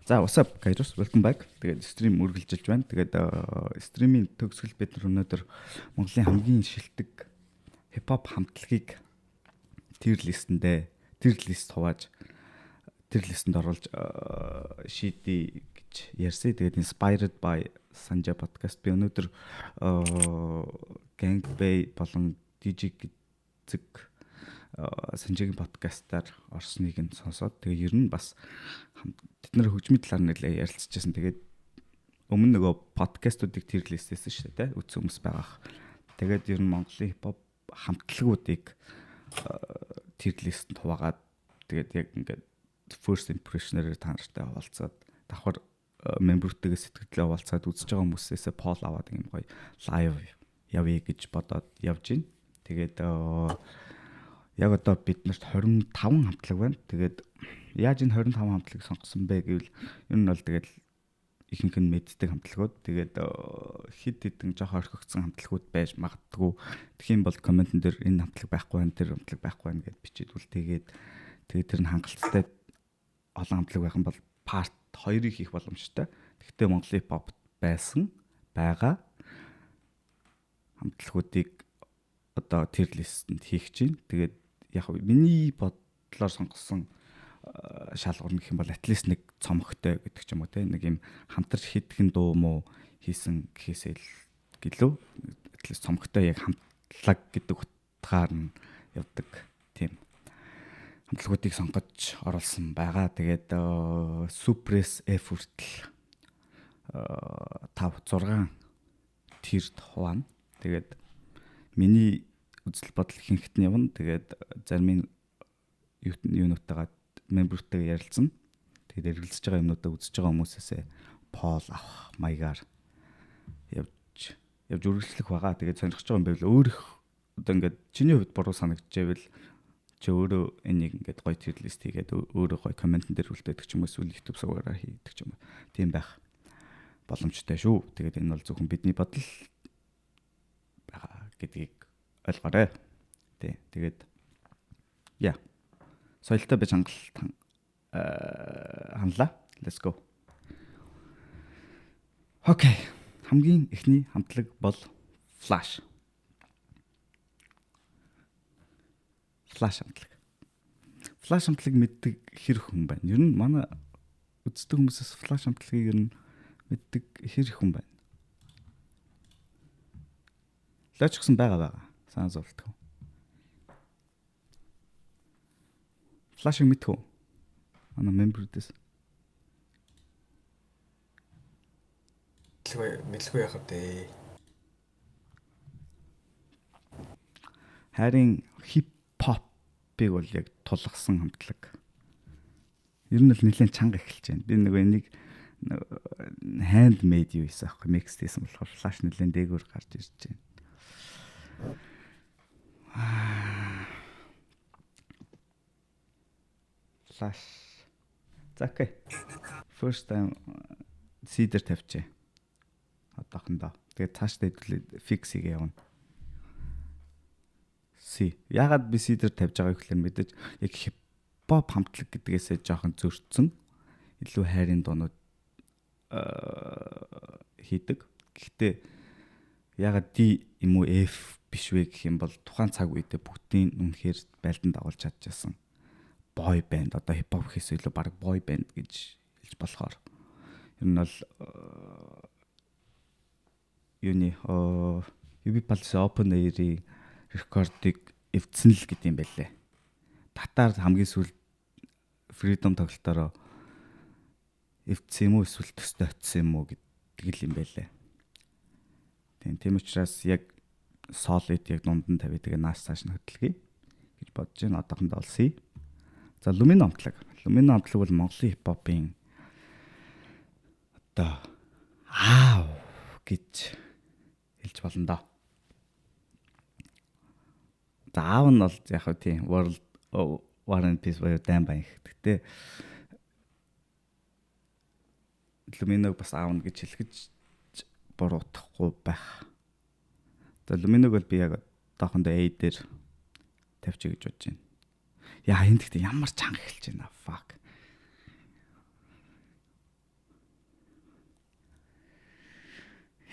За what's up guys, welcome back. Тэгээд стрим үргэлжилж байна. Тэгээд стримийн төгсгөл бид өнөөдөр Монголын хамгийн шилдэг хипхоп хамтлагийг tier list хувааж tier list-д оруулж шийдээ гэж ярьсан. Тэгээд inspired by Sanjay podcast би өнөөдөр Gang Bay болон DJ Zig Санжигийн подкастаар орсныг нь сонсоод тэгээ ер нь бас бид нэр хөгжмийн талаар нэлээ ярилцчихсан. Тэгээд өмнө нөгөө подкастуудыг tier list-ээсэн шүү дээ, үзсэн хүмүүс байгаа. Тэгээд ер нь Монголын хипхоп хамтлагуудыг tier list-д хуваагаад тэгээд яг ингээд first impression-ээр та нартай хаваалцаад давхар мембертэйгээ сэтгэлдээ хаваалцаад үзэж байгаа хүмүүсээс poll аваад юм гоё live явъя гэж бодоод явж байна. Тэгээд яг одоо бид нарт 25 хамтлаг байна. Тэгээд яаж энэ 25 хамтлагийг сонгосон бэ гэвэл ер нь бол тэгээд ихэнх нь мэддэг хамтлагууд. Тэгээд хэд хэдэн жоох орхигдсон хамтлагууд байж магадгүй. Тэгхийн бол комментэн дээр энэ хамтлаг байхгүй байна, тэр хамтлаг байхгүй байна гэд бичээдвэл тэгээд тэр нь хангалттай олон хамтлаг байх юм бол part 2-ыг хийх боломжтой. Гэхдээ Монголын хипхоп байсан байгаа хамтлагуудыг одоо tier list-д хийх чинь. Тэгээд яг миний бодлоор сонгосон шалгуур гэх юм бол at least нэг цомогтой гэдэг ч юм уу те, нэг юм хамтарч хийдгэн дуу мó хийсэн гэхээсээ гэлөө at least цомогтой яг хамтлаг гэдэг утгаар нь явдаг тийм хамтлагуудыг сонгож оруулсан байгаа. Тэгээд Suppress F хүртэл 5 6 тирд хуваана. Тэгээд миний үзэл бодол ихэнхт нь явна. Тэгээд зарим юунуудтайгаа мембертэйгээ ярилцсан. Тэгээд эргэлзэж байгаа юмнуудаа үзэж байгаа хүмүүсээс poll авах маягаар явж үргэлжлэх байгаа. Тэгээд сонирхож байгаа юм байвал өөрөх одоо ингээд чиний хувьд буруу санагдчихвэл чи өөрөө энийг ингээд гоё tier list хийгээд өөрөө гоё комментэн дээр үлдээдэг ч юм уу, эсвэл YouTube сувгаараа хийдэг ч юм уу. Тийм байх боломжтой шүү. Тэгээд энэ бол зөвхөн бидний бодол байгаа гэдгийг ойлгоорой. Тэгээд яа. Соёлтой байж хандлаа. Let's go. Окей. Хамгийн эхний хамтлаг бол Flash. Flash хамтлаг мэддэг хэр хүн байна? Ер нь манай үздэг хүмүүсээс Flash хамтлагийг ер нь мэддэг хэр хүн байна? Лаач гсэн байгаа. Санаа зовлтгоо. Flash-ыг мэдхүү. Манай мембердээс. Мэдгүй яах вэ? Харин хип-хопыг бол яг тулгсан хамтлаг. Ер нь л нэлээд чанга эхэлж байна. Би нөгөө энийг handmade юу хийсэн аахгүй, mix хийсэн болохоор Flash нэлээд дээгүүр гарч ирж байна. Flash. За окей. First time seeder тавьчээ. Одоохондоо. Тэгээд цаашдаа хэдүүлээ fix-ийг явна. Ягаад би seeder тавьж байгааг гэхээр мэдээж яг хипхоп хамтлаг гэдгээсээ жоохон зөрчсөн. Илүү хайрын дуунууд хийдэг. Гэхдээ ягаад D юм уу F биш вэ гэх юм бол тухайн цаг үедээ бүгдийн үнэхээр байлдан дагуулж чадчихсан boy band, одоо хипхоп гэхээс илүү баг boy band гэж хэлж болохоор ер нь бол юуны UB Pulse Open Air-ийн рекордыг эвдсэн л гэдэм байлээ. Татар хамгийн сүүл Freedom тоглолтоор эвдсэн юм уу, эсвэл төстэй очсон юм уу гэдэг юм байлээ. Тийм учраас яг solid яг дунд нь тавиад тэгээ нааш цааш нь хөдөлгөе гэж бодож байна. Одоохондоо бол C. За Lumino хамтлаг. Lumino хамтлаг бол Монголын хипхопын одоо гэж хэлж болно доо. За аав нь бол яг хөө тийм World War and Peace буюу дайм баян. Гэхдээ Lumino-г бас аав нь гэж хэлгэж буруутахгүй байх. За Lumino-г бол би яг одоохондоо A дээр тавьчих гэж бодож байна. Яа энэ гэхдээ ямар чанга эхэлж байна. Fuck.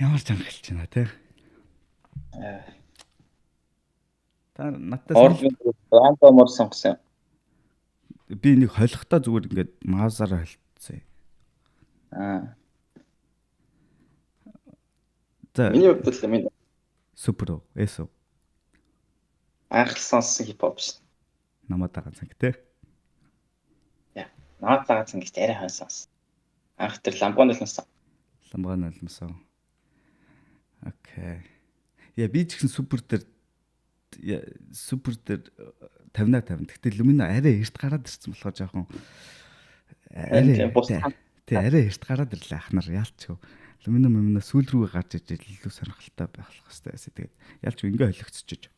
Ямар чанга хэлж байна те. Аа. Та надтай Оргийн рандомор сонгосон. би нэг холихдоо зүгээр ингээд маусаараа холцсон. Аа. За Миний хувьд л минь супер уу? Эсо. анх сонссон хипхоп шүү. Намаа дагаа цанг те. Яа. Наад лагац ингэж арай хойно сонссон. Анх тэр ламбон олносон. Ламбаан алмасан. Окей. Я би ч гэсэн супер дээр 50-50. Гэхдээ Lumino арай эрт гараад ирсэн болохоор жоохон арай эрт гараад ирлээ ахнаар яалч. Lumino сүүл рүүгээ гарч иж илүү сонирхолтой байх хэрэгтэй байсан. Тэгээд яалч ингээ холигдчихэж.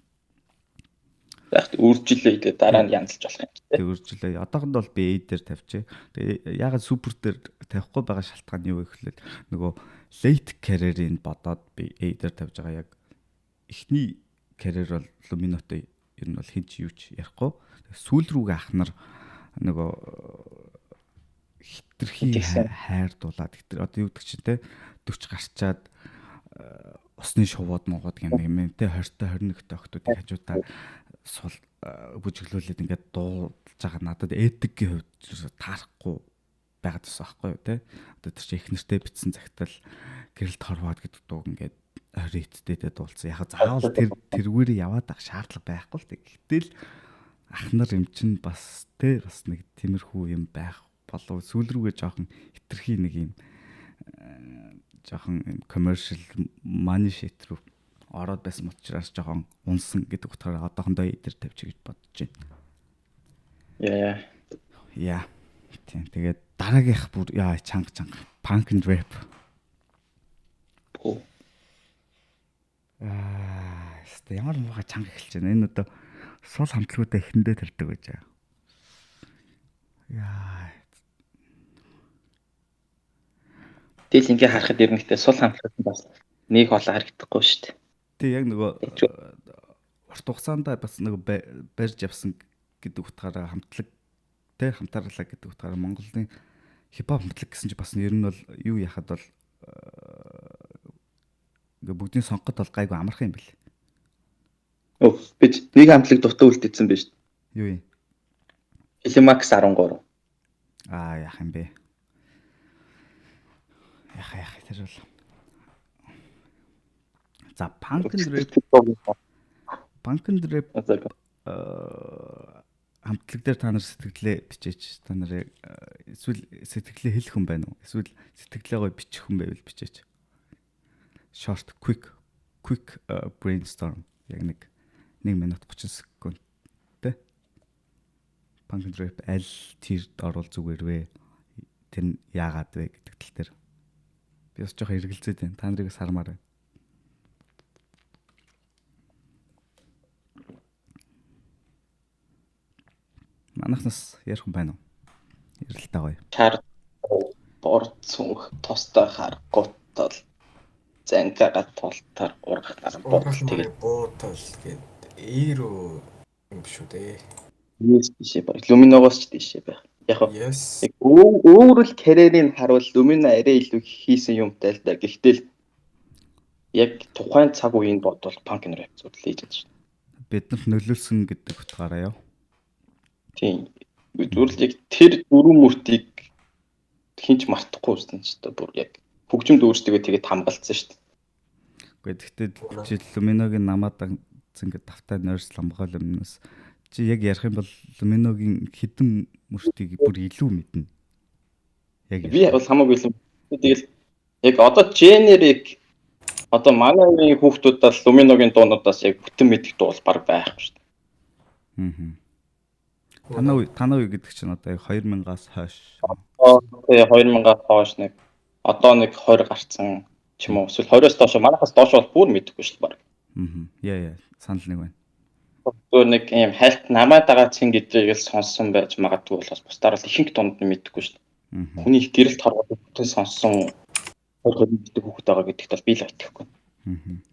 Яг үржилээ идэ дараа нь янзлж болох юм. Тэг үржилээ. Одоохонд бол би A дээр тавьчих. Тэгээ ягаад супер дээр тавихгүй байгаа шалтгаан нь юу вэ гэхлээр нөгөө late career-ийг бодоод би A дээр тавьж байгаа. Яг эхний career бол Lumino-той ер нь бол хинч юуч ярихгүй. Сүүл рүүгээ ахнаар нөгөө хитрхи хайрдуулаад одоо юу гэдэг чинь те 40 гарчаад усны шувууд могод юм те 20-21 охтуудыг хажуудаа сул бүжиглүүлээд ингээд дуулж байгаа надад этикийн хувьд таарахгүй байгаад байсан байхгүй юу те. Одоо тэр чинь их нэртэй бичсэн цагтал гэрэлт хорвоод гэдэг дуу ингээд 20 эцтэйдээ дуулсан. Яг заавал тэргээр яваад ах шаардлага байхгүй л те. Гэтэл ах нар юм чинь бас те бас нэг тиймэрхүү юм байх болов сүүл рүүгээ жоохон хитрхи нэг юм жоохон commercial money shit руу ороод байсан учраас жоохон унсан гэдэг утгаараа одоохондоо эдэр тавьчих гэж бодож байна. Яа. Тийм. Тэгээд дараагийнх бүр яа чанга punk and rap. Ямар муухай чанга эхэлж байна. Энэ одоо сул хамтлагуудаа эхэндээ тарьдаг байж байгаа. Яа. Тэгэл ингээ харахад ерөнхийдөө сул хамтлагууд нь бас нэг олон харагдахгүй шүү дээ. Тэг яг нөгөө урт хугацаанд бас нөгөө барьж явсан гэдэг утгаараа хамтлаг те хамтаарлаа гэдэг утгаараа Монголын хипхоп хамтлаг гэсэн чинь бас ер нь бол юу яхад бол ингээ бүгдийн сонгоход бол гайгүй амархан юм бэл. Би нэг хамтлаг дутаа үлдээсэн байж. Юу юм? Ilimax 13. Яах юм бэ? Яах тэр бол. За punk and rap хамтлаг дээр та нар сэтгэлээ бичээч. Та нарыг эсвэл сэтгэлээ хэлэх хүн байна уу? Эсвэл сэтгэлээ гоё бичих хүн байвал бичээч. Short quick brainstorm. Яг 1 минут 30 секунд тэ. Punk and rap аль тэрд орвол зүгээр вэ? Тэр яагаад вэ гэдэг тал дээр. Би бас жоохон эргэлзээд байна. Та нарыг сармаар байна. Манахнаас ярих хүн байна уу? Ярилтаа гоё. Чар борд сүнх тостой харгуутал зангага тултар ургахтар бодол тэгээд боотол гээд eeroo юм шүү дээ. Yes бишээ баг. Lumino-гоос ч тийшээ байх. Яг Yes. өөрөөр карьерийг харуул Lumino арай илүү хийсэн юмтай л да. Гэхдээ л яг тухайн цаг үеийн бодвол punk and rap зүйлээж байна шүү. Биднэрт нөлөөлсөн гэдэг утгаараа яа. Тийм. Зүрлэг тэр дөрвөн мөртийг хинч мартахгүй байсан ч та бүр яг хөгжимд өөрсдөө тэгээд хамгаалцсан шүү дээ. Гэхдээ жишээл Lumino-гийн намаад ингээд давтаа нойрс ламгаал юмнаас чи яг ярих юм бол Lumino-гийн хідэн мөртийг бүр илүү мэднэ. Яг би бол хамаагүй л тэгэл яг одоо generic одоо манай хүүхдүүдээр Lumino-гийн дуунуудаас яг бүтэн мэдих дуу бол баг байхгүй шүү дээ. Танаа үе гэдэг чинь одоо 2000-аас хойш. Одоо 2000-аас хойш нэг одоо нэг 20 гарцсан ч юм уу. Эсвэл 20-оос доош манайхаас доош бол бүр мэдэхгүй шүү дээ баг. Яа санал нэг байна. Өөр нэг юм хальт намаад байгаа цэн гэдгийг л сонссон байж магадгүй болохоос бусдаар бол ихэнх дунд нь мэдэхгүй шүү дээ. Хүний их гэрэлт харгаад бүтэн сонссон мэддэг хүүхэд байгаа гэдэгт бол би л итгэхгүй.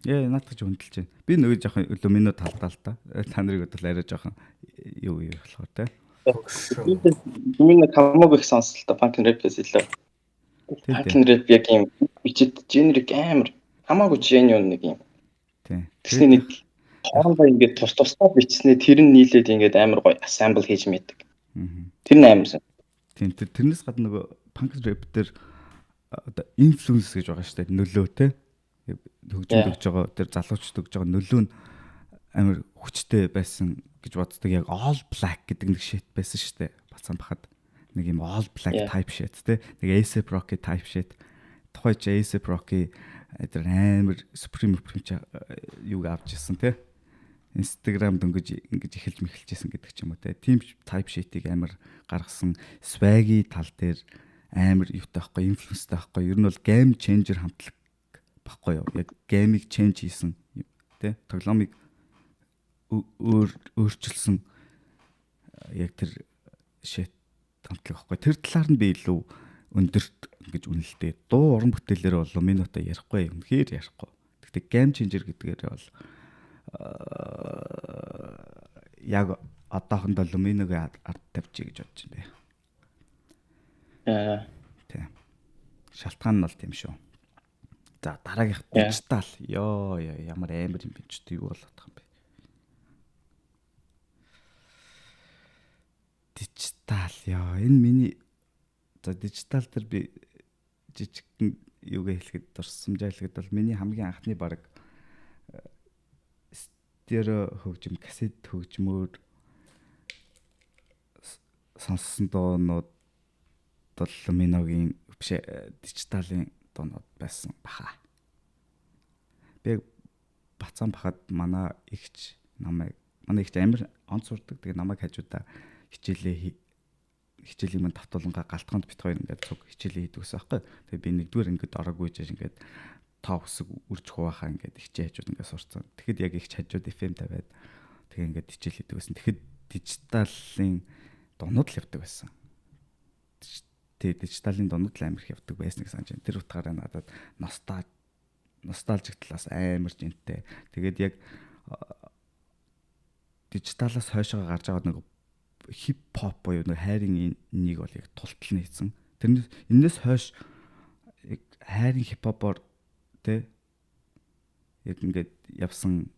Яа наадах ч хөндлөж байна. Би нөгөө жоохон Lumino талдаа л та. Та нарыг бол арай жоохон юу болохоор те. Lumino хамаагүй их сонслоо punk and rap-ээс илүү. Punk and rap яг юм бичээд generic амар хамаагүй genuine нэг юм. тий. Тэгснэ нэг хоорондоо ингээд тусдаа бичснээ тэр нь нийлээд ингээд амар гоё assemble хийж мэддэг. Тэр нь амар сан. Тийм тэрнээс гадна нөгөө punk rap дээр одоо influence гэж байгаа шүү дээ. Нөлөө те. Хөгжимд өгж байгаа тэр залуучд өгж байгаа нөлөө нь амар хүчтэй байсан гэж боддог. Яг all black гэдэг нэг shit байсан шүү дээ. Бацаан бахад нэг юм all black type shit те. Нэг A$AP Rocky type shit. Тухай ч A$AP Rocky тэр амар Supreme юуг авч ирсэн те. Instagram дөнгөж ингэж эхэлж мэхэлжсэн гэдэг ч юм уу те. Team type shit-ийг амар гаргасан swag-ий тал дээр амар юутай байхгүй, influence-тай байхгүй. Ер нь бол game changer хамтлаг баггүй юу. Яг game-ийг change хийсэн те. Тоглоомыг өөрчилсөн яг тэр shit хамтлаг баггүй. Тэр талаар нь би илүү өндөрт ингэж үнэлдэг. Дуу уран бүтээлээр бол минутаа ярихгүй юм. Үнэхээр ярихгүй. Гэхдээ game changer гэдгээр бол яг одоохондоо Lumino-г ард тавьчих гэж бодож байна. Тийм. Шалтгаан нь бол тийм шүү. За дараагийнх дижитал. Йоо ямар амар юм бэ ч юу болоод байгаа юм бэ? Дижитал ёо энэ миний за дижитал дээр би жижигхэн юугээ хэлэхэд дурсамжаа хэлэхэд бол миний хамгийн анхны баг стерео хөгжим кассет хөгжмөөр сонссон доонууд бол Lumino-гийн биш дижиталын доонууд байсан баха. Би бацаан бахад манай ихч амар онц сурдаг. Тэгээ намайг хажуудаа хичээлийн мань тавтуулангаа галтгонд бит хоёр ингээд цуг хичээлээ хийдэг гэсэн аахгүй. Тэгээ би нэгдүгээр ингээд ороогүй жиж ингээд тав хэсэг үрж хуваахаа ингээд хичээ хажууд ингээд сурцсан. Тэгэхэд яг ихч хажууд FM тавиад тэгээ ингээд хичээл хийдэг байсан. Тэгэхэд дижиталын дунууд л явдаг байсан. Тэгээ дижиталын дунууд л амар их явдаг байсан гэж санаж байна. Тэр утгаараа надад ностальжик талаас амар жинтэй. Тэгээд яг дижиталаас хойшоо гарч байгаа нэг хип хоп буюу нэг хайрын энийг бол яг тултал нь хийсэн. Тэрнээс энэс хойш яг хайрын хип хопоор тэ яг ингээд явсан.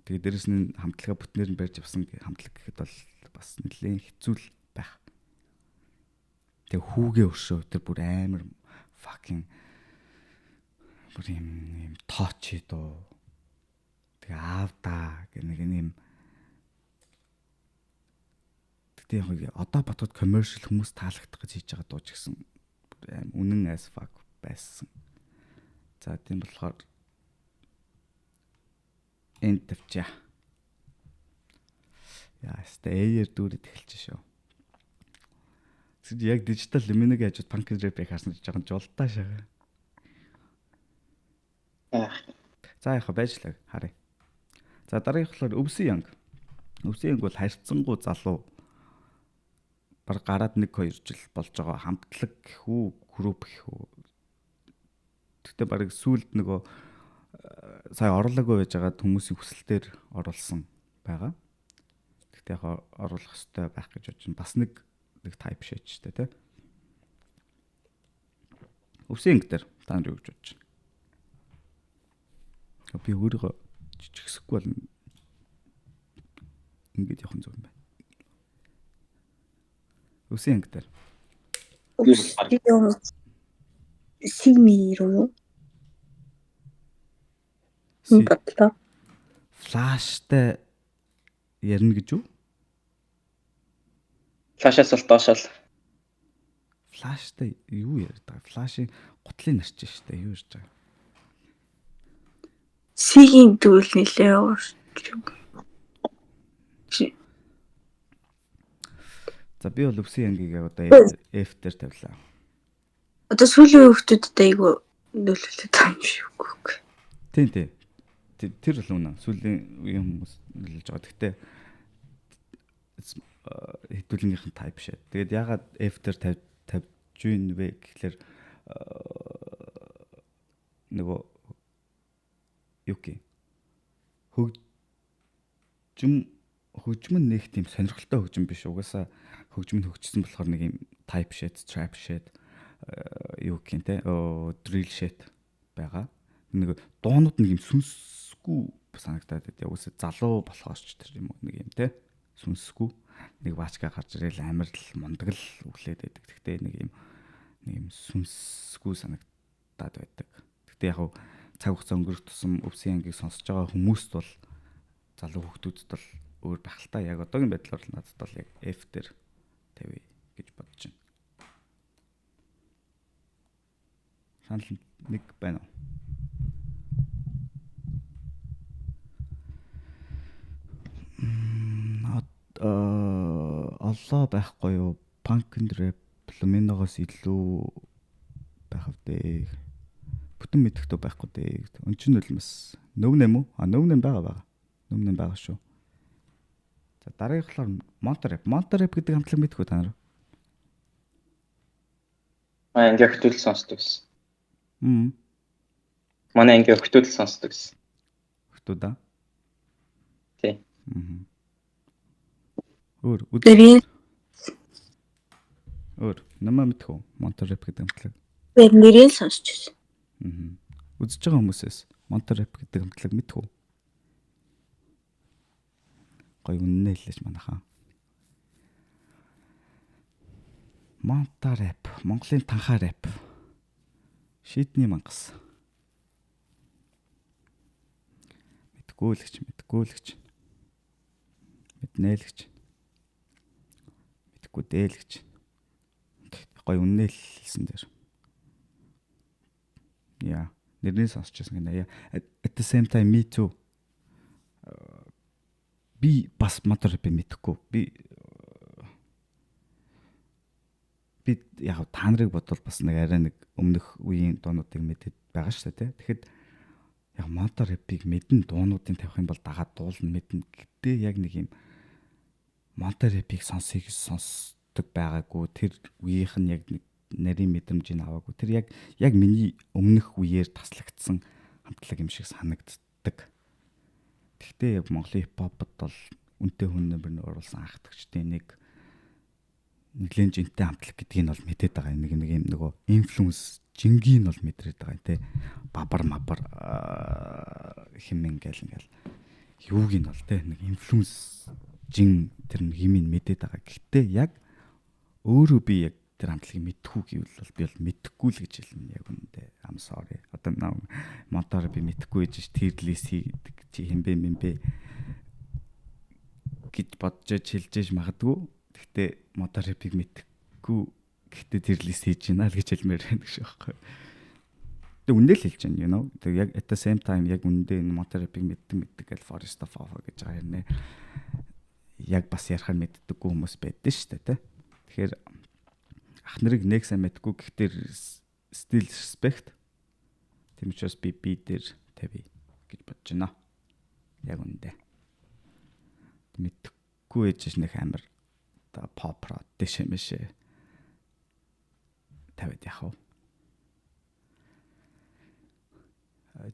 Тэгээд дээрэс нь хамтлагаа бүтнээр нь барьж явсан хамтлаг гэхэд бол бас нэлээд хэцүү л байх. Тэгээ хүүгээ өршөө тэр бүр амар fucking бүр юм тооч доо. Тэгээ аавда гэх нэг юм. Тэгээ яг одоо бодоход commercial хүмүүс таалагдах гэж хийж байгаа дуу ч гэсэн үнэн as fuck байсан. За тийм болохоор энд тавьчаа. Яастай дүүрээд эхэлж шүү. Тэгвэл яг дижитал Lumino-г хажууд punk rap-ийг харсан гэж жоохон жолтаа шагаа. За яха байжлаа харъя. За дараагийнх болохоор Өвсөн Янг. Өвсөн Янг бол харьцангуй залуу. Баг гараад 1-2 жил болж байгаа хамтлаг гэх үү, групп гэх үү. Тэгтээ баг сүүлд нөгөө сая орлоогүй байж байгаа хүмүүсийн хүсэлтээр оруулсан байгаа. Тэгтээ яг оруулах хэрэгтэй байх гэж бодож байна. Бас нэг type shit ч тэ. Өвсөн Янг дээр та нар юу гэж бодож байна? Би өөрийгөө жижигсэхгүй бол ингэж явах зүг юм байна. Өвсөн Янг дээр. Симируу. Батлаа. Флаштай ярина гэж үү? Флашаас бол доошол. Флаштай юу яриад байгаа? Флашийн гутлын нарч штэ юу ярьж байгаа? Сигийн дүүл нэлээ уурч. За би бол Өвсөн Янгийг одоо F дээр тавилаа. Одоо сүүлийн хүүхдүүдэд айгүй нөлөөлөд байгаа юм шиг үгүй. Тийм. Тэр л үнэ. Сүүлийн үеийн хүмүүс нөлөөлж байгаа. Гэхдээ хэдүүлгийнх нь type шээ. Тэгээд ягаад F дээр тавьж гин вэ гэхэлэр нөгөө юу гэх хөгжим нь нэг тийм сонирхолтой хөгжим биш. Угаасаа хөгжим нь хөгжсөн болохоор нэг юм type shit, trap shit юу гэх юм те drill shit байгаа. нэг дуунууд нэг юм сүнсгүй санагдаад байд. Яг үсэ залуу болохоос ч тэр юм уу нэг юм те сүнсгүй нэг баачка гарч ирэл амар л мундаг л өглөөд байдаг. Гэхдээ нэг юм сүнсгүй санагдаад байдаг. Гэхдээ яг цаг хугацаа өнгөрөх тусам өвсөн ангийг сонсож байгаа хүмүүст бол залуу хүмүүсд бол өөр байх л та. Яг одоогийн байдлаар л надад бол яг F дээр тавь гэж бодож байна. Санал нэг байна уу? Оллоо байхгүй юу? Punk and rap Luminogoос илүү байх вэ? Бүтэн мэдхтэй байхгүй дээ. Өн чинь л бас нөвнэм үү? Нөвнэм байгаа. Нөвнэм байгаа шүү. За дараагийнхаар Monterey гэдэг хамтлаг мэдхүү та нар? Анги охтууд сонсдог гэсэн. Манай анги охтууд сонсдог гэсэн. Охтууд аа? Тий. Өөр намаа мэдхүү Monterey гэдэг хамтлаг. Нэрийг сонсч байсан. Үзэж байгаа хүмүүсээс Monterey гэдэг хамтлаг мэдхүү. Гой үннээ хэлж манайхаа. Monterey, Монголын танхаа рэп. Шийдний мангас. Мэдгүүлэгч. Мэднээлэгч. Мэдгүй дээлэгч. Гой үннээ хэлсэн дээр. Яа, нэрний сонсчихсан гэнэ. At the same time me too. Би бас Monterey мэдхгүй. Би яг та нарыг бодвол бас нэг арай нэг өмнөх үеийн дуунуудыг мэдээд байгаа шүү дээ. Тэгэхэд яг Monterey-ийг мэдэн дуунуудын тавих юм бол дагаад дуулна мэднэ. Гэтэ яг нэг юм Monterey-ийг сонсдог байгаагүй. Тэр үеийнх нь яг нэг нарийн мэдрэмжийг аваагүй. Тэр яг миний өмнөх үеэр таслагдсан хамтлаг юм шиг санагддаг. Гэхдээ яг Монголын хипхопд бол үнтэй хүн нэмэр оруулсан анхдагчдын нэгэн жинтэй хамтлаг гэдгийг нь бол мэдээд байгаа. Нэг юм нөгөө инфлюенс жингийн бол мэдрээд байгаа юм те. Бабар химэн ингээл юуг нь бол те нэг инфлюенс жин тэр нэг юм мэдээд байгаа. Гэхдээ яг өөрөө би яг тэр хамтлагийг мэдхгүй гэвэл бол би бол мэдхгүй л гэж хэлнэ яг үнэндээ. I'm sorry. Одоо Monterey би мэдхгүй гэж тэрлээс хийдэг чи хэмбэ мэмбэ гэж бодож хэлжээж магадгүй. Гэхдээ Monterey-ийг мэдхгүй гэхдээ тэрлээс хийж гинэ л гэж хэлмээр байна гэж байхгүй. Тэг үндэ л хэлж байна you know. Тэг яг at the same time яг үндэ Monterey-ийг мэддэг гэж Forest of Love гэж байгаа юм нэ. Яг бас ярахаар мэддэггүй хүмүүс байдсан шүү дээ тэ. Тэгэхээр ах нарыг нэг сайн мэдгүй гэхдээ still respect. Тийм учраас би дээр тавь гэж бодож байна. Яг үндэ. Мэдхгүй ээж нэг амар та pop rock дэшэмэшэ тавьд яах вэ?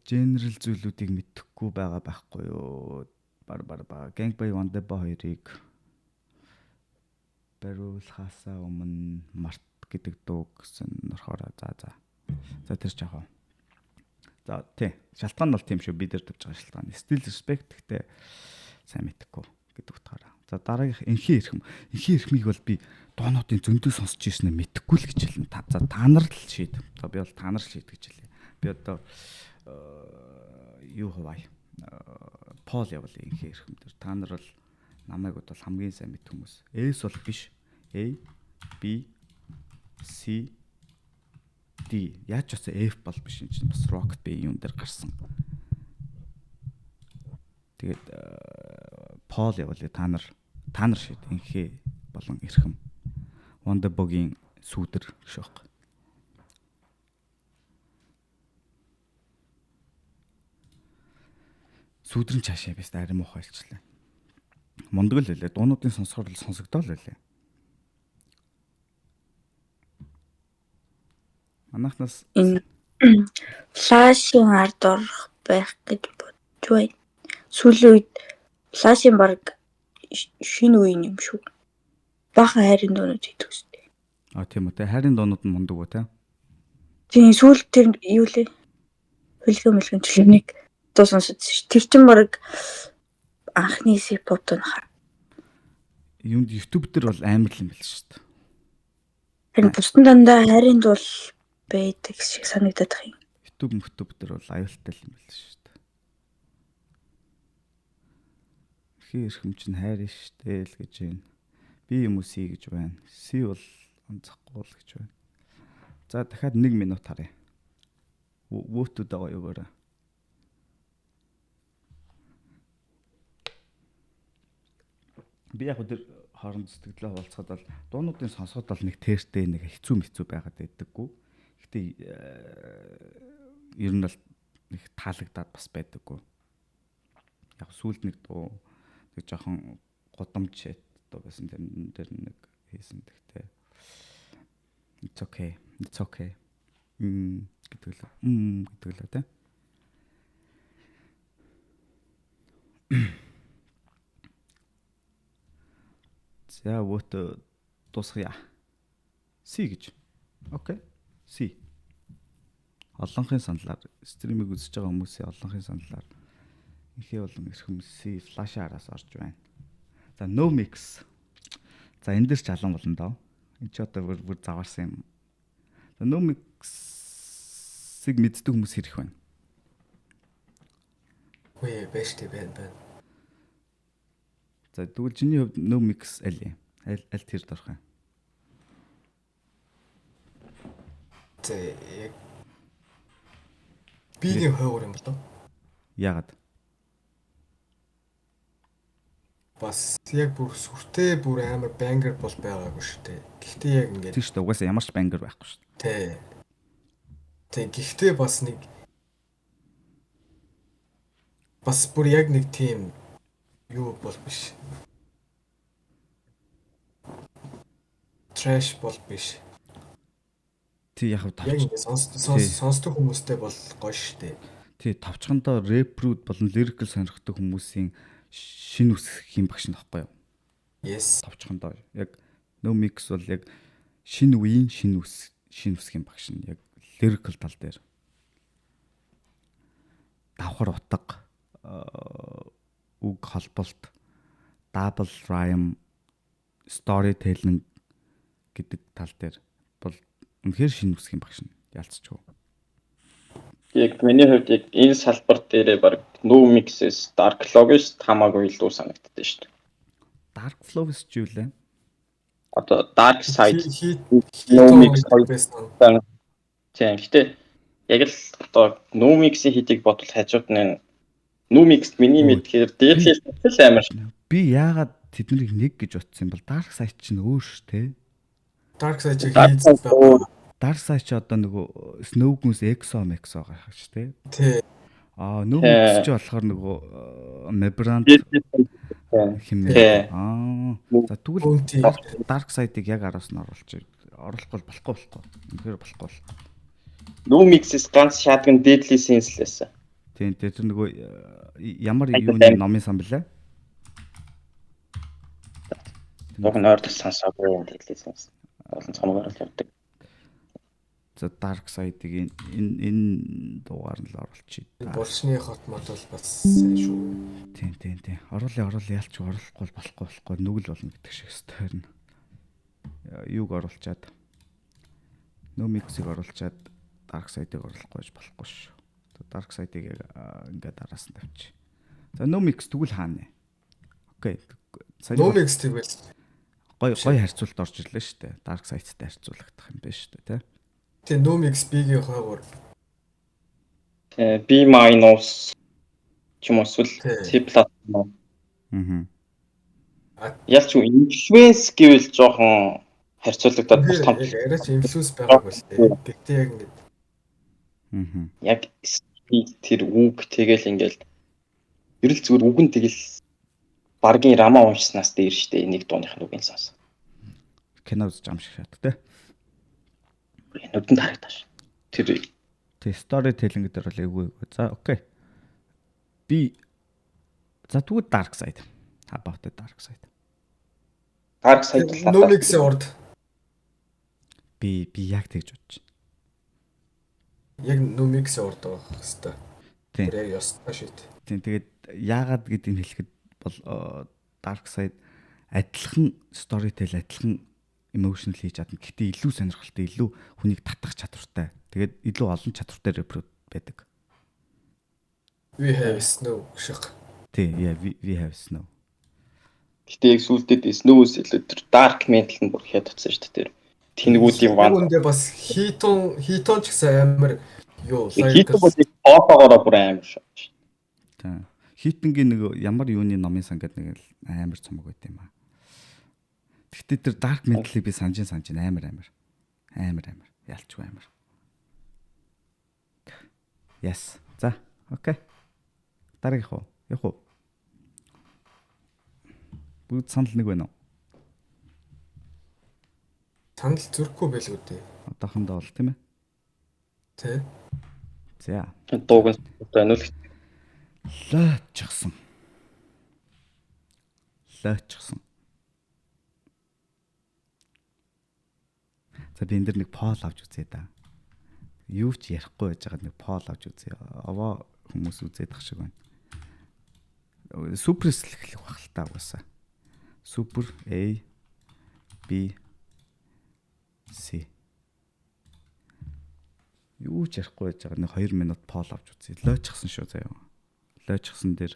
General зүйлүүдийг мэдхгүй байгаа байхгүй юу? Бар Gang by Wandeba 2-ыг бариулахаасаа өмнө Март гэдэг дуу гэсэн нөрхөөрөө за тэр ч яах вэ? За тий шалтгаан нь бол тийм шүү бид нар тавьж байгаа шалтгаан. Still respect гэхдээ сайн мэдхгүй гэдэг утгаараа. За дараагийнх энхий эрхмийг бол би доонуудын зөндөө сонсч ирсэн мэдэхгүй л гэж хэлнэ. За та нар л шийд. За би бол та нар шийд гэж хэлье. Би одоо юу хаваа Пол явал энхий эрхэм дээр та нар бол намайг бол хамгийн сайн мэд хүмүүс. S бол биш. A B C D яаж ч бас F бол биш юм чинь бас Rocket B юм дээр гарсан. Тэгээд Пол явал та нар шийд энхий болон эрхэм. Wandeboгийн сүүдэр гэж байна. Сүүдрэн цаашаа бис арим муухай хэлчихлээ. Мундаг л хэлээ. Дуунуудын сонсохоор л сонсогдоол байлээ. Манайхнаас флашийн ард орох байх гэж бодож байна. Сүүлийн үед флашийн баг шинэ үеийн юм шүү. Бахан хайрын дуунууд хийдэг үстэй. Тийм үү те хайрын дуунууд нь мундаг уу те? Тийм сүүл тэр юу лээ? хөлгөө чөлөөнийг дуу сонсож ш. Тэр чин баг анхны C-pop дуу нахаар. Юунд YouTube дээр бол амар л юм байл шүү дээ. Харин бусдын дандаа хайрын дуу байдаг шиг санагдаад байна. YouTube дээр бол аюултай л юм байл шүү дээ. Хэр хэмч нь хайр штэ л гэж байна. Би юм уу C гэж байна. C бол онцхгүй л гэж байна. За дахиад 1 минут харъя. Вөтүүд байгаа юугаараа. Би яг өдөр хооронд сэтгэлээ хуваалцахад бол дуунуудын сонсоход бол нэг тэртэй нэг хэцүү байгаад байдаггүй. Гэхдээ ер нь бол нэг таалагдаад бас байдаггүй. Яг сүүлд нэг дуу нэг жоохон гудамж дуу байсан тэр нэг хийсэн гэхдээ it's okay гэдэг л тэ. За вот дуусгая. C гэж. Окей. C. Олонхын саналаар стримийг үзэж байгаа хүмүүсийн олонхын саналаар ихээ болон ирэх хүмүүсийн флашаараас орж байна. За no mix. За энэ дэр ч алан болно доо. Энд ч одоо бүр заваарсан юм. За no mix-ийг мэддэг хүмүүс ирэх байна. Үгүй бэштэй байна. За тэгвэл чиний хувьд no mix аль тэр дорох юм? За яг биений хойгоор юм болов. Яагаад? Бас яг бүр сүртэй бүр амар бангер бол байгаагүй шүү дээ. Гэхдээ яг ингээд Тэр шүү дээ угаасаа ямар ч бангер байхгүй шүү дээ. Тэг гэхдээ бас нэг бас бүр яг нэг тийм юу бол биш. Trash бол биш. Тий яг Яг ингэ сонсдог хүмүүстэй бол гоё штэ. Тий тавчхандаа рэпрүүд болон лирикл сонирхдаг хүмүүсийн шин үсэх юм багш нөхгүй юу? Yes. Тавчхандаа яг no mix бол яг шин үеийн шин үсэх юм багш нь яг лирикл тал дээр. Давхар утга үг холболт double rhyme storytelling гэдэг тал дээр бол үнэхээр шин үсэх юм багш нь ялцчихв. Яг миний хувьд яг энэ салбар дээрээ баг no mix-с dark logos хамаагүй илүү санагддаг шүү дээ. Dark Flows ч юу лээ? Одоо dark side no mix байсан. Тийм. Гэтэ яг л одоо no mix-ийн хитийг бодвол хажууд нь no mix миний мэдхээр дээдлээс л амар. Би яагаад тэднийг нэг гэж утсан юм бол Dark Side чинь өөр ш тэ. Dark Side чи хийсэн байгаа. Dark Side чи одоо нөгөө Snow-гүнс EXO байгаа ш тэ. Тий. No mix чи болохоор нөгөө Nebrand хэмнээ. За тэгвэл Dark Side-ыг яг араас нь оруулахгүй болохгүй. Үнэхээр болохгүй. No mix-с ганц шатган deadly sense-лээс. Тийм тэр нөгөө ямар юуны номын сан блэ? Nog нойр сонсоогүй юм deadly sense. Олон цомоор л явдаг. За Dark Side-ыг энэ дугаар нь л оруулчих. Булчны хот мод бол бас сайн шүү. Тийм. Оруулаа ялч оруулахгүй болохгүй нүгэл болно гэдэг шиг хэвээр нь. Юуг оруулчаад No mix-ийг оруулчаад Dark Side-ыг оруулахгүй болохгүй шүү. Dark Side-ыг ингээд араас нь тавьчих. За No mix тэгвэл хаана вэ? Окей. No mix тэгвэл гой харьцуулт орж ирлээ шүү дээ. Dark Side-тай харьцуулагдах юм байна шүү дээ, тий. Тэгээ No mix B-ийн хойгоор B minus ч юм уу эсвэл C+. Ялч influence гэвэл жоохон харьцуулагдаад бас том. Арай ч influence байгаагүй л дээ. Гэхдээ яг ингээд яг тэр үг тэгэл ингээл ерөл зүгээр үг нь тэгэл баргийн рама уншснаас дээр штэ нэг дууных нь үгийн сонс. Кино үзэж ам шиг шат тэ. Нүдэнд харагдаж. Тэр storytelling дээр бол эвгүй. За окей. Би за тэгвэл Dark Side. How about the Dark Side? Dark Side No mix-ийн урд би яг тэгж бодож байна. Яг нүмикс урд байгаа хэвээр. Тийм. Тэр яг ёстой шít. Тийм тэгээд яагаад гэдгийг хэлэхэд бол Dark Side адилхан storytel адилхан emotional хийж чадна. Гэхдээ илүү сонирхолтой, илүү хүнийг татах чадвартай. Тэгээд илүү олон чадвартай recruit байдаг. We have snow шиг. Тийм, we have snow. Гэтэ яг сүултээд Snow-с илүү тэр Dark Metal нь бүр ихэд татсан шүү дээ. Тэнгүүдийн Яг ван. үндэ бас хитон ч гэсэн амар юу Хитэн бол тоогоороо бүр амар шүү. Тийм. Хитэнгийн нэг ямар юуны номын сан гэдэг нэг амар цомог байт юм аа. Гэхдээ тэр Dark Metal-ыг би санаж амар. Ялчгүй амар. Yes. За, окей. Дараагийнх уу? Явах уу? Бүгд санал нэг байна уу? санал зүрхгүй байлгүй дээ. Одоохондоо бол тийм ээ. Тэ. За. Дууг нь өнөөл Лочсон. За би энэ дэр нэг пол авч үзье да. Юу ч ярихгүй байж байгаа нэг пол авч үзье. Овоо хүмүүс үзээд ах шиг байна. Суперс л эхлэх баг л та угаасаа. Супер A B C. Юу ч ярихгүй байж байгаа нэг 2 минут пол авч үзье. Лочсон шүү заяа. Лочсон дээр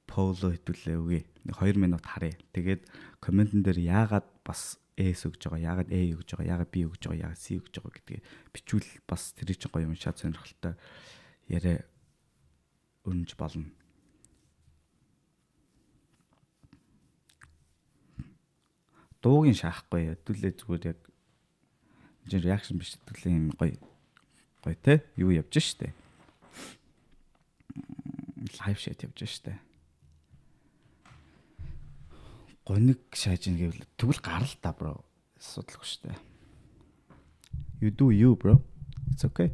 поло хэдүүлээ үгүй. Нэг 2 минут харъя. Тэгээд комментэн дээр яагаад бас S өгж байгаа, яагаад A өгж байгаа, яагаад B өгж байгаа, яагаад C өгж байгаа гэдгийг бичвэл бас тэр чинь гоё уншаад сонирхолтой яриа өрнөж болно. Дуугийн шаахгүй хэдүүлээ зүгээр яг энэ реакшн биш хэдүүлээ юм гоё те юу явж штэ. Лайв шат явж штэ. Гониг шааж ин гэвэл тэгвэл гарал та бро. Асуудалгүй штэ. You do you bro. It's okay.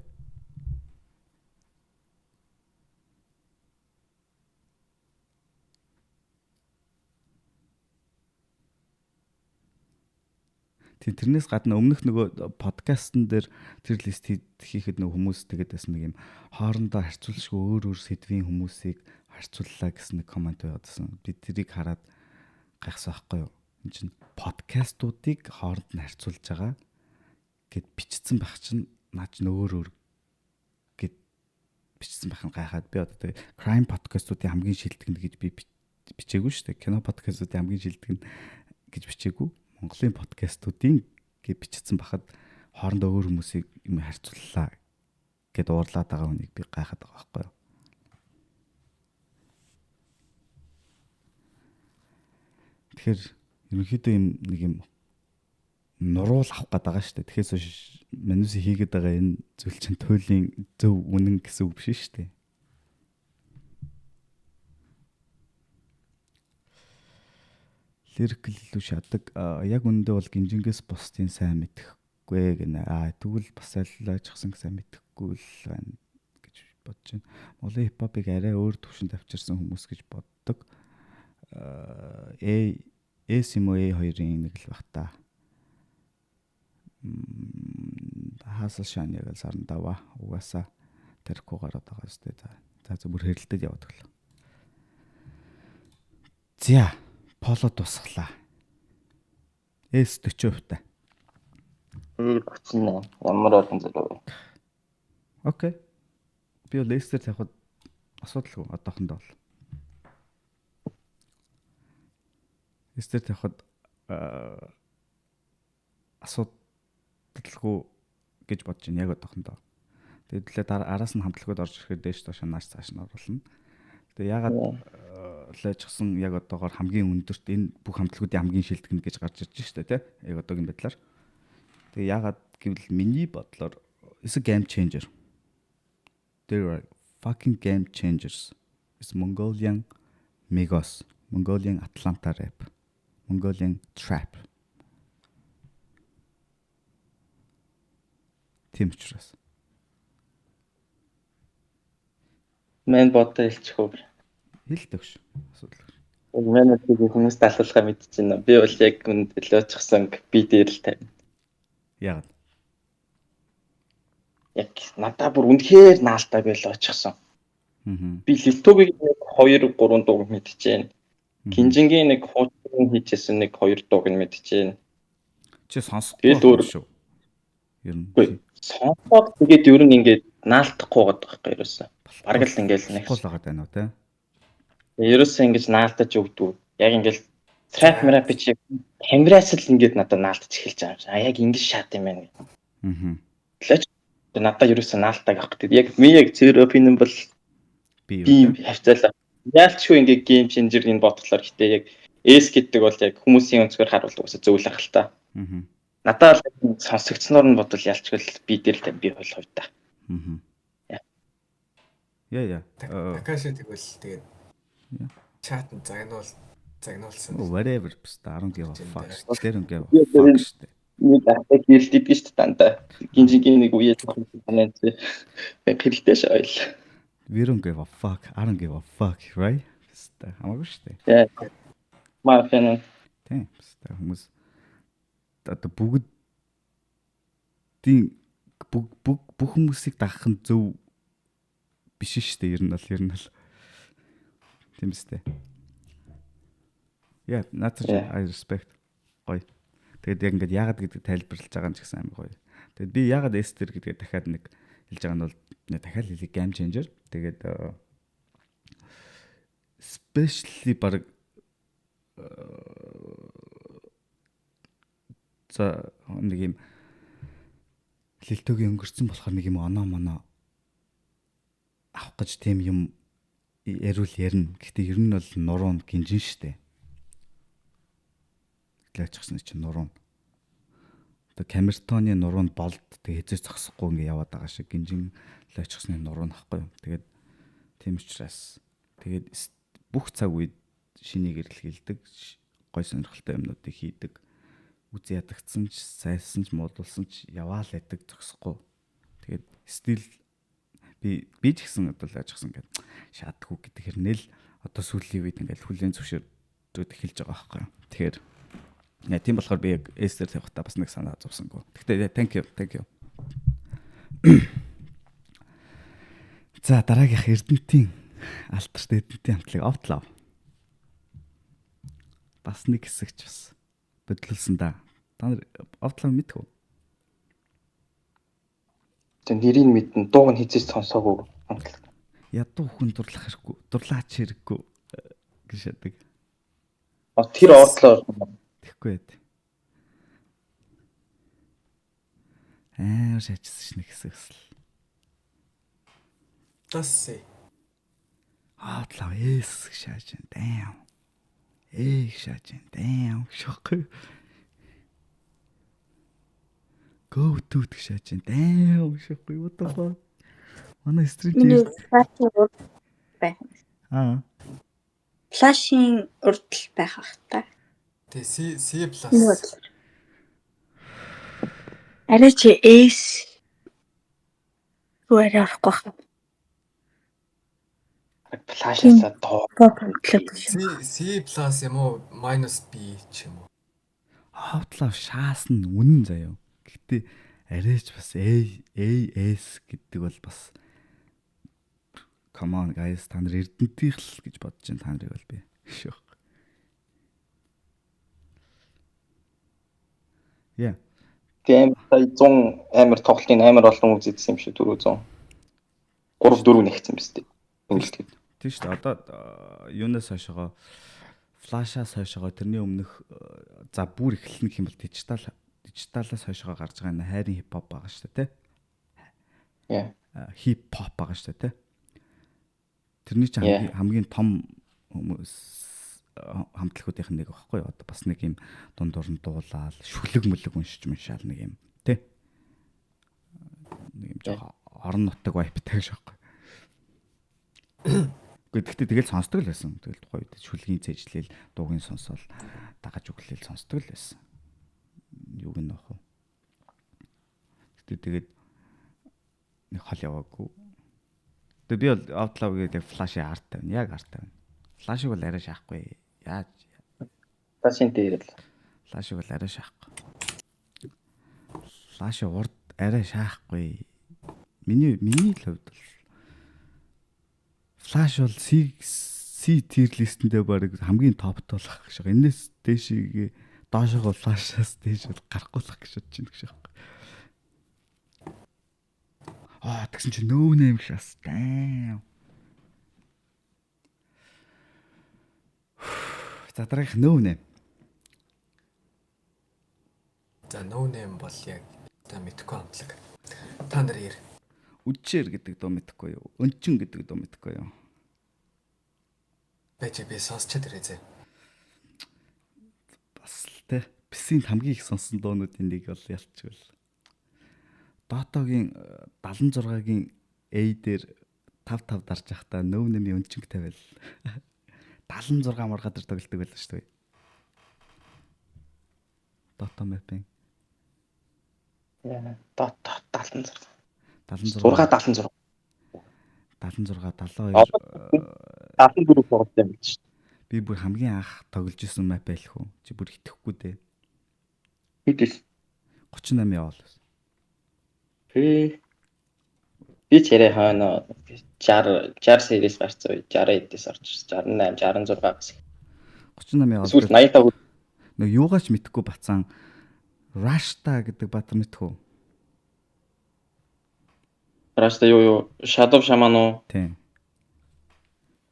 Тэрнээс гадна өмнөх нөгөө подкастн дээр тэр лист хийхэд нөгөө хүмүүс тэгээд бас нэг юм хоорондоо харьцуулшгүй өөр сэдвийн хүмүүсийг харьцууллаа гэсэн нэг комент байгаадсан. Би тэрийг хараад гайхсан байхгүй юу? Энэ чинь подкастуудыг хооронд нь харьцуулж байгаа гэд бичсэн байх чинь наач өөр гэд бичсэн байх нь гайхаад би одоо тэгээд crime подкастуудын хамгийн шилдэг гэж би бичээгүй шүү дээ. Кино подкастуудын хамгийн шилдэг гэж бичээгүй. Монголын подкастуудын гэж бичсэн бахад хоорондоо өөр хүмүүсийг юм харьцууллаа гэд уурлаад байгаа хүнийг би гайхаад байгаа байхгүй юу. Тэгэхээр ерөнхийдөө юм нэг юм нуруул авах гээд байгаа шүү дээ. Тэгэхээс мануси хийгээд байгаа энэ зүйл чинь туйлын зөв үнэн гэсэн үг биш шүү дээ. Lyrical илүү шадаг. Яг үндэ бол гинжингээс бусдын сайн мэдэхгүй гэнэ. Тэгвэл бас айлчсан сайн мэдэхгүй л байна гэж бодож байна. Монголын хипхопыг арай өөр төвшөнд авчирсан хүмүүс гэж боддог. S-M-O-A 2-ын нэг л баг та. Хасал шан яг л сарн даваа. Угаасаа тарихгүй гараад байгаа зү. За бүр хэрэлдэд яваад өглөө. За поло тусглаа. S40% та. 38 ямар олон зүйл вэ? Окей. Би бол S-ээр тавихад асуудалгүй одоохондоо бол. S-ээр тавихад асуудалгүй гэж бодож байна яг одоохондоо. Тэгээд араас нь хамтлагууд орж ирэхэд дээш доош нааш цааш нь оруулна. Тэгээд ягаад лайчсан яг одоогоор хамгийн өндөрт энэ бүх хамтлагуудын хамгийн шилдэг гэж гарч ирж штэ тий. Яг одоогийн байдлаар. Тэгээ ягаад гэвэл миний бодлоор is a game changer. There are fucking game changers. It's Mongolian Migos, Mongolian Atlanta rap, Mongolian trap. Тийм учраас. Мен бодоо хэлчихв. Хэлдэгш. Асуудал. Манай хүмүүс талхалгаа мэдчихэв. Би бол яг үнд лөөчсөн би дээр л тавина. Яагаад? яг надаа бүр үнэхээр наалтай байлаа очихсан. Би Литовыг 2 3 дууг мэдчихээн. Кинжингийн нэг хуучин хийжсэн нэг 2 дууг нь мэдчихээн. Чи сонсохгүй Тэгэл өөр шүү. Ер нь сонсоод тэгээд ер нь ингээд наалтахгүй байгаа байхгүй ерөөсөө. Бараг л ингээд нэг болоод байна уу те. ерөөсөө ингэж наалтаж өгдөг. Яг ингээд трап мрап чи камераас л ингээд надад наалтаж эхэлж байгаа юм шиг. Яг ингэж шат юм байна. Лэч надад ерөөсөө наалтаг авах гэдэг. Яг ми яг церапин бол би хавцаалаа. Яалтчгүй ингээд гейм ченжер энэ ботглоор гэтээ яг эс гэдэг бол яг хүмүүсийн өнцгөр харуулдаг ус зөвлөх л та. Надад л сонсогдсноор нь бодвол ялчгүй би дээр л би хол хувьда. Яа. Такаши тэгвэл тэгээд чат нь загнуулсан. Whatever бст 10 give fuck. Тэр give fuck штэ. Нэг ахыг хэлдэг гэж тандаа. Гинжигийн нэг үе танаа чи. Хэрэгтэй шойл. We don't give a fuck. I don't give a fuck, right? Бст хамаагүй штэ. Яа. Маа фэн. Тийм бст хүмүүс одоо бүгдийн бүх хүмүүсийг дагах нь зөв биш шүү дээ. Ер нь бол тийм үстэй. Yeah, not I respect. Гоё. Тэгээд яг ингээд яагаад гэдэг тайлбарлаж байгаа юм ч гэсэн амар гоё. Тэгээд би яагаад Esther гэдгээ дахиад нэг хэлж байгаа нь бол дахиад хэлий game changer. Тэгээд especially баг за нэг юм Лилтогийн өнгөрцөн болохоор нэг юм оноо моноо авах гэж тийм юм ярил ярина. Гэхдээ ер нь бол нуруу гинжин штэ. Гэлээчихсэн чинь нуруу. Одоо камертоны нуруу болд тэг хэзээ зогсохгүй ингээ яваад байгаа шиг гинжин лээчихсны нуруу нахгүй юм. Тэгээд тийм учраас тэгээд бүх цаг үед шинийг эргэлхийлдэг, гой сонирхолтой юмнуудыг хийдэг. Үгүй ядагдсан ч, сайсан ч, муудулсан ч яваал байдаг зогсохгүй. Тэгээд стил би ч гэсэн одоо лаажчихсан гэдэг шаадгүй гэдэг хэрнээл одоо сүүлийн үед ингээл хүлэн зөвшөөрдөд эхэлж байгаа байхгүй. Тэгэхээр тийм болохоор би яг Esther тавихтаа бас нэг санаа зовсонгүй. Гэхдээ thank you. За дараагийнх Эрдэнтийн алтарт Эрдэнтийн хамтлаг Outlaw. Бас нэг хэсэгч бас бодлуулсан да. Та нар Outlaw мэдв үү? Тэг нэрийг мэднэ, дууг нь хизээс сонсоогүй. Ядуу хүн дурлах хэрэггүй, дурлаач хэрэггүй гэж шадаг. Тэр ордлоо Тэгэхгүй байд. Шаачсан ш нэг хэсэгсэл. Тасси. Outlaw эс шааж даам. Шааж даам. Шохгүй. Go to шааж даам. Шохгүй. What the fuck? Манай стрит байх. Флашийн урдл байх ах та. Тэ C+. Арай чи S үгээр авахгүй. Флашаасаа тоо. C+ юм уу -B ч юм уу. Outlaw шаас нь үнэн заяа. Гэхдээ арайч бас AS гэдэг бол бас come on guys та нар Эрдэнтийн л гэж бодож байна та нарыг бол би. Шүүх. Yeah. Тийм 100 амар тоглолтын амар олон үзэгдсэн юм шиг 400. 3-4 нэгцсэн биз дээ. Ингэлтэй. Тийм шүү дээ. Одоо юунаас хойшоо флашаас хойшоо тэрний өмнөх за бүр эхлэх юм бол дижиталаас хойшоо гарч байгаа энэ хайрын хипхоп байгаа шүү дээ, тэ? Хипхоп байгаа шүү дээ, тэ? Тэрний чинь хамгийн том хамтлагуудын нэг багхгүй юу? Одоо бас нэг юм дундуур нь дуулаад шүлэг мүлэг уншиж муншаал нэг юм, тэ? Нэг юм жоо орон нутаг вайптай шохгүй. Гэхдээ тэгэл сонсдог л байсан. Тэгэл тухай үед шүлгийн цэжлэл дуугийн сонсоол дагаж өглөөл сонсдог л байсан. Юуг нь нөх вэ? Гэтэ тэгээд нэг хол яваагүй. Тэгээд би бол Outlaw гэдэг яг флаши арт тавина. Яг арт тавина. Флашиг бол арай шаахгүй. Яаж? Флашин дээр л. Флашиг бол арай шаахгүй. Флаши урд арай шаахгүй. Миний хувьд бол Flash бол C tier list-эндээ баг хамгийн топт болох гэж байна. Энэс дээшээ доошоо Flash-аас дээш бол гарахгүй л гэж бодож байна гэж байна. Тэгсэн чинь no name шас. Damn. За дараах no name. За no name бол яг та мэдхгүй амтлаг. Та нар яар. Үдчээр гэдэг дуу мэдэхгүй юу? Өнчин гэдэг дуу мэдэхгүй юу? Бэж би сонсчод ирээ зэ. Бас л те. Бисийн хамгийн их сонсон дуунуудын нэг бол ялчгүй л. Дотогийн 76-гийн A дээр 5 дарж явахдаа no name-ийн өнчинг тавиал. 76 маргаа дээр тоглолдог байлаа шүү дээ. Dota mapping. Яа, Dota 76. 76 76. 72 74 тоглолт юм биш. би бүр хамгийн анх тоглож исэн map байлх уу? Чи бүр итгэхгүй дээ. Хэдээс. 38 яваал. Би чирээ хаана 60 series гарцсан үе 60 эдээс орж 68 66 гэсэн. 38 яваал. Эсвэл 85 Нэг юугаач мэдэхгүй бацаан Rashta гэдэг баатар мэдхүү. Раста юу Shadow Shaman уу? Тийм.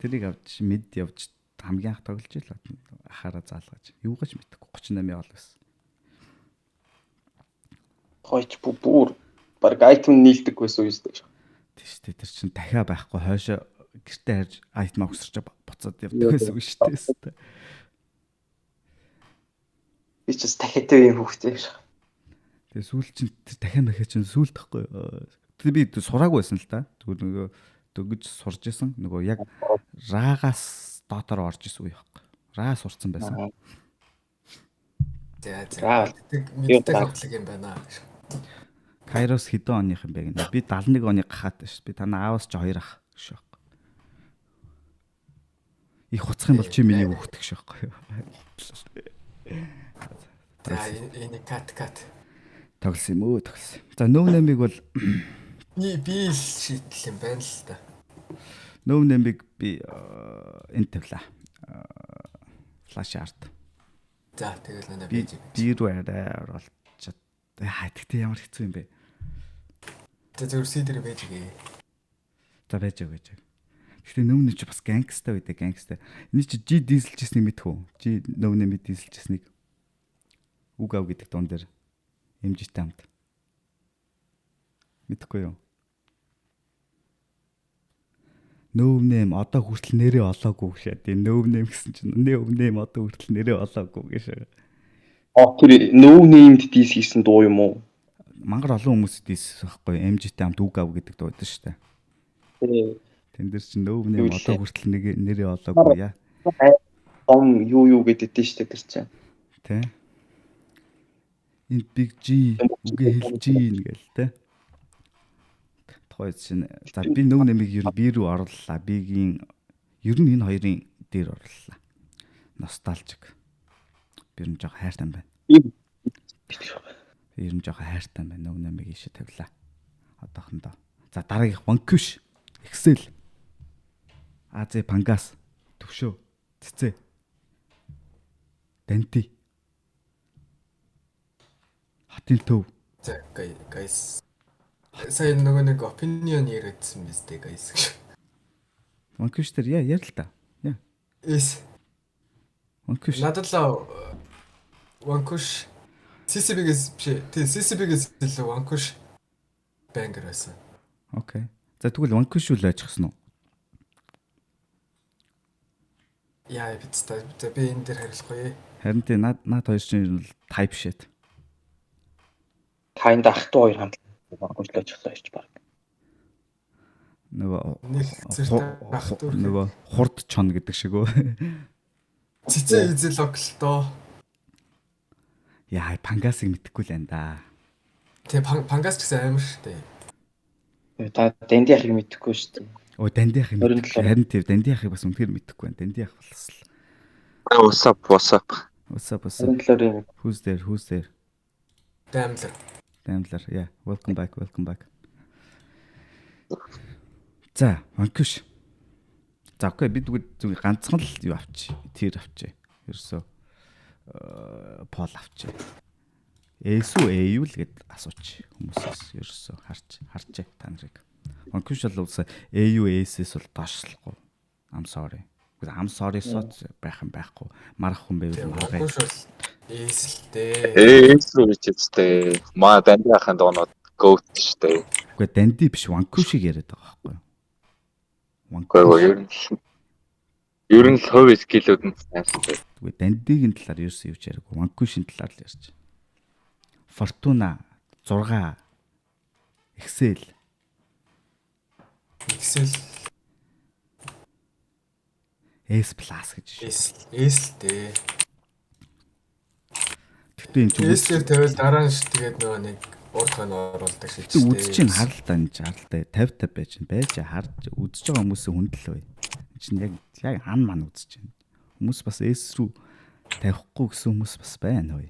Тэрийг авч мэд явж хамгийн анх тоглож ийлээ. Ахаараа заалгаж. Юугаач мэдэхгүй 38 яваал байсан. Хойч бүр баг item нийлдэг байсан үе шүү дээ. Тийш тэр чинь дахиа байхгүй хойшоо гэртээ харж item өгсөрч буцаад явдаг байсан үг шүү дээ. Би ч бас дахиад юм хөвгтэй биш. Тэгээ сүүл чинь тэр дахиа чинь сүүл тахгүй. Тэр би сураагүй байсан л да. Зүгээр нөгөө дөгөж сурж исэн. Нөгөө яг раагаас дотор орж исэн үе байхгүй. Раа сурцсан байсан. За мэддэг хамтлаг юм байна. Kairos хэдэн оных юм бэ гэнэ. Би 71 оны гахаад ш. Би танаа аавас ч 2 ах гэж байхгүй. Их хуцах юм бол чи миний хүүхдэх ш байхгүй юу. За энэ кат Тоглосон юм уу тоглосон. За no name-ийг бол би л шийдэл юм байна л да. no name-ийг би энэ тавлаа. Flash art. За тэгэл нэ би рүү оролцоод тэгтээ ямар хэцүү юм бэ? За зөв сидэр байж гээ. За байж. Гэхдээ нөмнө чи бас гангста үү гангста. Энэ чи G дизелжсэнийг мэдхүү. G нөмнө дизелжсэнийг үг ав гэдэг дуун дээр MG-тэй хамт. Мэдхгүй юу? Нөмнэм одоо хүртэл нэрээ олоогүй гэшээ. Тэгээ нөмнэм гэсэн чинь нөмнэм одоо хүртэл нэрээ олоогүй гэшээ. Тэр no named diss хийсэн дуу юм уу? Мангар олон хүмүүс diss байхгүй MG-тэй хамт үг ав гэдэг дуу байдаг шүү дээ. Тэн дээр чинь нөмнэм одоо хүртэл нэрээ олоогүй яа. Юу гэдэг дээ шүү дээ тэр чинь. Тэ. Энэ big G үгээ хэлж ийн гээл тэ. Тухай чинь за би нөмнэмийг ер нь би рүү орлоо. Бигийн ер нь энэ хоёрын дээр орлоо. Носталжик. Би ер нь жоо хайртай байна. Ер нь жоо хайртай байна. Нөмнэмийг ийшээ тавилаа. Одоохондоо. За дараагийнх Vanquish, Excel. АЗ Пангас, Төвшөө, Цэцээ. Данти. Хатын төв. За guys. Сая нөгөө нэг opinion яриадсан биз дээ guys. Vanquish дээр яа л та. Яа. Эс. Vanquish. Надад л Vanquish CCB-гээс биш. Тий CCB-гээс илүү Vanquish banger байсан. Окей. За тэгвэл Vanquish үл ажихсан уу? Яа бицтэй. За би энэ дээр хариулахгүй. Харин тий над хоёр чинь type shit. Танд ахтуу хоёр хамт гончлооч хэлж баг. Нөгөө хурд чон гэдэг шиг үү? Цэцээ эзэл локалдоо. Яа, Пангасыг мэдэхгүй л энэ да. Тэ Пангас ч гэсэн амар шүү дээ. Та Данди ахыг мэдэхгүй шүү дээ. Өө Данди ахыг мэдэхгүй. Харин тий Данди ахыг бас үнэхээр мэдэхгүй байна. Данди ах болс л. What's up? What's up? Who's there? Дамлар. Yeah, welcome back. За, Ванкуш. За, окей, бид зүгээр ганцхан л юу авчи. Тэр авчи. Ерөөсөө пол авчи. Эсүү эйв л гэд асууч хүмүүсээс ерөөсөө харж та нарыг. Ванкуш бол уусаа эйв эсэс бол доошлохгүй. I'm sorry. I'm sorry сот байх юм байхгүй. Марах хүн байвал маргай. Ванкуш бол эсэлтэй. Эс рүү чивстэй. Маа данди ахын доонод goat штэ. Үгүй данди биш Ванкушийг яриад байгаа байхгүй юу? Ванкуш ер нь л хувь скиллүүд нь сайнстай. Үгүй дандигийн талаар ерөөсөө юу ч яриаггүй. Ванкушийн талаар л ярьж. Фортуна 6 Excel S+ гэж. Эсэлтэй. Тэгтээ энэ чинь Эсэлэр тавил дараа нь тэгээд нөгөө нэг урд хойно оруулдаг шээ. үзэж чинь харалтаа энэ харалтай 50 байж чинь байж харж үзэж байгаа хүмүүсийн хүндэл бай. Энэ чинь яг хан ман үзэж байна. Хүмүүс бас S рүү тавихгүй гэсэн хүмүүс бас байна уу?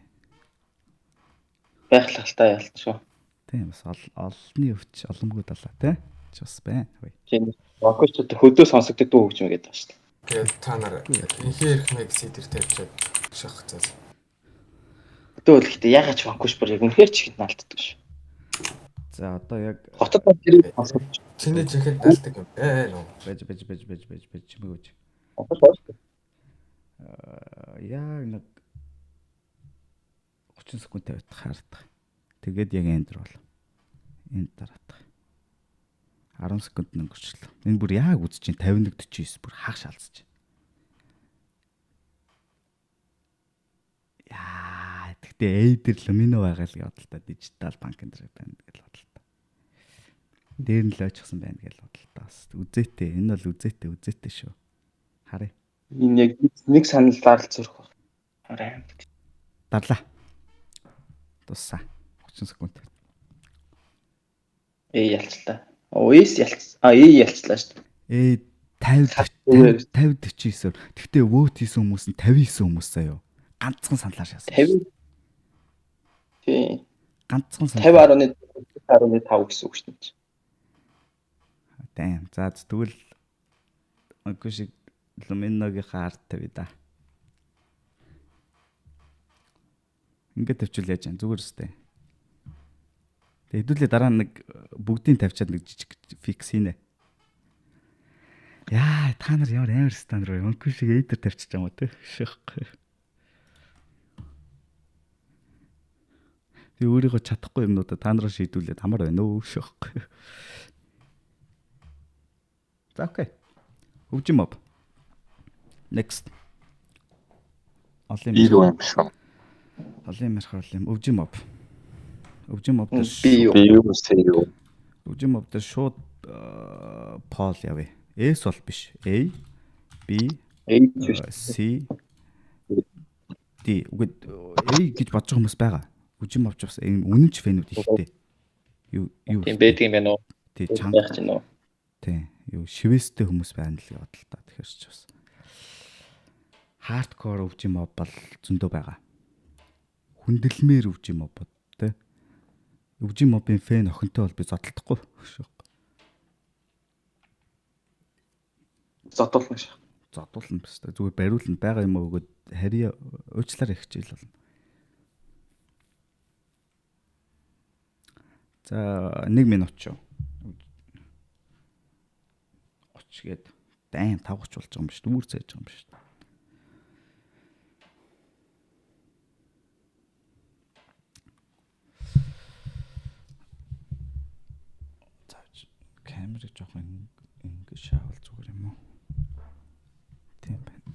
Байх л хальтаа ялт шүү. Тийм бас олонний өвч олонгүй далаа тий. Ч бас байна уу? Тийм Ванкушчууд хөдөө сонсогддог дүү хөгжмө гэдэг байна шүү дээ. Тэгээд та нар инхээр ихмэг сидэр тавьчаад шахах цаас. Хөдөө бол ихтэй ягаад ч Ванкуш бүр яг үнэхээр чихэнд наалтдаг шүү. За одоо яг Хотод бол тэр сонсогдож Чиний жихэд далдаг юм байна уу? байж чимээгөөж. Ванкуш байна шүү. Яг нэг 30 секунд тавьдаг хаардаг. Тэгээд яг эндэр бол. Энд дараадах. 10 секунд өнгөрчлөө. Энэ бүр яг үзэж чинь 51-49 бүр хаах шалцж. Яа, тэгтээ эйдэр лумино байгаа л явдал та дижитал банк энэ байна гэж бодлоо та. Дээр нь л ойчсан байна гэж бодлоо та. Үзээтэй. Энэ бол үзээтэй шүү. Харъя. Энэ яг нэг саналаар л зөрөх баг. Хараа. Дарлаа. Дуссаа. 30 секунд. Ялцлаа. Эс ялцлаа. Ялцлаа шүү дээ. 50 49. Тэгтээ вөт хийсэн хүмүүс нь 59 хүмүүс заяа. Ганцхан саналаар шаасан. 50. Тийм. Ганцхан санал. 50.5 гэсэн үг шүү дээ. Дэм. За тэгвэл Ванкушиг Луминогийнхаа арт тавь да. Ингээд тавьчул яаж юм зүгээр өстэй. Тэгээ хэдүүлээ дараа нэг бүгдийг тавьчаад нэг жижиг фикс хийнэ. Яа, та нар ямар амар стандар вэ? Ванкушиг эйдэр тавьчих юм уу те? Ших. Тэгээ өөрийгөө чадахгүй юмнуудаа та нараа шийдүүлээд амар байна уу? Ших. За окей. Хөгжим моб. Next. Ил юм шүү. Олон ярихаар юм. Өвжим моб. Өвжим моб дээр Би юу? Би юу сэйв. өвжим моб дээр шууд пол явъя. S бол биш. A, B, C, D. Үгүй A гэж бодож байгаа хүмүүс байгаа. Өвжим мобч бас үнэнч фэнүүд ихтэй. Юу Тийм байдаг юм байна уу? тий Байх чанга ч юм уу? тий юу шивэстэй хүмүүс байна л гэж бодлоо. Тэгэхээр ч бас хардкор өвжим моб бол зөндөө байгаа. Хүндэлмээр өвжим моб тий. Өвжим мобын фэн охинтой бол би зодтолдохгүй. Зодуулна шээ. Зодуулна бас зүгээр бариулна байгаа юм өгөөд харьяа уучлаарай хичээл болно. За 1 минут ч. 30 гээд 5:30 болж байгаа юм биш. Дүүр цааж байгаа юм биш. Заавч камерыг жоохон ингэ шаавал зүгээр юм уу? Тийм байна.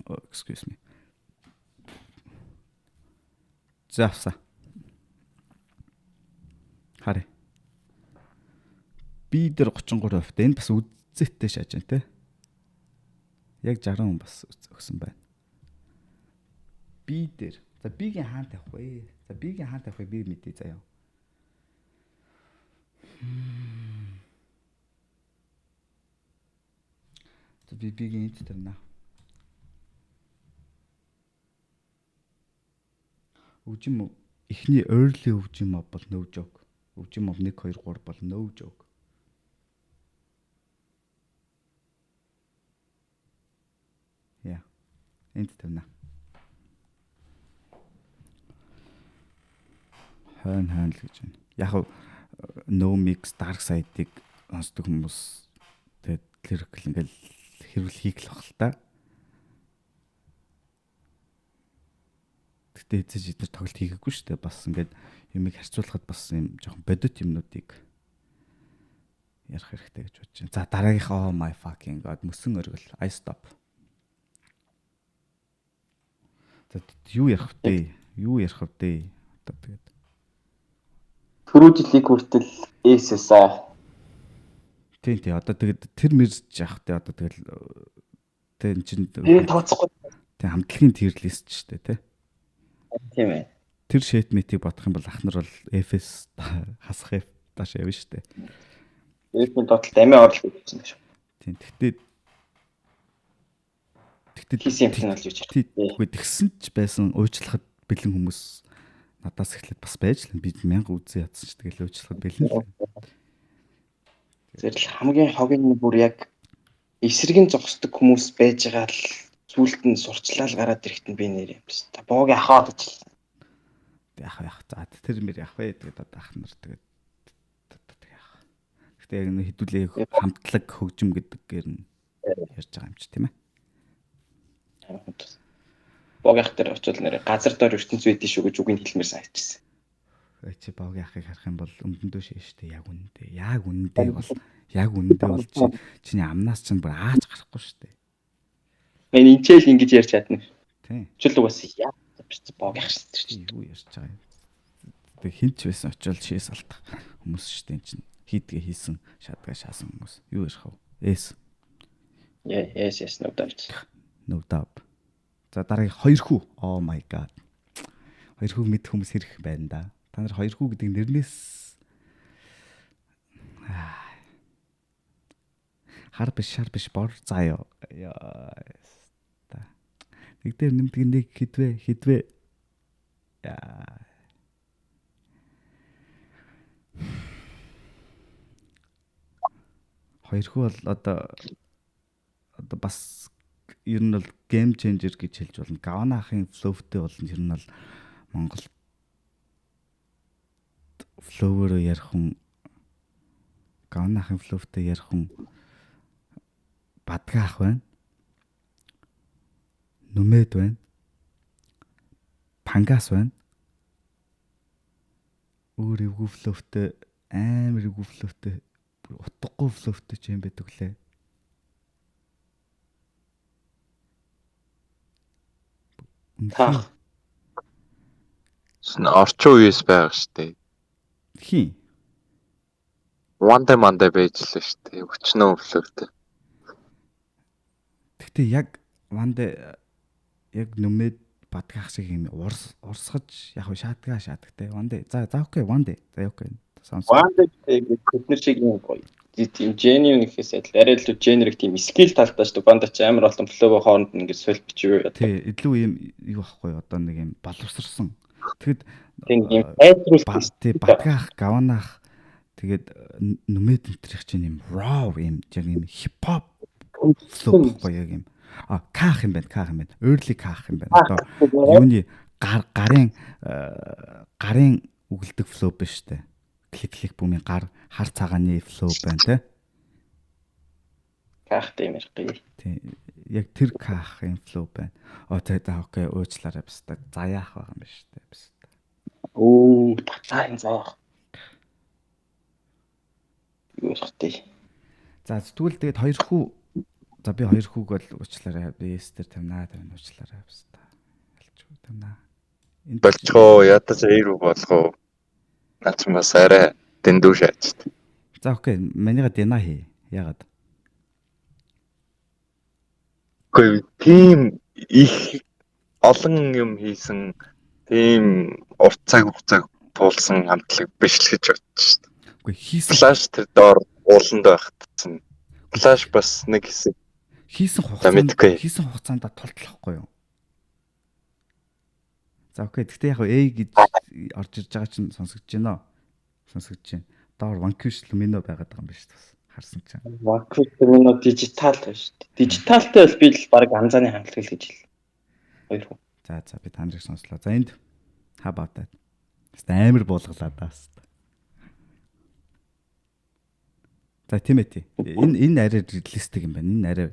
Oh, excuse me. Заавса. Харъя. Би дээр 33%. Энэ бас үзэстэй шааж байна те. Яг 60 хүн бас өгсөн байна. Би дээр. За бигийн хаан тавих вэ? За бигийн хаан тавих би мэдээ заяа. Бигийн эд тавина. Өвжим эхний early өвжим моб бол no joke. Өвжим моб 1 2 3 бол no joke. Яа. Энд тавина. Хойно л гэж байна. Яг no mix dark side-ыг сонсдог хүмүүс тэгээд lyrical ингээл хэрүүл хийх л баг л та. Гэтэ эцэж эдгээр тоглолт хийгээгүй шүү дээ. Бас ингээд юмыг харьцуулахад бас юм жоохон бодит юмнуудыг ярих хэрэгтэй гэж бодож байна. За дараагийнхаа oh my fucking god мөсөн өргөл I stop. За юу ярих вэ? Юу ярих вэ? Одоо тэгээд Түрүү жилиг хүртэл SSO. тий одоо тэгээд тэр мэрж явах те одоо тэгэл тэ эн чин Энэ тооцохгүй. тий хамтлагийн tier list ч штэ те. Тийм ээ. Тэр шейтметийг бодох юм бол ахнар бол FS хасах F тааш явна штэ. Эдний дотор амиа орлоо гэсэн гэж. Тийм тэгтээ хийсэн юм чинь болж байна. Тэггүй тэгсэн ч байсан уучлахад бэлэн хүмүүс надаас эхлээд бас байж л би 1000 үзээ ядсан ч тэгэл уучлахад бэлэн л. Зэрэл хамгийн хогийн бүр яг эсрэг нь зогсдог хүмүүс байж байгаа л зүйлд нь сурчлал гараад ирэхэд нь би нэр юм байна. Боог яхаад гэж. Яах за тэр мэр яах вэ тэгээд одоо ахнар тэгээд яах. Гэтэ яг нэг хідүүлээ хамтлаг хөгжим гэдгээр нь ярьж байгаа юм чи тийм ээ. Боог яах дээр очил нэр газар дор ертөнц байдгийн шүү гэж үгийг хэлмээр санагдчихсан. Чи боог яахыг харах юм бол өмдөндөө шээ яг үнэндээ. Яг үнэндээ бол чиний амнаас чинь бүр ааж гарахгүй штэ. Энэ инчээл ингэж ярьж чадна. Тийм. Чөл угаас яа боог яах шүү дээ. Юу ярьж байгаа юм. Тэг хинч байсан очил шээс алдах хүмүүс штэ эн чинь хийдгээ хийсэн шатгаа шаасан хүмүүс. Юу ярих вэ? Эс. Yes no doubt. No doubt. За дараагийн 2 хүү. Oh my god. 2 хүү мэд хүмүүс хэрэг байна да. Та нар 2 хүү гэдэг нэрнээс хар биш бор заяа. Нэг дээр нэмдэг нэг хідвэ. Яа. Хоёр хүү бол одоо бас ер нь бол game changer гэж хэлж болно. Гавна ахын flow-тэй бол ер нь бол Монгол flow-оор ярих хүн Гавна ахын flow-тэй ярих хүн Бадга ах байна. Нүмэд байна. Пангас байна. Өөр эвгүй flow-тэй амар эвгүй flow-тэй утгагүй flow-тэй ч юм байдаг лээ. Та орчин үеэс байгаа штэ. Хин. Мандэ байж лээ штэ. Өчнөө өвлөвтэй. Гэхдээ яг Вандэ яг нүмэд Бадгаах шиг юм урсгаж яг шаадагтай. Вандэ. За окей, Вандэ. За окей. Вандэ бид шиг юм гоё. Тийм genuine гэхээс адил арай л generic тийм skill талтай шүү дээ. Банда ч амар олон flow хооронд ингээд соль бичвээ. Тий, илүү юм юу ахгүй одоо нэг юм боловсрсан. Тэгэд тийм хайтруулсан. Бадгаах, Гаванах тэгээд нүмэд энтрих чинь юм raw юм яг юм хипхоп flow гоё юм. Каах юм байна. Early каах юм байна. Одоо юуны гарын үгэлдэг flow биш үү? Клик бүүмийн гар хар цагааны flow байна те. Каах тиймэр гээ. Тий. Яг тэр каахын flow байна. Тэгээд окей уучлаарай баста. Заяах байгаа юм байна шүү дээ баста. Цаарын заяах. Юу ихтэй. За тэгвэл тэгээд 2 хүү. За би 2 хүүг бол уучлаарай. Би эстер тавина уучлаарай баста. Алчгүй тавина. Болчихоо ядаж эйрүү болгоо. Наач бас арай дэндүү шаач. За окей, манайга дина хий. Ягаад? Гэхдээ тийм их олон юм хийсэн тийм урт цаг хугацааг туулсан хамтлаг биш л гэж бодчих шүү дээ. Үгүй хийсэн Flash тэр доор ууланд байхдсан. Flash бас нэг хэсэг. хийсэн мэдгүй. хугацаанд толтлохгүй юу? За окей. Гэхдээ яг A гэж орж ирж байгаа чинь сонсогдож байна. Сонсогдож байна. Доор Vanquish Lumino байгаад байгаа юм биш үү? Харсан чинь. Vanquish Lumino дижитал байж шүү дээ. Дижиталтай бол би л баг анзааны хангалт гэж хэл. Хоёр хүн. За би та нарыг сонслоо. За энд how about that? Амар буулгалаа даас. За тийм ээ. Энэ арай реалистик юм байна. Энэ арай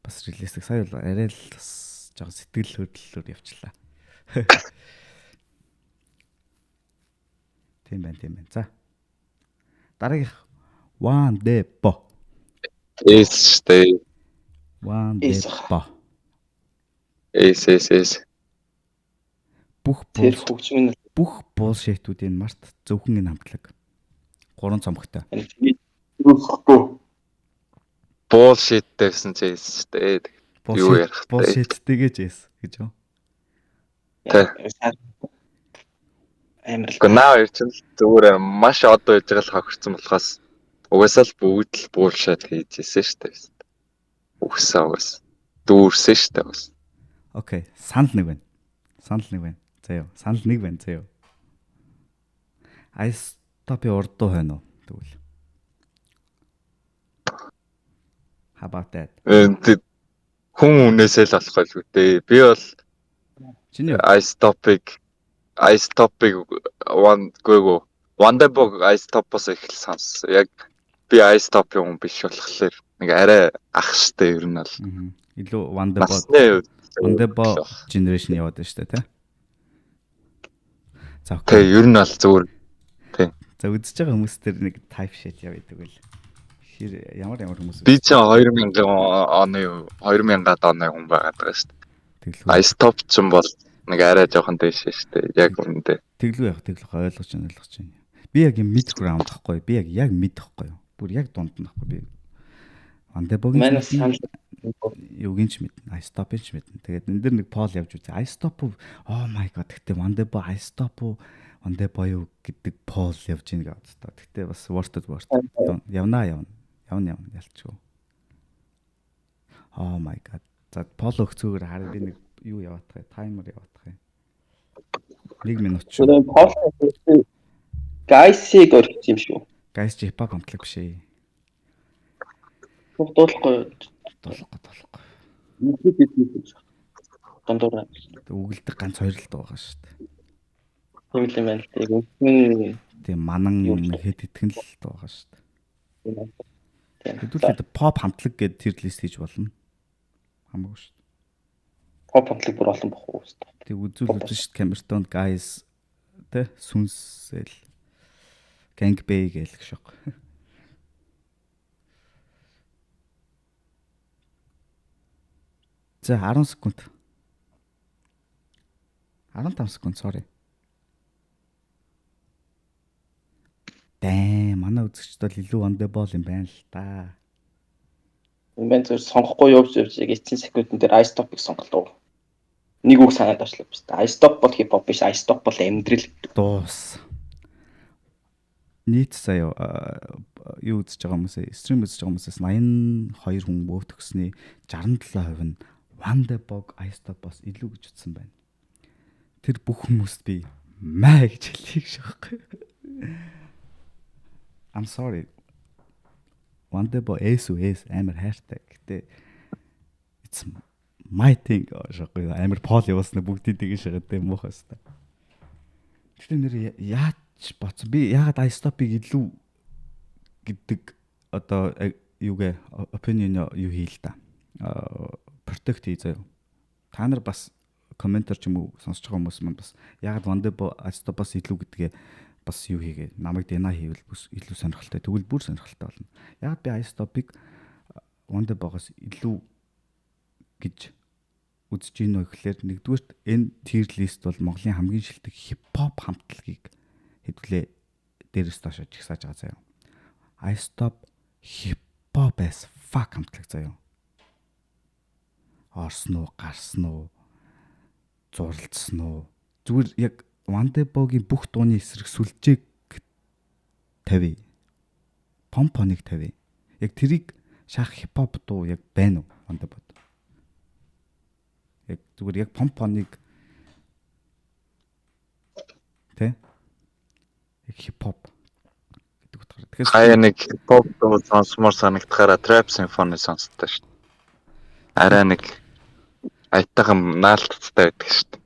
бас реалистик. Сая бол арай л бас жоо сэтгэл хөдлөлөөр явчлаа. Тийм байна. За. Дараагийнх Wandebo. Stay. Wandebo. Эс. Тэр хөгжмийн бүх bullshit-үүдийн март зөвхөн энэ хамтлаг. 3 цомогтой. Bullshit гэсэн чи stay. Юу ярих вэ? Bullshit тэгэж эс гэж юу? амар Гэхдээ наа ер чинь зүгээр маш одоо яж байгаа л хохирсон болохоос угаасаа л бүгд л bullshit хийжсэн шүү дээ. Угсаа. Дүүрсэн шүү дээ бас. Окей, санал нэг байна. Заяа, санал нэг байна заяа. iStop-ийн урдуу байна уу? Тэгвэл. How about that? Хүн үнээсээ л болох байлгүй дээ. Би бол Чиний iStop-ыг Wandebo iStop-оос их л сонссон. Яг би iStop-ийн хүн биш болохоор нэг арай ах штэ ер нь бол. илүү Wandebo generation яваад байна штэ тий. За окей. Тэг ер нь бол зүгээр. Тий. За үзэж байгаа хүмүүс төр нэг type shit яваад байвал. Ямар хүмүүс. Би ч 2000 оны хүн байгаад байгаа штэ. iStop ч юм бол нэг арай жоохон дэш штэ. Яг үнэндээ. Тэглүү ойлгож байна. Би яг mid ground гэхгүй. Би яг mid гэхгүй. Бүр яг дунд нь гэхгүй. Би Wandebo-гийн юугийн ч мэднэ. iStop-ийн ч мэднэ. Тэгээд энэ дэр нэг poll явж үзье. iStop oh my god гэхдээ Wandebo iStop Wandebo юу гэдэг poll явж ийн гэж бодсон. Гэхдээ бас worth явна ялчгүй. Oh my god. За poll өгцөөр хараа би нэг юу яваадах вэ? Таймер яваадах юм. 1 минут ч. Guys-ийг өргөж юм шүү. Guys hip-hop хамтлаг биш ээ. Дуулахгүй. Дондор. Үгэлдэг ганц хоёр л байгаа шүү дээ. Тийм л юм байна. Тийм манан хэд итгэн л байгаа шүү дээ. Хэдүүлээд pop хамтлаг гэдэг тэр лист хийж болно. Хамаагүй шүү дээ. Pop хамтлаг бүр олон бох уу шүү дээ. Тэг үзүүл шүү дээ. Camerton guys тэ сүнсэл Gangbay гэх шиг. За 10 секунд. 15 секунд sorry. Манай үзэгчд бол илүү Wandebo юм байна л да. Энэ зөв сонгохгүй явж яг эцсийн секундын дээр iStop-ыг сонголоо. Нэг үг санаад очлоо биш. iStop бол хип-хоп биш, iStop бол амьдрал. Дуус. Нийт сая юу үзэж байгаа хүмүүсээ, стрим үзэж байгаа хүмүүсээс 82 хүн vote өгсөний 67% нь Wandebo iStop-оос илүү гэж утсан байна. Тэр бүх хүмүүст би маа гэж хэлхийг шахахгүй. I'm sorry. Wandebo S амар хайртай. Гэтэ it's my thing шахгүй амар пол явуулсан бүгдийг тэгэж шагаад юм уухаас та. Гэтэ нэр яаж боц би ягаад iStop-ыг илүү гэдэг одоо юугээ opinion юу хийл та. Protect хий заяа. Та нар бас комментор ч юм уу сонсож байгаа хүмүүс маань бас ягаад Wandebo iStop-оос илүү гэдгээ бас юу хийгээ намайг дэна хийвэл илүү сонирхолтой. Тэгвэл бүр сонирхолтой болно. Ягаад би iStop-ыг Wandebo-гоос илүү гэж үзэж ийн вэ гэхээр нэгдүгürt энэ tier list бол Монголын хамгийн шилдэг хип-хоп хамтлагийг хэдвүлээ дээрээс доошоо жигсааж байгаа заяа. iStop хип-хоп as fuck хамтлаг заяа. Орсон уу, гарсан уу, зурлцсан уу. Зүгээр яг Wandebo-гийн бүх дууны эсрэг сүлжээг тавь. помпоныг тавь. Яг тэрийг шах хипхоп дуу яг байна уу? Ванда бод. Яг зүгээр яг помпоныг тэ яг хипхоп гэдэг утгаар. Тэгэхээр Хаяа нэг хипхоп дуу сонсомоор санагдахаараа Trap Symphony сонсдог шүү дээ. Арай нэг аятайхан наалтцтай байдаг шүү дээ.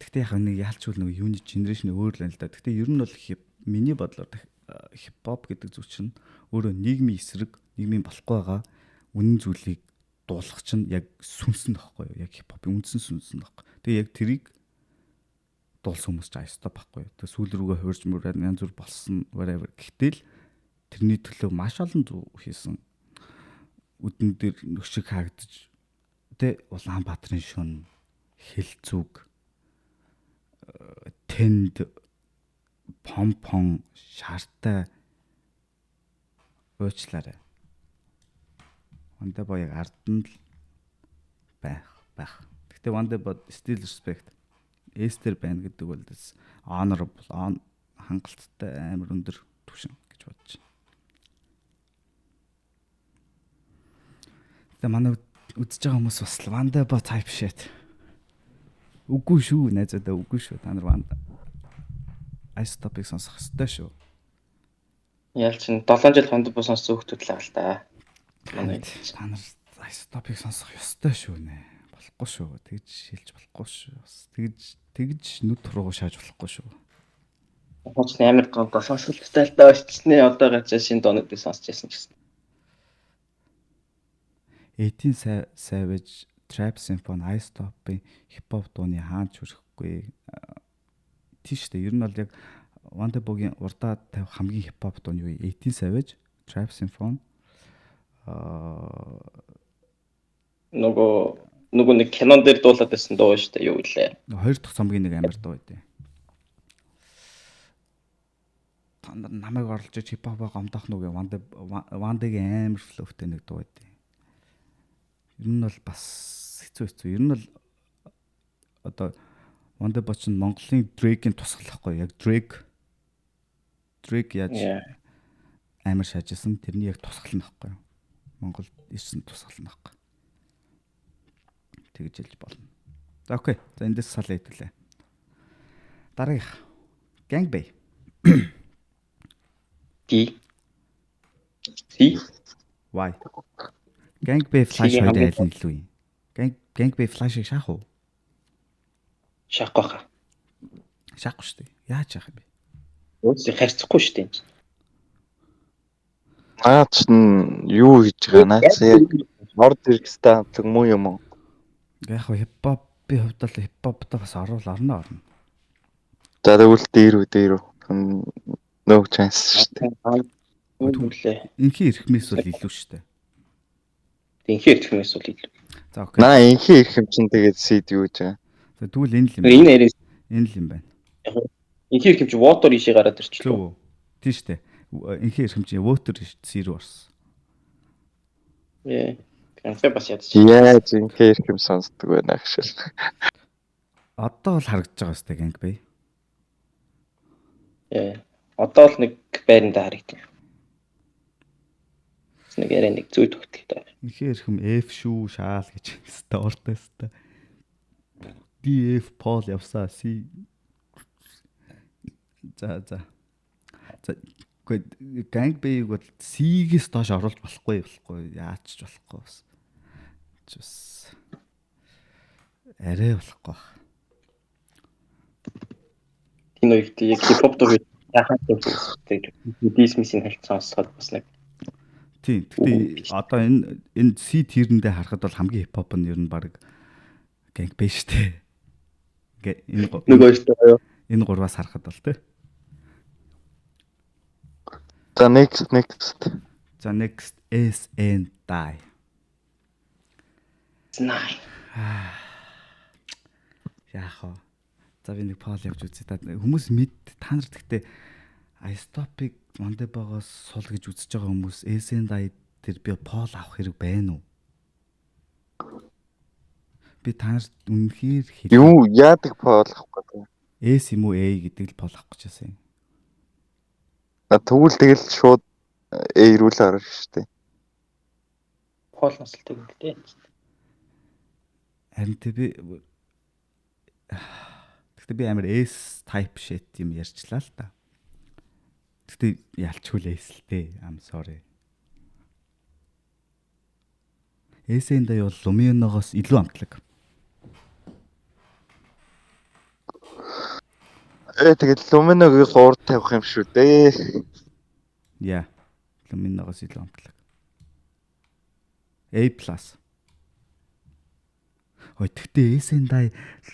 Гэхдээ яг нэг яалчгүй нэг юуны генерашн өөр л байна л да. Гэхдээ ер нь бол миний бодлоор хипхоп гэдэг зүйл чинь өөрөө нийгмийн эсрэг, нийгмийн болохгүй байгаа үнэн зүйлийг дуулах чинь яг сүнс нь багхгүй юу? Яг хипхопын үндсэн сүнс нь багхгүй. Тэгээ яг тэрийг дуулсан хүмүүс ч аястаа багхгүй юу? Тэгээ сүүл рүүгээ хуурж мөрөөр янз бүр болсон whatever. Гэтэл тэрний төлөө маш олон зүйл хийсэн. Үдэн дээр өшиг хаагдаж тэ Улаанбаатарын шөнө хэлцүүг тэнд помпон шартай уучлаарай. Ванда боёг ардан л байх. Гэхдээ ванда бод still respect. Эстер байна гэдэг бол honorable хангалттай амар өндөр түвшин гэж бодож байна. Тэгээ манай үзэж байгаа хүмүүс бас ванда бо type shit. Үгүй шүү найзуудаа үгүй шүү. Та нар ванда Ice Top-ыг сонсох ёстой шүү. Яалч нь 7 жил хонд бус сонссон хүмүүс л байгаа л да. Та нар Ice Top-ыг сонсох ёстой шүү нэ. Болохгүй шүү. Тэгж шилж болохгүй шүү. Тэгж нүд руу шааж болохгүй шүү. Хоц амар гоо сонсох стайлтай очснээ одоо гачаа шинэ доонуудыг сонсч байсан гэсэн. 18 Savage, Trap Symphony, Ice Top-ын хипхоп дууны хаач хүрэхгүй. Тийш үү. Ер нь бол яг Wanda Boy-гийн урдаа тавих хамгийн хипхоп дуу нь юу вэ? 18 Savage, Trap Symphony. Нөгөө нэг кинон дээр дуулаад байсан дуу шүү дээ. Юу гэлээ. Хоёр дахь цомгийн нэг амар дуу байдیں۔ Та нар намайг орлож хипхопоо гомдох нүгэ Wanda-гийн амар флоутэй нэг дуу байдیں۔ Ер нь бол бас хэцүү. Ер нь бол одоо Wanda Boy чинь Монголын Drake-ийн тусгалахгүй яг Drake яаж амар шаажсан тэрний яг тусгал нь байхгүй юу? Монгол ирсэн тусгал нь байхгүй. Тэгж хэлж болно. За окей. За эндээс салаа хэвлээ. Дараагийнх Gangbei. Why? Gangbei Flash хоёрын айл нь илүү юм. Gangbei Flash-ыг шаах уу? Шаахгүй хаа. Шаахгүй шүү дээ. Яаж шаах юм бэ? Өөсөө харьцахгүй шүү дээ. Наач нь юу хийж байгаа наач яг орд иргэстэй хамтлаг муу юм уу? Яг хипхопын хувьд л хипхоптоо бас орно. За тэгвэл дээр үү. No chance шүү дээ. Түлээ. Инхи эрхмээс бол илүү шүү дээ. Инхи эрхмээс бол илүү. За окей. Наа инхи эрхэм чинь тэгээд seed юу гэж байгаа. За тэгвэл энэ л юм байна. Инхи эрхэм чи water ишээ гараад ирчихлээ. Зөв. Тийм шүү дээ. Инхи эрхэм чи water зero орсон. Канцэ бас ядчих. Яаж инхи эрхэм сонсдог байна агшил. Одоо бол харагдаж байгаа сте Gangbei. Одоо л нэг байранда харагдана. Нэг ярэ нэг зүй тогтолтой. Инхи эрхэм F шүү шаал гэж сторттой сте. DF Paul явсаа C. За. Гэхдээ Gangbei-г бол C-гээс доош оруулж болохгүй яаж ч болохгүй бас. Чус. Арай болохгүй. Энэ үед яг хипхоп дуу яхаад дисмисийн хэлт сонсоход бас нэг. Тийм. Гэхдээ одоо энэ C тирэндээ харахад бол хамгийн хипхоп нь ер нь баг Gangbei шүү дээ. Энэ гурваас харахад бол тэ. За next. За next SN Die. Snai. Яах вэ? За би нэг пол явж үзье. Хүмүүс мэд та нар гэхдээ Ice Top-ыг Wanda Boy-гоос сул гэж үзэж байгаа хүмүүс SN Die тэр би пол авах хэрэг байна уу? Би та нарт үнэхээр юу яадаг пол авах гэдэг. S юм уу A гэдэг л пол авах гэж байсан юм. Тэгвэл тэгэл шууд ирүүл арга штэ. Пол насалтай юм дээ. Харин Гэхдээ би амар S type shit юм ярьчлаа л та. Гэхдээ ялчгүй л S л дээ. I'm sorry. S-ийн бол Luminoогоос илүү амтлаг. Тэгэл Luminoгийн 3 тавих юм шүү дээ. Яа. Luminoогоос илүү амтлаг. A+. Гэхдээ S-ийн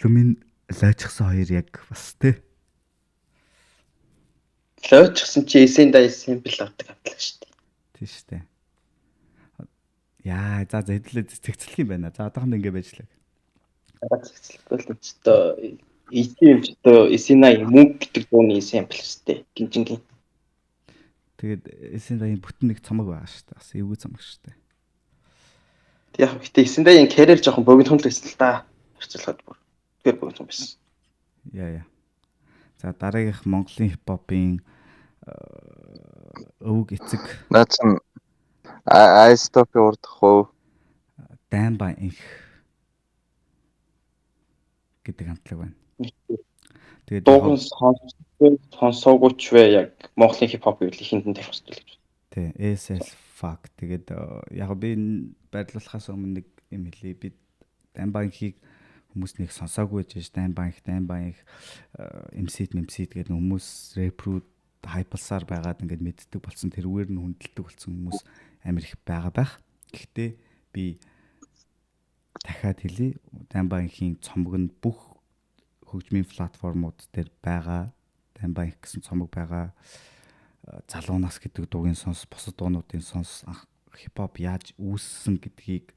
Lumin лойчсан хоёр яг бас тэ. Лойчсан чи эсэндээ simple авдаг амтлаг шүү дээ. Тийм шүү дээ. Яа, за хэдлээ цэгцлэх юм байна. За одоохонд ингэ байжлаа. Цэцлэхгүй л ч одоо ийм ч одоо эсэнаа мөнгө гэдэг дууны simple шүү дээ. Гинжингийн. Тэгээд S-ийн бүтэн нэг цомог байгаа шүү дээ. Бас эвгүй цомог шүү дээ. Яг гэхдээ эсэндээ энэ карьер жоохон богинохон л байсан л да. Харьцуулахад бүр. Тэр богинохон байсан. Яа. За дараагийнх Монголын хипхопын өвөг эцэг Наацсан Айстопи урдах уу? Даймба инх гэдэг хамтлаг байна. Тэгээд Дууган сонсоогүй ч вэ яг Монголын хипхоп үйл ихэнд нь тавих хэрэгтэй л гэж. тий, SS fuck. Тэгээд яг би энэ байрлуулахаас өмнө нэг юм хэлээ. Би Даймба инхийг хүмүүс нэг сонсоогүй байж Даймба инх MC гэдэг хүмүүс рэп рүү хайпалсаар байгаад ингээд мэддэг болсон, тэрүүгээр нь хүндэлдэг болсон хүмүүс амар их байгаа байх. Гэхдээ би дахиад хэлье. Даймба инхийн цомог нь бүх хөгжмийн платформуд дээр байгаа. Даймба инх гэсэн цомог байгаа. Залуунаас гэдэг дуугийн сонс, бусад дуунуудын сонс, хипхоп яаж үүссэн гэдгийг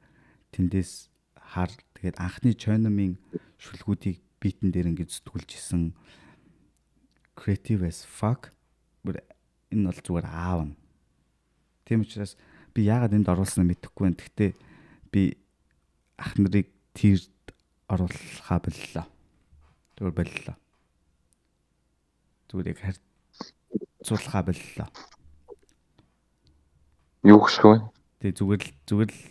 тэндээс хар. Тэгээд анхны Chonum-ийн шүлгүүдийг битэн дээр ингэж зүтгүүлж исэн creative as fuck. Энэ бол зүгээр аавна. Тийм учраас би яагаад энд оруулснаа мэдэхгүй байна. Гэхдээ би ах нарыг тэрд оруулахаа боллоо. Зүгээр боллоо. Зүгээр яг харьцуулахаа боллоо. Юу гэшгүй. Тэгээ зүгээр л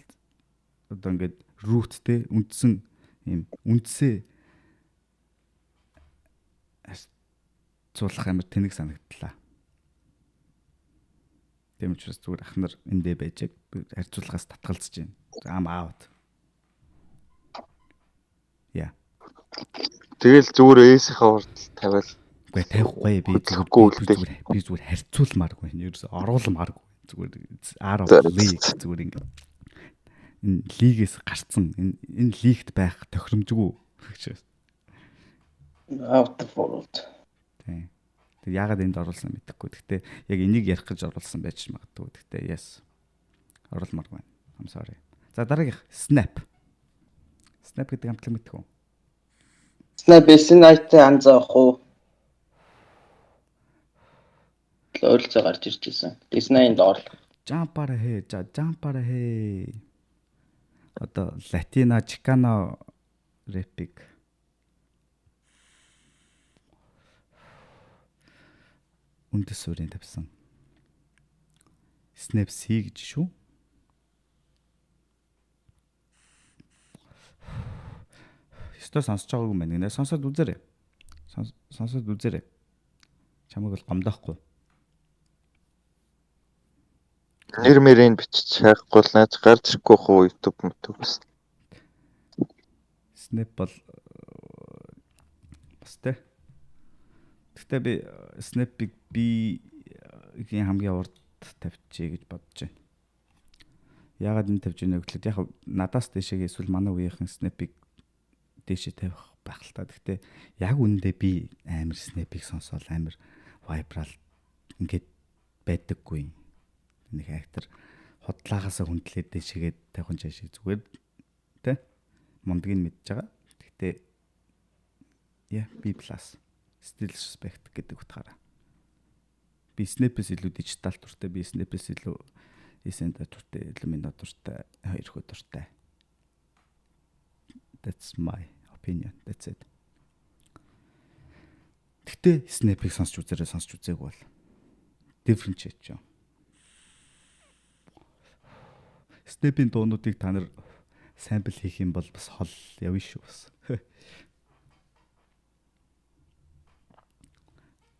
одоо ингээд rootтэй үндсэн юм үндсээ харьцуулах амар тэнэг санагдлаа. Тийм учраас зүгээр ах нар эндээ байж харьцуулахаас татгалзаж байна. I'm out. Яа. Тэгэл зүгээр эсийнхээ урд тавиал. Үгүй тавихгүй би зүгээр харьцуулмааргүй. Ерөөс оруулмааргүй. Зүгээр зүгээр ингэ энэ лигээс гарцсан энэ лигт байх тохиромжгүй гэж. Out of world. Тийм. Тэг яагаад энд оруулсан мэдэхгүй. Гэхдээ яг энийг ярих гэж оруулсан байж магадгүй. Гэхдээ yes. Оруулмааргүй. I'm sorry. За дараагийнх Snap. Snap гэдэг хамтлаг мэдэх үү? Snap SNI-тэй анзаах уу? Өөрлөцөө гарч ирж байсан. SNI-нд орлоо. Jump-аар хээ. Одоо Латино, Чикано рэпик үндэс суурийн тавьсан. Snap C гэж шүү. Өстө сонсож байгаагүй юм байна. Сонсоод үзээрэй. Сонсоод үзээрэй. Чамайг бол гомдоохгүй. Нэр мэрийг бичиж хайхгүй л наач гарч ирэхгүй хуу YouTube мөтөс. Snap бол бастай. Гэхдээ би Snap-ийг бигийн хамгийн урд тавьчихъя гэж бодож байна. Яагаад энэ тавьж байна гэвэл яг надаас дэшегээ эсвэл манай үеийнхэн Snap-ийг дэшээ тавих байх л та. Гэхдээ яг үүндээ би амар Snap-ийг сонсоол амар vibe-рал ингээд байдаггүй. Нэг актер хотлаагаас хүндлээд дэшегээ тавих нь шиг зүгээр тэ мундгийг мэдж байгаа. Гэхдээ B+ still respect гэдэг утгаараа. Би Snap-с илүү дижитал туртай, би Snap-с илүү SNI туртай, Lumino туртай, хоёр хөө туртай. That's my opinion. That's it. Гэхдээ Snap-ийг сонсч үзээрэй, сонсч үзээгүй бол differentiate юу. Step-ийн дуунуудыг та нар sample хийх юм бол бас хол явна шүү бас.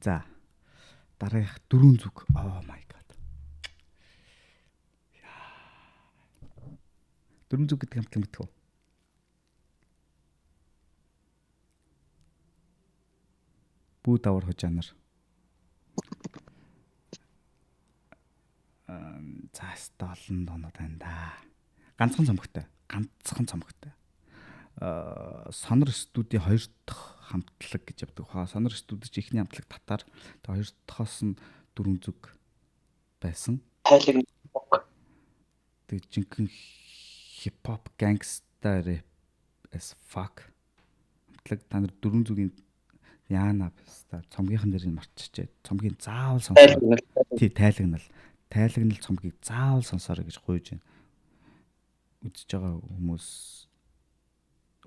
За. Дараах 4 зүг. Oh my god. 4 зүг гэдэг хамтлаг мэдэх үү? Бүү давар хожаанар. За столон донод байна да. Ганцхан цомогтой. Сонор студийн 2 дахь хамтлаг гэж явдаг. Сонор студи чи ихний хамтлаг татар. Тэгээ 2 дахоос нь 4 зүг байсан. Тайлэг Тэгээ жинхэнэ хипхоп gangster rap as fuck. Хамтлаг та нар 4 зүгийн яана баста цомгийнхан дээр нь марччихжээ. Цомгийн заавал сонсоо. Тий тайлагнал цомгийг заавал сонсоорой гэж гуйж байна. Үзэж байгаа хүмүүс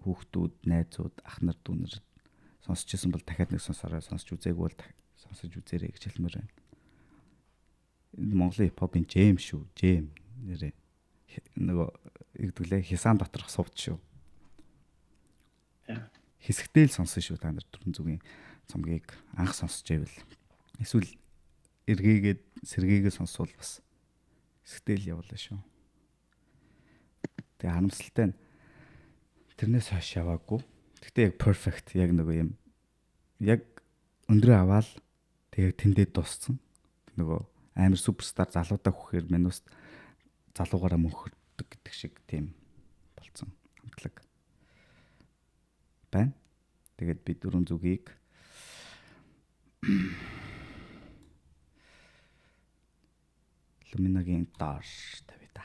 хүүхдүүд, найзууд, ах нар, дүү нар сонсч ирсэн бол дахиад нэг сонсоорой, сонсч үзээгүй бол сонсож үзээрэй гэж хэлмээр байна. Энэ Монголын хипхопын жэм шүү. Жэм нэрээ нөгөө игдгэлээ хисаан доторх сувд шүү. Хэсэгтэй л сонсон шүү та нар 4 зүгийн цомгийг анх сонсч байвал. Эсвэл эргээгээд сэргээгээ сонсвол бас хэсэгтэй л явуулаа шүү. Тэгээ харамсалтай нь тэрнээс хойш яваагүй. Гэхдээ яг perfect яг нөгөө юм яг өндрөө аваад тэгээ тэндээ дууссан. Нөгөө амар суперстар залуудаа хүхээр минус залуугаараа мөнхөрдөг гэдэг шиг тийм болцсон хамтлаг байна. Тэгээд би 4 зүгийг Luminaгийн доош тавья та.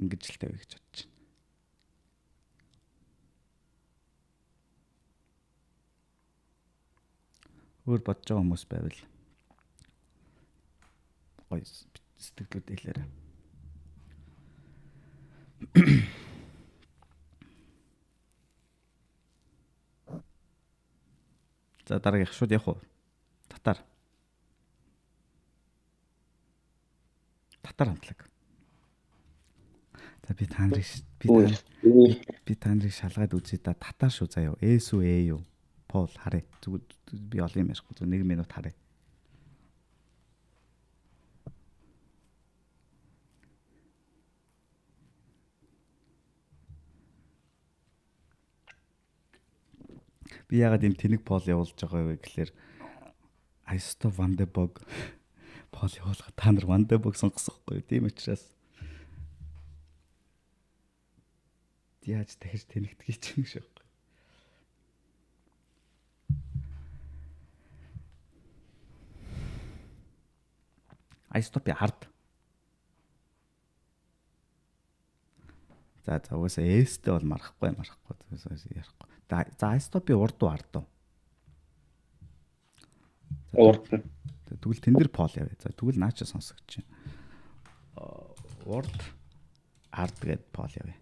Ингэж л тавья гэж бодож байна. Өөр бодож байгаа хүмүүс байвал гоё сэтгэлдүүд хэлээрэй. За дараагийн шууд явах уу? Татар хамтлаг. За би та нарыг шалгаад үзье да. Татар шүү заяа. Эс үү ээ юу? Пол харъя. Зүгээр би олон юм ярихгүй. 1 минут харъя. Би ягаад юм тэнэг пол явуулж байгаа вэ гэхээр Айсто Вандебог пол явуулах та нар Вандебог сонгосохгүй. Тийм учраас яаж дахиж тэнэгтгэж чинь шүү. Айстопи ард. За угаасаа эстэй бол марахгүй. Ярихгүй. За айстопи урд уу ард уу? урд. Тэгвэл тэн дээр пол яваа. За тэгвэл наача сонсогч. Урд ард гэд пол яваа.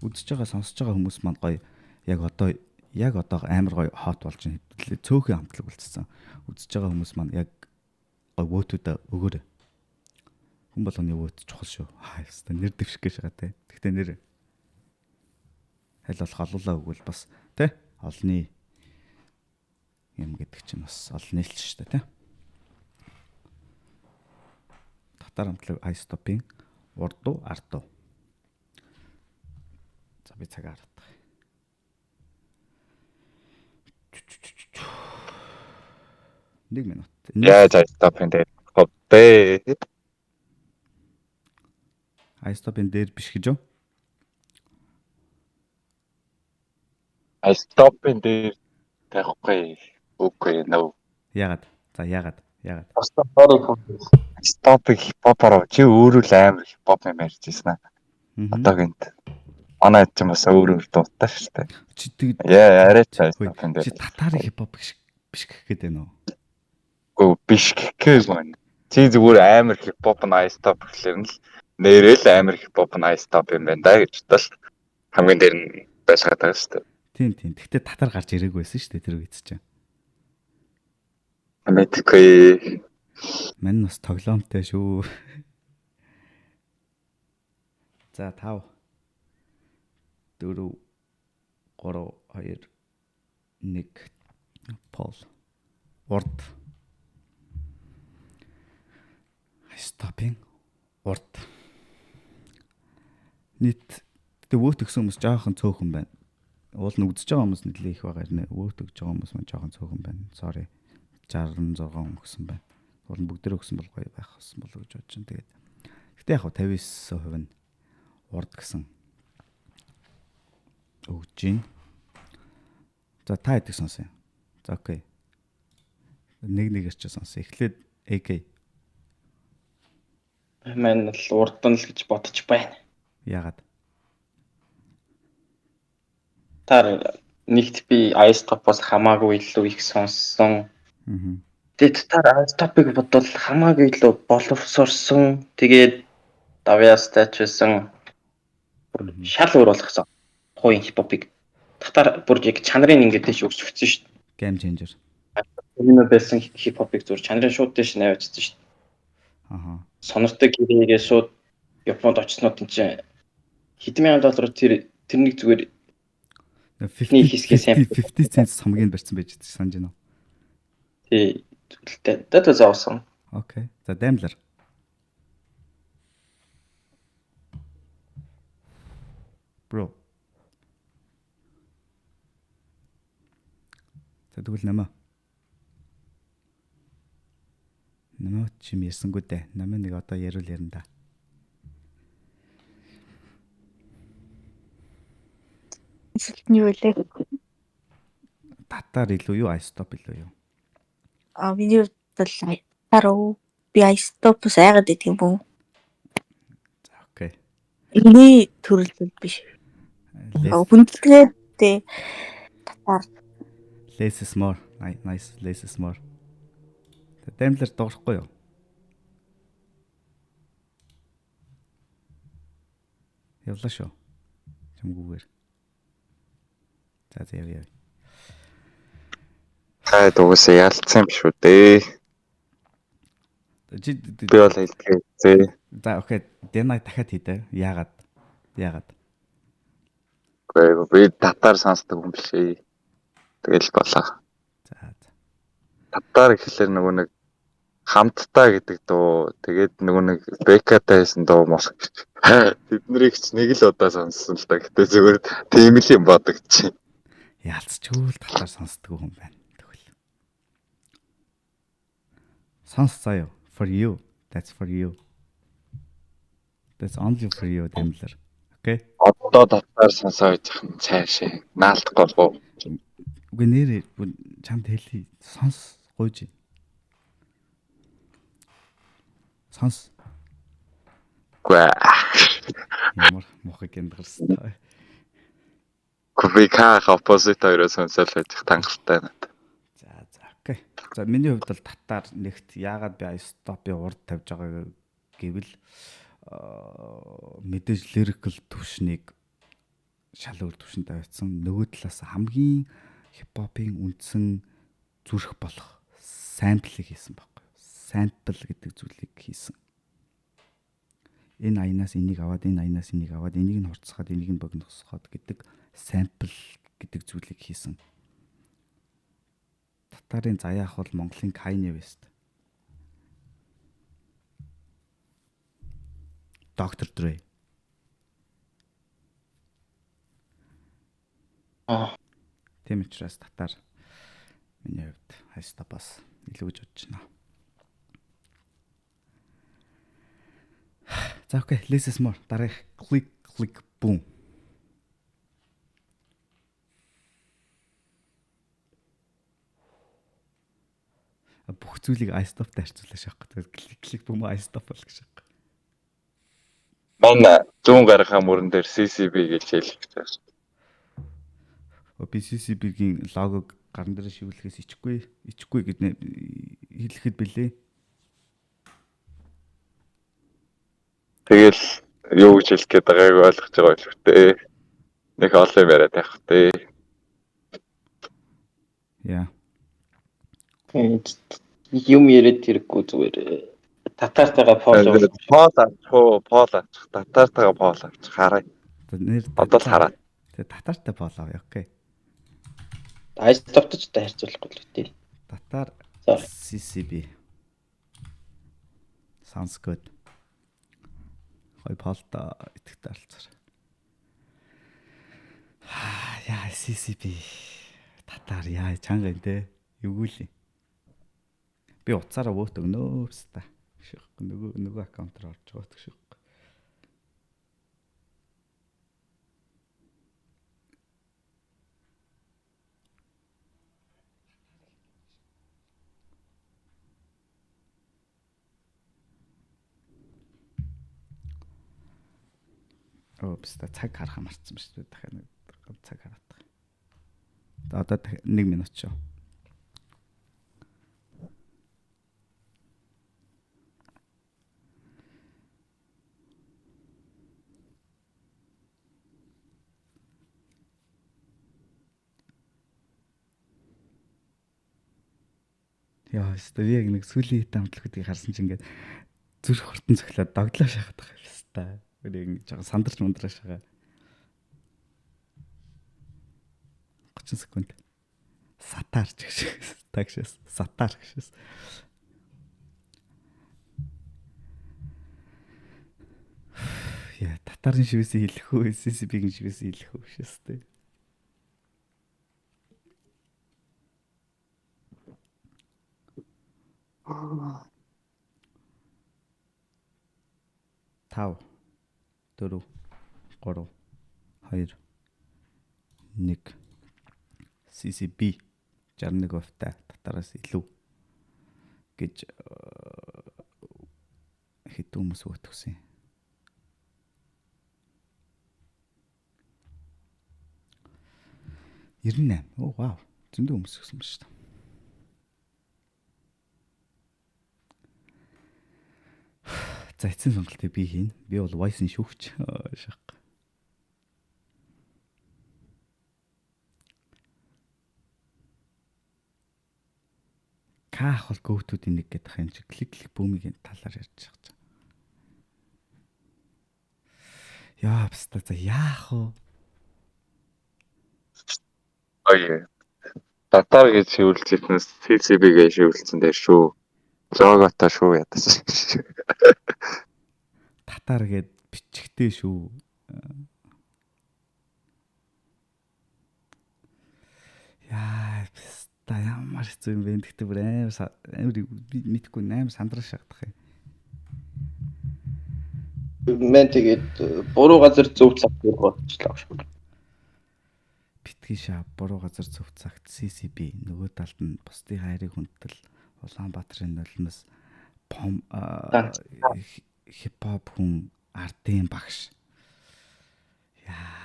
Үзэж байгаа сонсож байгаа хүмүүс маань гоё яг одоо амар гоё хот болж байна. Цөөхөн хамтлаг болцсон. Үзэж байгаа хүмүүс маань яг гоё вөөтүүд өгөөрэй. Хүн болгоны вөөт чухал шүү. Хаста нэр дэвших гэж байгаа те. Гэхдээ нэр аль болох олуулаа өгвөл бас те олны юм гэдэг чинь бас олон нийлч шүү дээ те. Татар хамтлаг айстопын урд уу ард уу? За би цагаар хатах. Нэг минут. Яаж айстопын дээр ховдээ. Айстопын дээр биш гэж юу? Айстопын дээр тавихгүй. Үгүй нөө. Ягаад? За ягаад? Айстопыг хипхопороо чи өөрөө л амар хипхоп юм ярьж ирсэн аа. Одоо гинт. Манай ч юм бас өөр дуутай шүү дээ. Чи тэгээд арай ч айстопын дээр. чи татарын хипхоп биш гэх гээд байна уу? Үгүй биш гэх юм. Чи зүгээр амар хипхоп айстоп гэхлээр нь л нэрэл амар хипхоп айстоп юм байна да гэж бодвол хамгийн дээр нь байсгаад байгаа шүү дээ. Тийм. Гэхдээ татар гарч ирээгүй байсан шүү дээ тэр үед чинь. Мэдгүй. Мань бас тоглоомтой шүү. За 5 4 3 2 1 Пол. Урд. Стопинг. Урд. Нийт өвөт өгсөн хүмүүс жоохон цөөхөн байна. Уул нь үдсэж байгаа хүмүүс нэлээ их байгаа нэ. Өвөт өгж байгаа хүмүүс маань жоохон цөөхөн байна. Sorry. 66 өгсөн байна. Уул нь бүгдээ өгсөн бол гоё байх болсон болов гэж бодож байна. Тэгээд гэтээ яг 59% нь урд гэсэн өгж гин. За та хэдийг сонсъё. За окей. Нэгэр ч сонсъё. Эхлээд AK. Мань л урдан л гэж бодож байна. Яагаад? Таар нэгт би iStop-оос хамаагүй илүү их сонссон. Тэгээд таар iStop-ыг бодвол хамаагүй илүү боловсрсон. Тэгээд давьяастай ч байсан. Шал өөр болгосон. Хууийн хипхопыг. Татар бүр яг чанарын ингээд дэш өсгсөн шүү дээ. Game changer. Энэ байсан хипхопыг зур чанарын шууд дэш навьчихсан шүү дээ. Аха. Сонортой гэрээгээ шууд Японд очсноо чинь хэдэн мянган доллараар тэрнийг зүгээр 50 cent хамгийн барьсан байж байгаа санаж байна уу? тий зүйлтэй. That was awesome. Окей. За Daimler. Bro. За тэгвэл намаа. Намаа чим ярьсангүй дээ. Намаа нэг одоо ярил ярина да. Эсвэл юу вэ? Татар илүү юу, iStop илүү юу? Миний хувьд бол таруу би iStop-ос айгаад байдаг юм уу? За окей. Эний төрөлбөл биш. Хүндлэгээтэй татар. Less is more. Nice. Less is more. Daimler дуурахгүй юу? Явлаа шүү. Чамгүйгээр. За яв. Хай дуусаа ялцсан юм шүү дээ. Би бол хэлдэг зээ. За окей. Дэнай дахиад хийдэ. Яагаад? Гэхдээ би татар сонсдог юм биш ээ. Тэгэл болоо. За. Татар гэхэлэр нөгөө нэг хамтдаа гэдэг дуу. Тэгээд нөгөө нэг бекатай байсан дуу мос. Тэднийг ч нэг л удаа сонссон л да. Гэтэ зүгээр тийм л юм бодогч. Яалцчгүй л татар сонсдог юм байна. Тэгвэл. Сонс заяа. For you. That's for you. That's only for you, Daimler. Okay? Одоо татар сонсоо гэж юм цаашаа. Наалтахгүй болов. Үгүй нэр чамд хэлий. Сонс гуйж. Сонс. Гэ. Ямар мохыг гэндгэрсэн. Кубика opposite хоёроос сонсоод байж тангалтай надад. За окей. За миний хувьд бол татар нэгт яагаад би iStop-ийн урд тавьж байгааг гэвэл мэдээж lyrical төвшнийг шал өөр төвшөнд тавьсан. Нөгөө талаас хамгийн хипхопын үндсэн зүрх болох самплыг хийсэн байхгүй юу? Sample гэдэг зүйлийг хийсэн. Энэ аянаас энийг аваад, энэ аянаас энийг аваад, энийг нь хурцсахад, энийг нь богиносгоход гэдэг sample гэдэг зүйлийг хийсэн. Татарын заяах бол Монголын Kanye West. Dr. Dre. Тийм учраас татар миний хувьд iStop-аас илүү гэж бодож байна. За окей, less is more. Дараах click boom. Бүх зүйлийг iStop-тай харьцуулах шахах. Тэгээд click boom iStop бол гэж шахах. Манай 100 гарахаа мөрөн дээр CCB гэж хэлэх гэж байна. CCB-гийн логог гарн дээр шивлэхээс ичихгүй гэж хэлэхэд билээ. Тэгэл юу гэж хэлэх гээд байгааг ойлгож байгаа байх үү? Нэг олон юм яриад байх үү? Яа. Юм яриад хэрэггүй зүгээр. Татартайгаа фоллоу. Пол авчих. Татартайгаа пол авчих. Хараа. Нэр Одоо л хараа. Тэгээ татартай болоо. Окей. Айс товтож та харьцуулахгүй л үтэй. Татар Sorry. CCB. Sounds good. Хой полта итгэдэг алцаар. Яа CCB. Татар яа чанга энэ юу л. Би утсаараа вөөт өгнөө өстө. Нөгөө аккаунтаар орж байгаа гэх шиг. Өстө цаг харах марцсан ба шүү дээ. Дахиад нэг цаг хараад. Одоо 1 минут ч. Яа, өстө яг нэг сүлийн хитэ хамтлагуудыг харсан чинь ингээд зүрх хурдан цохлоод догдлоо шахаад байгаа юм өстө. Нэг жоохон сандарч мундраш байгаа. 30 секунд. Сатар ч гэж. Тагшээс сатар гэж. Яа, татарын шивээс хэлэх үү, CCB-ийн шивээс хэлэх үү шээстэй. Тав 4 3 2 1 CCB 61% татараас илүү гэж хэдэн хүмүүс өгсөн юм. Оо вау. Зөндөө хүмүүс өгсөн ба шүү дээ. За эцсийн сонголтыг би хийн. Би бол Voice-ын шүүгч шах. Каах бол гөвтүүдийн нэг гэдэг юм чи клик бүүмийн талаар ярьж байгаа. Яа, баста за яах вэ? Ой. Татар гэж шивүүлчихнээс CCB гэж шивүүлсэн дээр шүү. Логотой шүү ядаж. Татар гэд бичгтэй шүү. Яа, баста ямар хэцүү юм бэ? Тэгтээ бүр амар мэдгүй амар сандраш шахах юм. Мэн тэгээд буруу газар зөв цаг гэж бодчихлоо шүү. Битгий шаа буруу газар зөв цагт CCB нөгөө талд нь бусдын хайрыг хүндэл Улаанбаатарын нулимс хипхоп хүн ардын багш. Яа.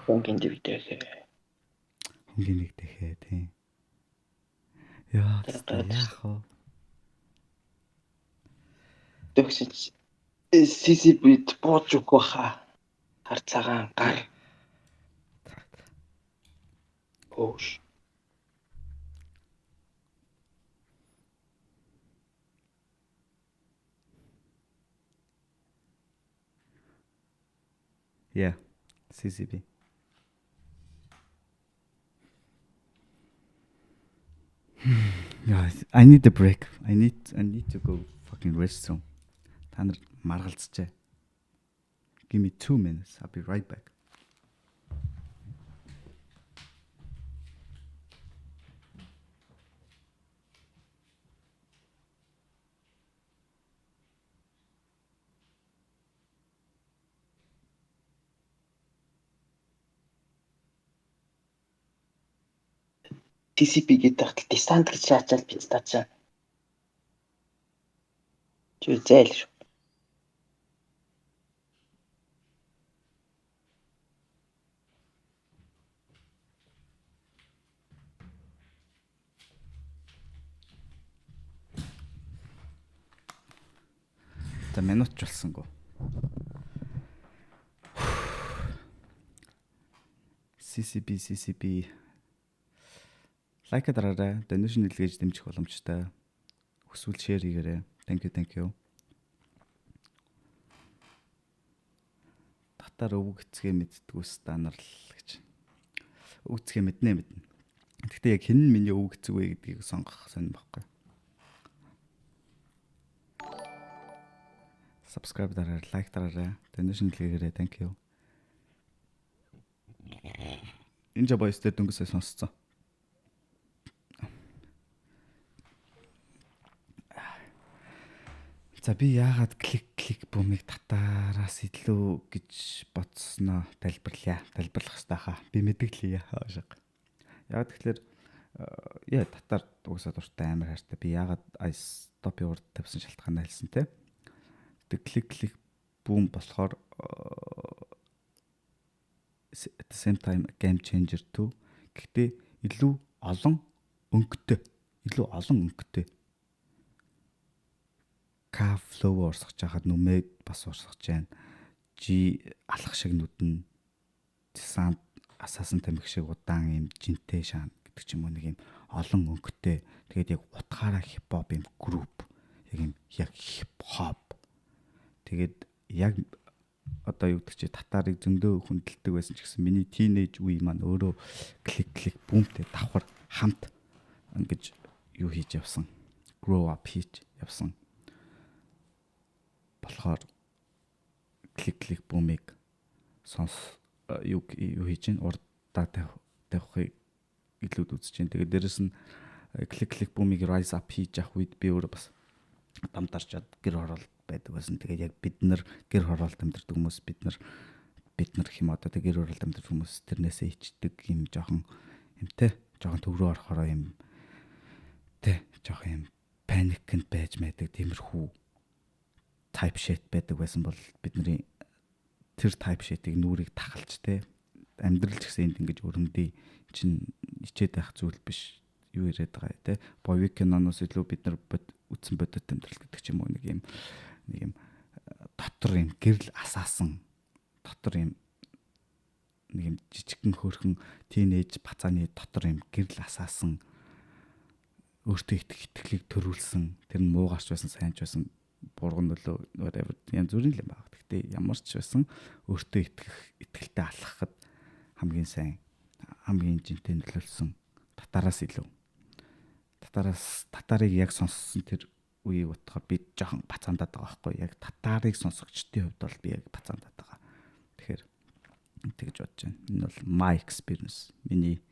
Хонгийн дэвтэй. Хонгийн нэг тэхээ тийм. Яа, яах вэ? Тэгсэж CCB-д бууж өгөх хаа. Хар цагаан гар. Оош. Yeah, CCB. Yeah, I need a break. I need to go fucking restroom. Та нар маргалцжээ. Give me 2 minutes. I'll be right back. TCP гэдэг дистант гэж шаачаал би таачаа. Чи зээл шүү. За минут ч болсонгүй. CCB лайк дараарай. Donation илгээж дэмжих боломжтой. Хүсвэл share хийгээрэй. Thank you. Татар өвөг эцгээ мэддгүү станаар л гэж. Өвөг эцгээ мэднэ. Гэхдээ яг хэн нь миний өвөг эцэг вэ гэдгийг сонгох сонь байхгүй. Subscribe дараарай, лайк дараарай. Donation илгээгээрэй. Thank you. Ninja Boys дээр дөнгөсөө сонсцсон. За би яагаад клик бумыг татаараас илүү гэж бодсноо тайлбарлая. Тайлбарлах хэрэгтэй хаа. Би мэдгэлээ хаашаа. Яагаад тэгэхээр татар угсаа дуртай амар хайртай. Би яагаад stop-ийн урд тавьсан шалтгаан айлсан те. Тэг клик бум болохоор at the same time game changer too. Гэхдээ илүү олон өнгөтэй. K flow урсгаж хахад нүмээ бас урсгаж байна. G алах шиг нүдэн санд асаасан тамхи шиг удаан юм жинтэй шаан гэдэг ч юм уу нэг юм олон өнгөтэй. Тэгээд яг утгаараа хипхоп юм групп. Яг хипхоп. Тэгээд яг одоо юу гэдэг чи татарыг зөндөө хүндэлдэг байсан ч гэсэн миний тийнейж үе маань өөрөө клик бумтэй давхар хамт ингэж юу хийж явсан. Grow up хийж явсан. Болохоор клик бумыг юу хийж ин урдаа тавихыг илүүд үзэж байна. Тэгээд дээрэс нь клик бумыг rise up хийж явах үед би өөрөө бас дамдарчаад гэр хороол байдаг байсан. Тэгээд яг бид нар гэр хороолт амьдардаг хүмүүс бид нар хэм одоо тэг гэр хороолт амьдардаг хүмүүс тэрнээсээ ичдэг юм жоохон төв рүү орохороо юм жоохон юм паникэнд байж мэдэг тиймэрхүү type shit байдаг байсан бол бидний тэр type shit-ийг нүрийг тахалж амьдрал ч гэсэн энд ингэж өрөмдөө чинь ичээд байх зүйл биш юу яриад байгаа боевик киноноос илүү бид нар үтсэн бодит амьдрал гэдэг ч юм уу нэг юм дотор юм гэрэл асаасан дотор юм нэг юм жижигхэн хөөрхөн тийнейж бацааны дотор юм гэрэл асаасан өөртөө итгэлийг төрүүлсэн тэр нь муугаарч байсан сайнч байсан бурган нөлөө whatever янз бүрийн юм байна. Гэхдээ ямар ч байсан өөртөө итгэлтэй алхахад хамгийн сайн хамгийн жинтэй нөлөөлсөн татараас илүү. Татарыг яг сонссон тэр үеийг утгаар би жоохон бацаандаад байгаа байхгүй яг татарыг сонсогчдын хувьд бол би яг бацаандаад байгаа. Тэгэхээр тэгж бодож байна. Энэ бол my experience. Миний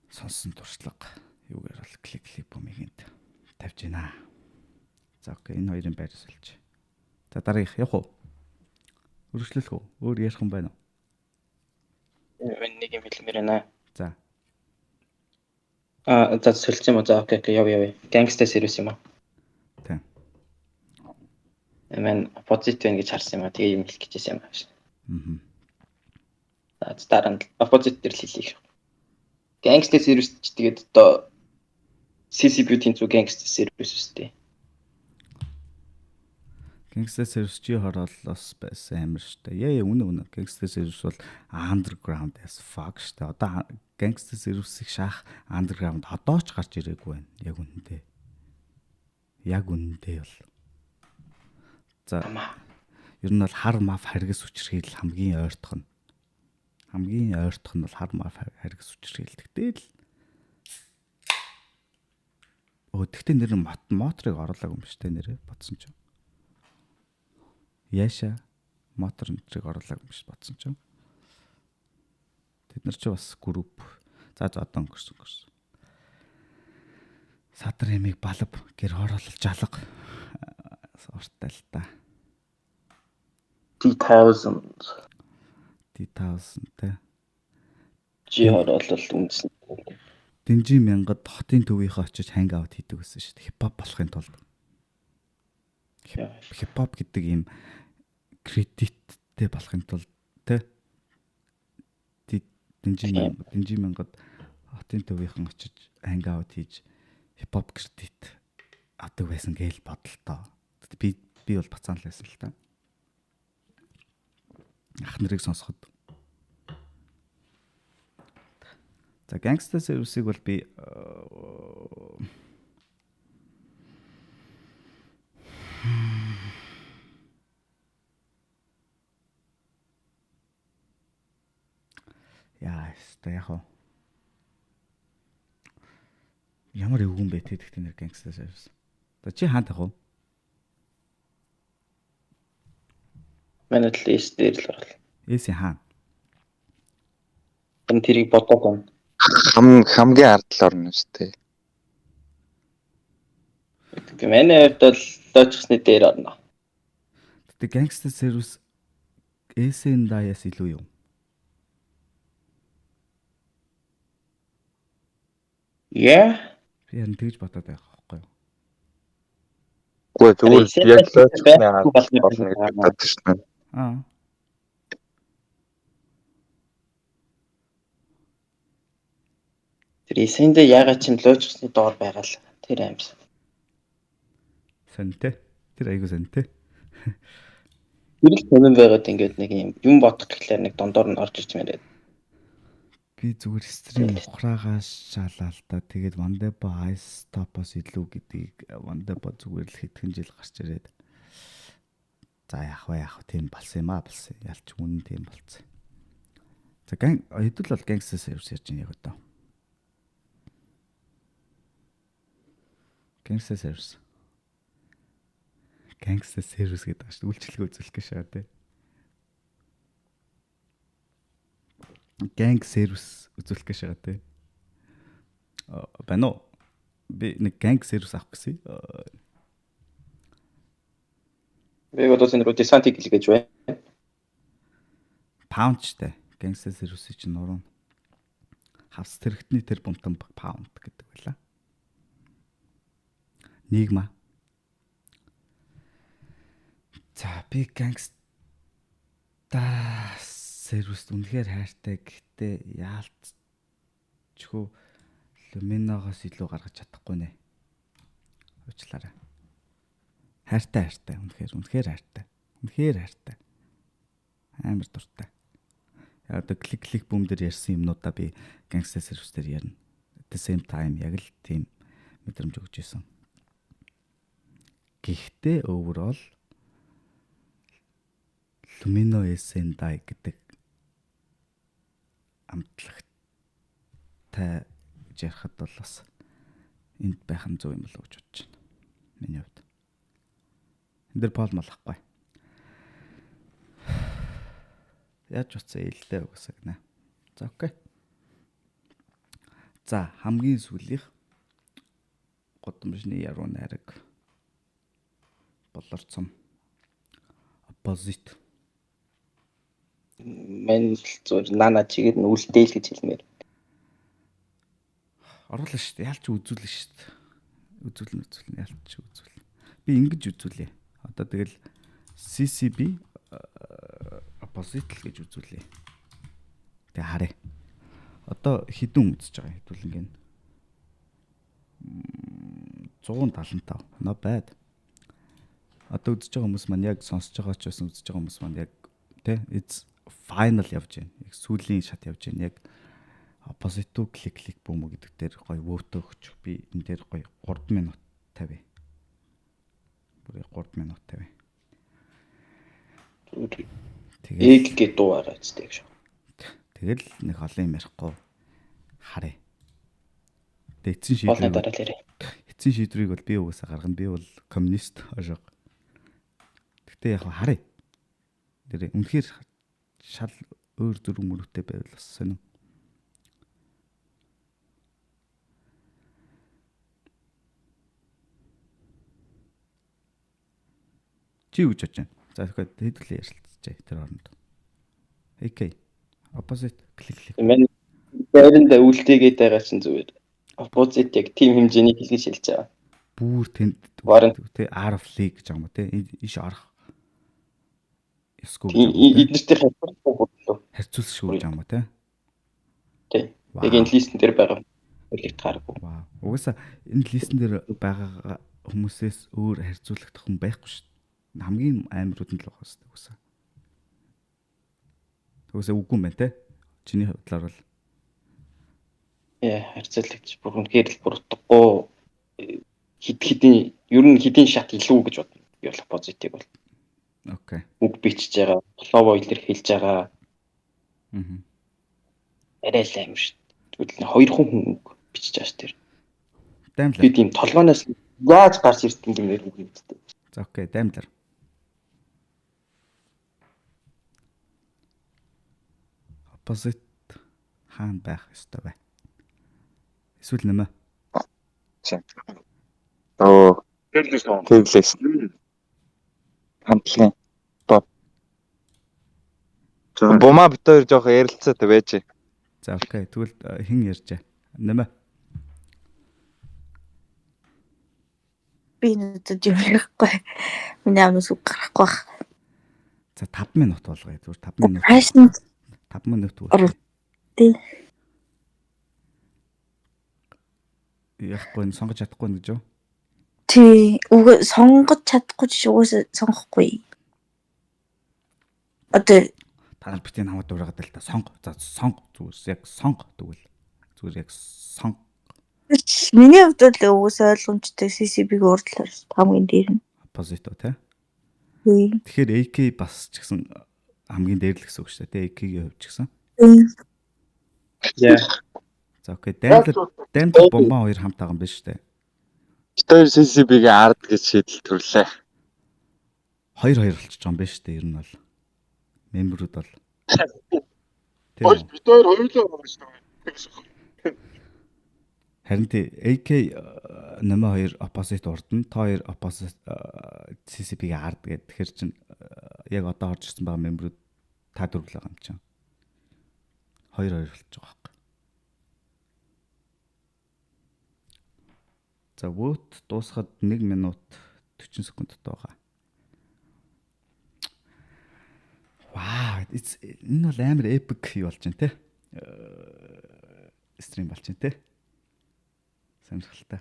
сонссон туршлага юугаар бол клик бумыг тавьж байна. За окей, энэ хоёрын байрсалж. За дараагийнх явах уу? Өргөжлөх үү? Өөр ярих юм байна уу? Нэг юм хэлмээр байна. За. За сольж юм уу? За окей, яв. Gangster series юм аа. Тийм. Эмэн opposite байна гэж харсан юм аа. Тэгээ юм хэлэх гэжсэн юм аа. За дараа нь opposite дээр л хэлье. Gangster series ч тэгээд одоо CCB-ийн зүг Gangster series үстэй. Gangster series чи хорооллоос байсан амар штэ. Үнэ. Gangster series бол underground as fuck штэ. Одоо Gangster series-ийг шаах underground одоо ч гарч ирээгүй байна. Яг үнэндээ бол. За. Ер нь бол хар мав харгас үчирхийл хамгийн ойртох нь. Хамгийн ойртох нь бол хар мав харгас үчирхийл. Тэгтээ нэр нь моторыг оруулаагүй юм штэ нэрээ бодсон ч. Яша мотор нэрийг оруулаагүй юм шиг бодсон ч. Тэд нар ч бас групп. За одоо өнгөрсөн. Садар ямиг балб гэр хороолол жалга урттай л та. D1000 те. Жи хороолол үндсэн. Дэнжи мянгад хотын төвийнхөө очиж ханг аут хийдэг гэсэн шүү дээ. Хипхоп болохын тулд. Хипхоп гэдэг ийм кредиттэй болохын тулд те. Дэнжи мянгад хотын төвийнхэн очиж ханг аут хийж хипхоп кредит авдаг байсан гээл бодлоо. Би бол бацаан л байсан л та. Ах нарыг сонсоход За Gangster Service-ийг бол би яа, яг хоо. Ямар өвгөн бэ тэгтээ нэр Gangster Service. За чи хаана тах вэ? Манай лист дээр л гарал. Эсийн хаана? Тэрийг бодоод байна. Хамгийн ард л орно шүү дээ. Манай хувьд бол лоочсны дээр орно. Тэгтээ Gangster Service эсийн даяас илүү юу? Яа. Би харин тэгж бодоод байх байхгүй юу? Үгүй зүгээр яг лоочны ард болно гэдэг бодож шүү дээ. Аа. Тэр эсэндээ ягаад ч юм лоочсны доор байгаа л тэр аимс. Сонтой. Тэр айгуу сонтой. Тэр л тэнэн байгаад ингээд нэг юм бодох гэхлээр нэг дондор нь орж иж мээрээ. Би зүгээр стрим ухраагаас шалаа л та. Тэгээд Wandebo Ice Top-оос илүү гэдгийг Wandebo зүгээр л хэдхэн жил гарч ирээд. За яах вэ? Тийм болсон юм аа болсон. Ялч үнэн тийм болсон. За хэдүүл бол Gangster Service ярьж байна яг одоо. Gangster Service гэдэг ааш үйлчлэг үзүүлэх гэж шаа тий. Gang Service үзүүлэх гэж шаа тий. Бано би нэг Gang Service авах гэсэн. Би одоо энэ руу десантик хэлгэж байна. Pound-тэй Gangster Service чинь нуруу. Хавс тэрэгтний тэр бумтан Pound гэдэг байлаа. Нигма. За би Gangster Service үнэхээр хайртай гэхдээ яалтчгүй Lumino-гоос илүү гаргаж чадахгүй нэ. Уучлаарай. Хайртай үнэхээр хайртай. Үнэхээр хайртай. Амар дуртай. Яг одоо клик бүүм дээр ярьсан юмнуудаа би Gangster Service дээр ярина. At the same time яг л тийм мэдрэмж өгч ийсэн. Гэхдээ overall Lumino Sendai гэдэг амтлагтай ярихад бол бас энд байх нь зөв юм болов уу гэж бодож байна. Миний хувьд. Энд дэр пол малахгүй. Яаж утсан ээлтэй угсаа гэнэ. За окей. За хамгийн сүүлийнх годамжны яруу найраг болорцсон opposite Мен зөв нана чигээр нь үлдээл гэж хэлмээр. оруулаа шүү дээ. Ялч үзүүлнэ шүү дээ. Үзүүлнэ ялч үзүүлнэ. Би ингэж үзүүлээ. Одоо тэгэл CCB opposite гэж үзүүлээ. Тэгээ харъя. Одоо хідэн үзэж байгаа хэдүүлэн гин 175. Not bad. Одоо үзэж байгаа хүмүүс маань яг сонсож байгаа ч байсан үзэж байгаа хүмүүс маань яг тэ it's final явж байна. Яг сүүлийн шат явж байна. Яг opposite клик бүүм гэдэг дээр гоё вөөтөө өгч би энэ дээр гоё 3 минут тавь. Бүр 3 минут тавь. Эг гэдэг дуу гараач тэг шүү. Тэгэл нэг олон юм ярихгүй харъя. Тэгээ Болно дараа л ярэ. эцсийн шийдвэрийг бол би угаасаа гаргана. Би бол коммунист хашаа. Гэтэ яг харъя. Тэр үнэхээр шал өөр зүрх мөрөтэй байвал бас сонин. Чи юу гэж бодож байна? За тэгэхээр хэдүүлээ ярилцгаая тэр хооронд. AK opposite клик. Мен байранд үлдээгээд байгаа чинь зүгээр. Opposite яг team хэмжээний хэлж хэлж байгаа. Бүр тэнд тэ R of League гэж байгаа юм уу те? Иш арах. Эсгүй. Эднэртэй харьцуулшгүй гэж байгаа юм уу те? Тий. Яг энэ листэн дээр байгаа үлийг тааргүй. Вау. Угаасаа энэ листэн дээр байгаа хүмүүсээс өөр харьцуулагдах хүн байхгүй шүү дээ. Хамгийн аймарууд нь л байгаа шүү дээ угаасаа. Угаасаа үгүй юм байна те? Чиний хувьдлаар бол харьцуулагдчих бүр үнэхээр л бурдахгүй хэдийн ер нь хэдийн шат илүү гэж бодно. Би бол оппозитыг бол Окей. үг бичиж байгаа, флово илэрхийлж байгаа Мгм. арай л амар шүү. Тэгвэл 2 хүн үг бичиж байгаа шүү тэр. Даймлар. Би тийм толгойноос яаж гарч ирсэн гэмээр үг мэддэг. За окей, даймлар. Оппозит хаана байх ёстой вэ? Эсвэл нэмэ. Оо. Тэглээс. Хамтлагийн топ. Бума бит хоёр жоох ярилцаатай байж. За окей, тэгвэл хэн ярьжээ? Нэмэ. Би надад юм ярихгүй. Миний амнаас үг гарахгүй байх. За 5 минут болгоё. Зүгээр 5 минут. Хайшин 5 минут Оров. үү. тий. Яахгүй сонгож чадахгүй нь гэж юу? Тий. Уг сонгож чадахгүй ч угаасаа сонгохгүй. Одоо Та нар битэн хамаад ураагаад л та сонго. За сонго зүгээр яг сонго тэгвэл. Зүгээр яг сонго. миний хувьд л угаасаа ойлгомжтой CCB-г урдлаар хамгийн дээр нь. Оппозито тий. Тий. Тэгэхээр AK бас ч гэсэн хамгийн дээр л гэсэн үг шүү дээ. AK-ийн хувьд ч гэсэн. Яа. За окей, даймлар бомба хоёр хамт байгаа юм биш үү? Тэр CCB-гийн ард гэж шийдэл төрлөө. 2-2 болчихж байгаа юм биш үү? Ер нь бол мемберүүд бол. Тийм үү? Бид хоёр хоёулаа байгаа шүү дээ. Харин тий AK нэмэ 2 оппозит урдна. Та 2 оппозит CCB-гийн ард гэдэг. Тэгэхээр чин яг одоо орж ирсэн байгаа мемберүүд та дөрвөл байгаа юм чинь. 2-2 болчихж байгаа байхгүй. За vote дуусахад 1 минут 40 секундтай байгаа. Вау, энэ бол амар epic юу болж байна те. Стрим болж байна те. Сонирхолтой.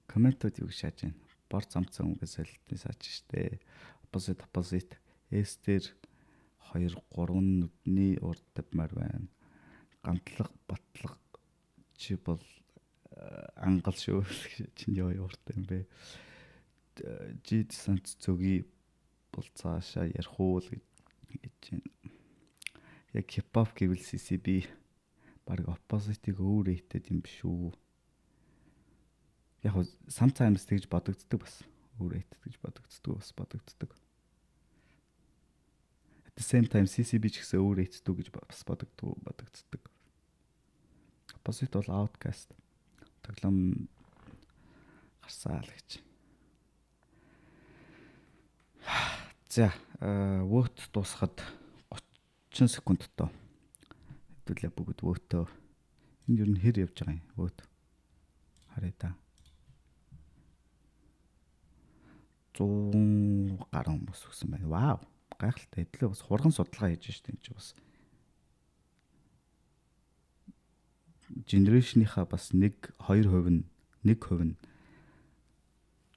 Комментууд юу гэж шааж байна? Бор замцсан өнгөс солилтны саач штэ. Оппозит эстер 2 3 нүдний урд тавьмаар байна. Гантлаг батлаг чи бол ангал шүү. Чиний ой урд юм бэ. Жид санц зөгийн бол цаашаа ярих уу л гэж байна. Яг хипхоп гэвэл CCB баг оппозитыг өөр хийдэг юм биш үү? Яг sometimes тэгж бодогддог бас. Өөр хийдэг гэж бодогддог. At the same time CCB ч гэсэн өөр хийдэг гэж бас бодогддог. Opposite бол outcast. Тоглоом гарсаа л гэж. За, vote дуусахад 30 секунд тоо. Хэдүүлээ бүгд vote-оо. Энд юу н хэр явж байгаа юм? Vote. Харъя та. 100 гаруй хүмүүс өгсөн байна. Вау. Гайхалтай. Хэдлээ бас хурган судалгаа хийж штэ энэ ч бас. Generation-ийнхаа бас 1-2% нь 1% нь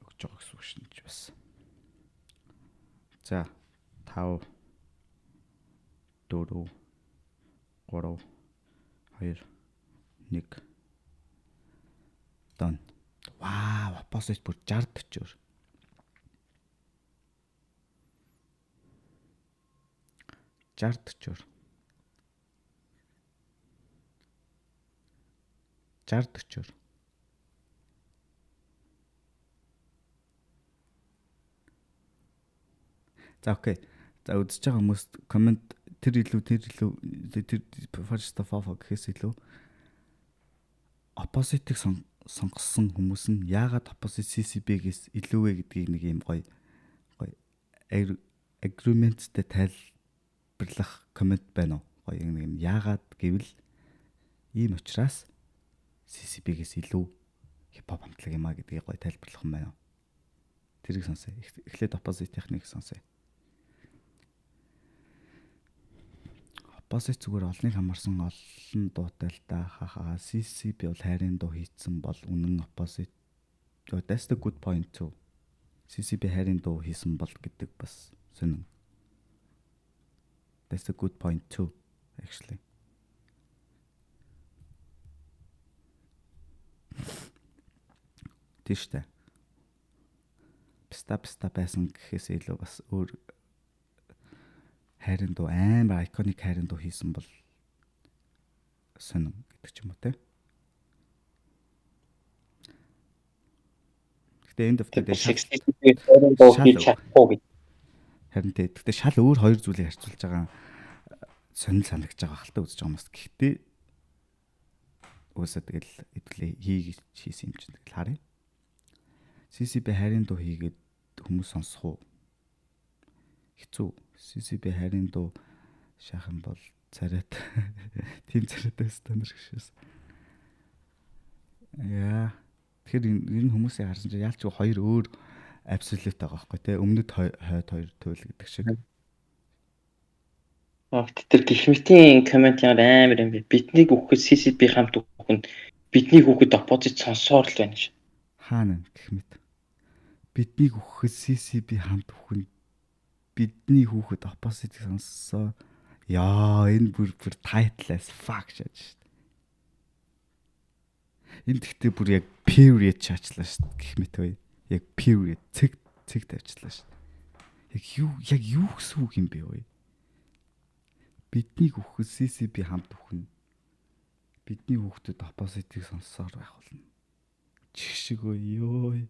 өгж байгаа гэсэн үг шин ч бас. За 5 4 3 2 1 дан. Вау, оппозит бүр 60-40. 60-40. 60-40. За окей. За үзэж байгаа хүмүүс комент тэр first of all гэхээс илүү opposite-ийг сонгосон хүмүүс нь яагаад opposite CCB-гээс илүү вэ гэдгийг нэг юм гоё agreement-тэй тайлбарлах комент байна уу? Гоё нэг юм яагаад гэвэл ийм учраас CCB-гээс илүү хипхоп хамтлаг юм а гэдгийг гоё тайлбарлах юм байна. Тэрийг сонсъё. Эхлээд opposite техник сонсъё. Opposite зүгээр олныг хамарсан олон дуутай л да. Хахаа CCB бол хайрын дуу хийцэн бол үнэн opposite. That's the good point too. CCB хайрын дуу хийсэн бол гэдэг бас сонин. That's a good point too actually. Тэштэй. Пста байсан гэхээс илүү бас өөр хайрын дуу амар iconic хайрын дуу хийсэн бол сонин гэдэг ч юм уу те. Гэтэ end of the day CCB-ийн дуу хийж чадахгүй гэж. харин тэ гэхдээ шал өөр хоёр зүйлийг харьцуулж байгаа сонир санагдаж байгаа хальтаа үзэж байгаа юмс. Гэхдээ уусаа тэгэл хэдүүлээ хийж хийсэн юм чинь тэгэл харъя. CCB хайрын дуу хийгээд хүмүүс сонсох уу? Хэцүү. CCB хайрын дуу шахах юм бол царайт тийм царайтай стандарт гişээс. Яа. Тэгэхээр энэ хүмүүсийг харсан чинь яалч хоёр өөр absolute байгаа байхгүй те. Өмнөд хойд хоёр туйл гэдэг шиг. Тэр гихмитийн комент амар юм би. Биднийг өгөхөд CCB хамт өгөх нь биднийг өгөхөд оппозит сонсоор л байна ш. Хаана гихмит. Биднийг өгөхөд CCB хамт өгөх нь бидний хүүхэд opposite сонссоо. Яа, энэ бүр title as fuck шааж шүү дээ. Энэ гэхдээ бүр яг period чаачлаа шүү дээ. Гихмит бай. Яг period цэг тавьчлаа шүү дээ. Яг юу гэсэн үг юм бэ вэ? Биднийг өгөхөд CCB хамт өгөх нь бидний хүүхдэд opposite-ийг сонссоор байх болно. Чигшиг өө.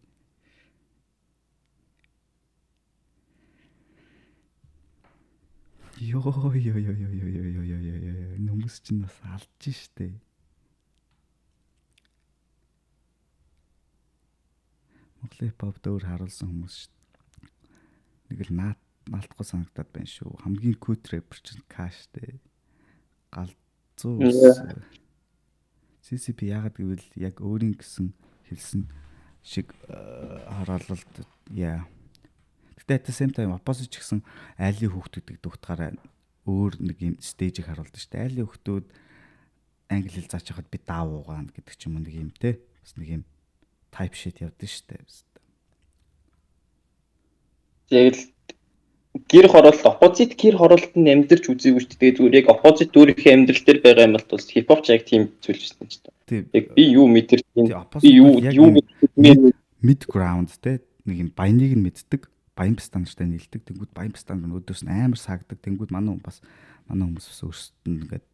Йоо. Хүмүүс чинь бас алдж штэ. Монголын pop дөр харуулсан хүмүүс штэ. Нэг л наалтгүй санагдаад байна шүү. Хамгийн cute rapper чинь K штэ. Галзуу. CCB яагаад гэвэл яг өөрийн гэсэн хэлсэн шиг хараалалд яа. Гэтэ at the same time opposite ч гэсэн айлын хүүхдүүдийг дуутахаараа өөр нэг юм стейжийг харуулдаг шүү дээ. Айлын хүүхдүүд англи хэл зааж хахад би даавуугаана гэдэг ч юм уу нэг юм те. Бас нэг юм type shit явдаг шүү дээ. Яг л гэр хороолт оппозит гэр хороолтод амьдэрч үзээгүй шүү дээ. Зүгээр яг оппозит өөрийнхөө амьдрал дээр байгаа юм бол хипхоп ч яг тийм зүйл шүү дээ. Яг би юу мэдэрч байна. Би юу mid ground те. Нэг юм баяныг нь мэддэг. Баян стандартай нийлдэг. Тэнгүүд баян стандарт өдөөс нь амар саагдаг. Тэнгүүд манай хүмүүс бас өөрсдөд нь ингээд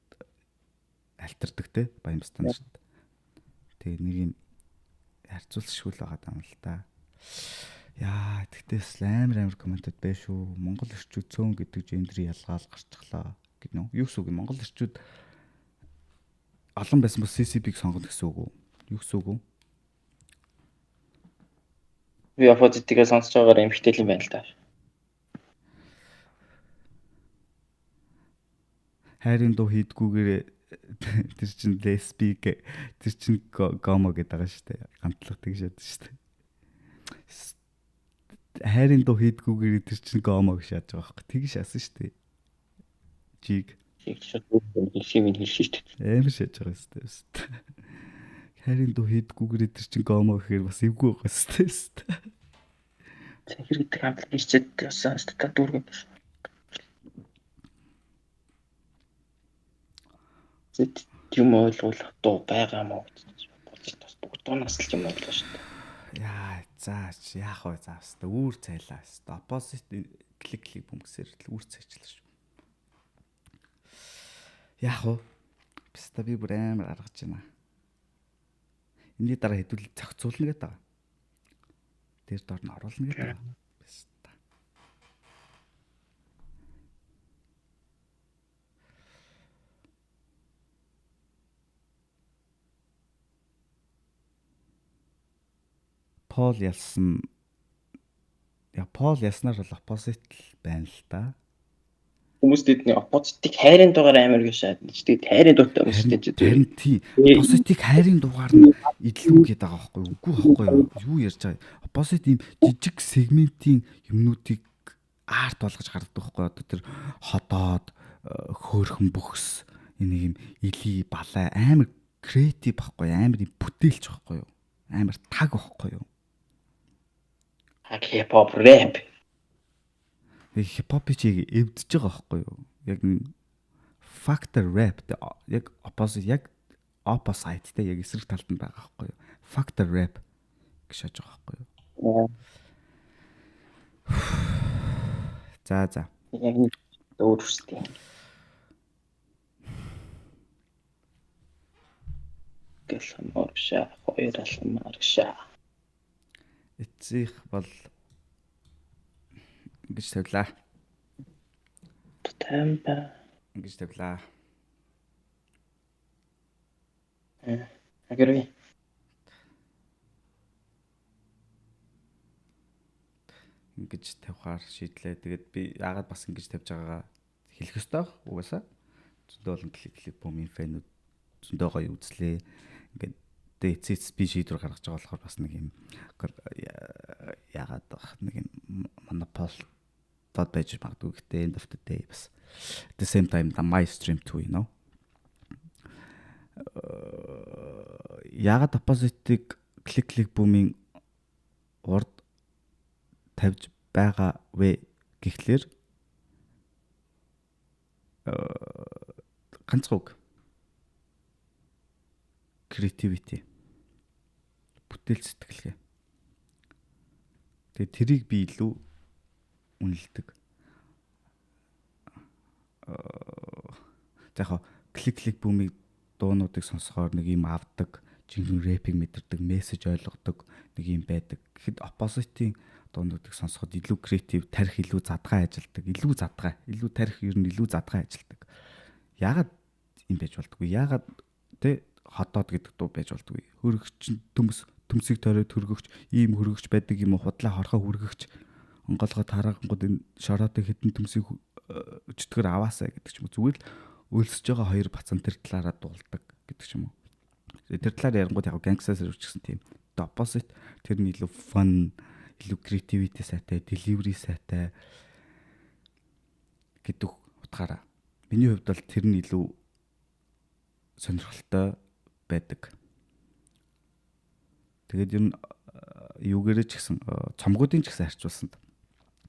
альтердаг те баян стандарт. Тэгээ нэг юм харьцуулшгүй л байгаа юм л та. Яа, тэгтээс амар комментод байна шүү. Монгол эрчүүд цөөн гэдэг гендер ялгаал гарчихлаа гэнэ үү? Юу гэсэн үг юм? Монгол эрчүүд олон байсан бол CCB-г сонгоно гэсэн үг үү? Юу гэсэн үг вэ? Би оппозитгээ сонсож байгаагаар эмхтэл юм байна л та. Хайрын дуу хийдгүүгээр тэр чин лесбик тэр чин гомо гэдэг байгаа шүү дээ. Гантлах тэгж яд шүү дээ. Хайрын дуу хийдгүүгээр тэр чин гомо гэж яаж байгаа байхгүй. Тэгж шаасан шүү дээ. Жиг шимийн хэлшиж шүү дээ. Амар шааж байгаа шүү дээ. Хайрын дуу хийдгүүгээр тэр чин гомо гэхээр бас эвгүй байгаа шүү дээ. Захир гэдэг хамтлаг хийчихэд яасан стата дүүргэн. Зэт юм ойлгох дуу байгаа мó гэж бодож бас бүгд дуунаас л юм ойлголоо шүү дээ. Яа, заач яах вэ заавс та үүр цайлаа шүү. Opposite клик бөмбөсөр л үүр цайчлаа шүү. Яах вэ? Биста би бүр амар аргаж байна. Энэний дараа хэдүүл зохицуулна гэдэг байгаа. Тэр дор нь оруулна гэдэг байгаа. Биста. Пол ялсан. Я Пол яснаар бол opposite байна л да. Хүмүүс тэдний оппозитыг хайрын дугаар амар гэж шаад. Тэгээд хайрын дуутай хүмүүстэй ч тийм. Opposite-ийг хайрын дугаар нь илүү гэдэг байгаа байхгүй юу? Үгүй байхгүй юу? Юу ярьж байгаа. Opposite ийм жижиг сегментийн юмнуудыг арт болгож гаргадаг байхгүй юу? Одоо тэр ходоод хөөрхөн бөхс энэ юм или балай амар креатив байхгүй юу? Амар бүтээлч байхгүй юу? Амар таг байхгүй юу? Хипхоп рэп. Хипхоп чиг эвдэж байгаа байхгүй юу? яг factor rap яг opposite яг эсрэг талд нь байгаа байхгүй юу? Factor rap гэж шаж байгаа байхгүй юу? За. Яг нэг өөр үстэй. Гэлхэморша, хоёр алхамарша. Эцсих бол ингэж тавилаа. Тамба. Ингэж тавилаа. Агэрвэ. Ингэж тавихаар шийдлээ. Тэгээд би яагаад бас ингэж тавьж байгаагаа хэлэх ёстой угаасаа. Зөндөө олон клик бомын фэнүүд зөндөө гоё үзлээ. Ингээд эцэц би шийдвэр гаргаж байгаа болохоор бас нэг юм яагаад нэг юм монопол дод байж магадгүй гэхдээ end of the day бас at the same time my stream too, you know. Яагаад opposite-ийг клик бомын урд тавьж байгаа вэ гэхлээр ганцхан creativity бүтээл сэтгэлгээ. Тэгээ тэрийг би илүү үнэлдэг. За клик бүүмийг дуунуудыг сонсохоор нэг юм авдаг, жинхэнэ рэпийг мэдэрдэг, мессеж ойлгодог нэг юм байдаг. Гэхэд opposite-ийн дуунуудыг сонсоход илүү креатив, тарих илүү задгай ажилдаг, илүү тарих ер нь илүү задгай ажилдаг. Яагаад юм байж болдгоо? Яагаад тэ хотоод гэдэг дуу байж болдгоо? Хөргөгч төмсийг тойроод хөргөгч, ийм хөргөгч байдаг юм уу? Худлаа хорхоо хөргөгч онголгоод хараагангууд энэ шороотой хитэн төмсийг өчтгөр аваасаа гэдэг ч юм уу. Зүгээр л өлсөж байгаа хоёр бацан тэр талаараа дуулдаг гэдэг ч юм уу. Тэр талаар ярангууд яг гангстаас үрчсэн тийм. Opposite тэр нь илүү fun, илүү creativity сайтай, delivery сайтай гэдэг утгаараа. Миний хувьд бол тэр нь илүү сонирхолтой байдаг. Тэгээд ер нь юугээрээ ч гэсэн цомгуудын ч гэсэн харьцуулсанд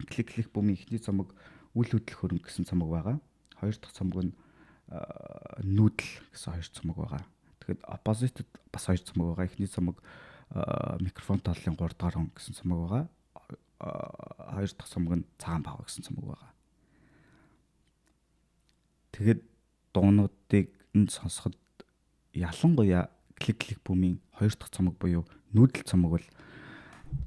клик бумын ихний цомог үл хөдлөх хөрөнгө гэсэн цомог байгаа. Хоёр дахь цомог нь нүүдл гэсэн хоёр цомог байгаа. Тэгэхээр opposite бас хоёр цомог байгаа. Эхний цомог микрофон тооллын 3 дахь он гэсэн цомог байгаа. Хоёр дахь цомог нь цагаан баав гэсэн цомог байгаа. Тэгээд дуунуудыг нь сонсоход ялангуяа клик бумын хоёр дахь цомог буюу нүүдл цомог бол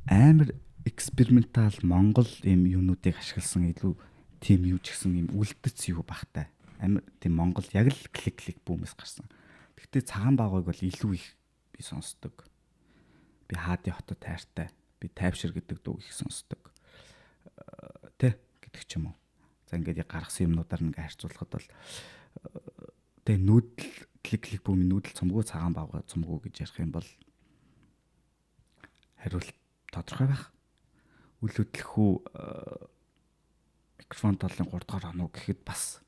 амар экспериментал Монгол юм юунуудыг ашигласан илүү тийм юу ч гэсэн юм үлдэц юу багтай. Амар тийм Монгол яг л клик бумээс гарсан. Гэхдээ цагаан баавыг бол илүү их би сонсдог. Би хаадын хотод тайртай. Би тайвшир гэдэг дууг их сонсдог. Тэ гэдэг ч юм уу. За ингээд гаргасан юмнуудаар ингээ харьцуулахад бол тэ нүүдл клик бумын нүүдл цомгоо цагаан баавга цомгоо гэж ярих юм бол хариулт тодорхой байх. Үл хөдлөх үү микрофон тооллын 3 дахь оноо гэхэд бас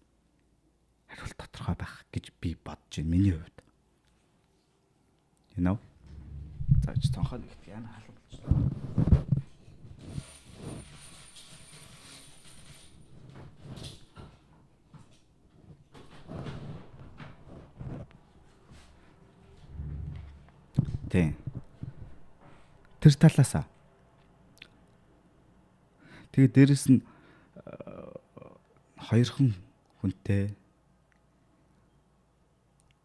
хариулт тодорхой байх гэж би бодож байна миний хувьд. You know? За ч цонхоо нэгт яана халуун болчихлоо. Тэ. Тэр талаасаа. Тэгээ дээрэс нь хоёрхан хүнтэй.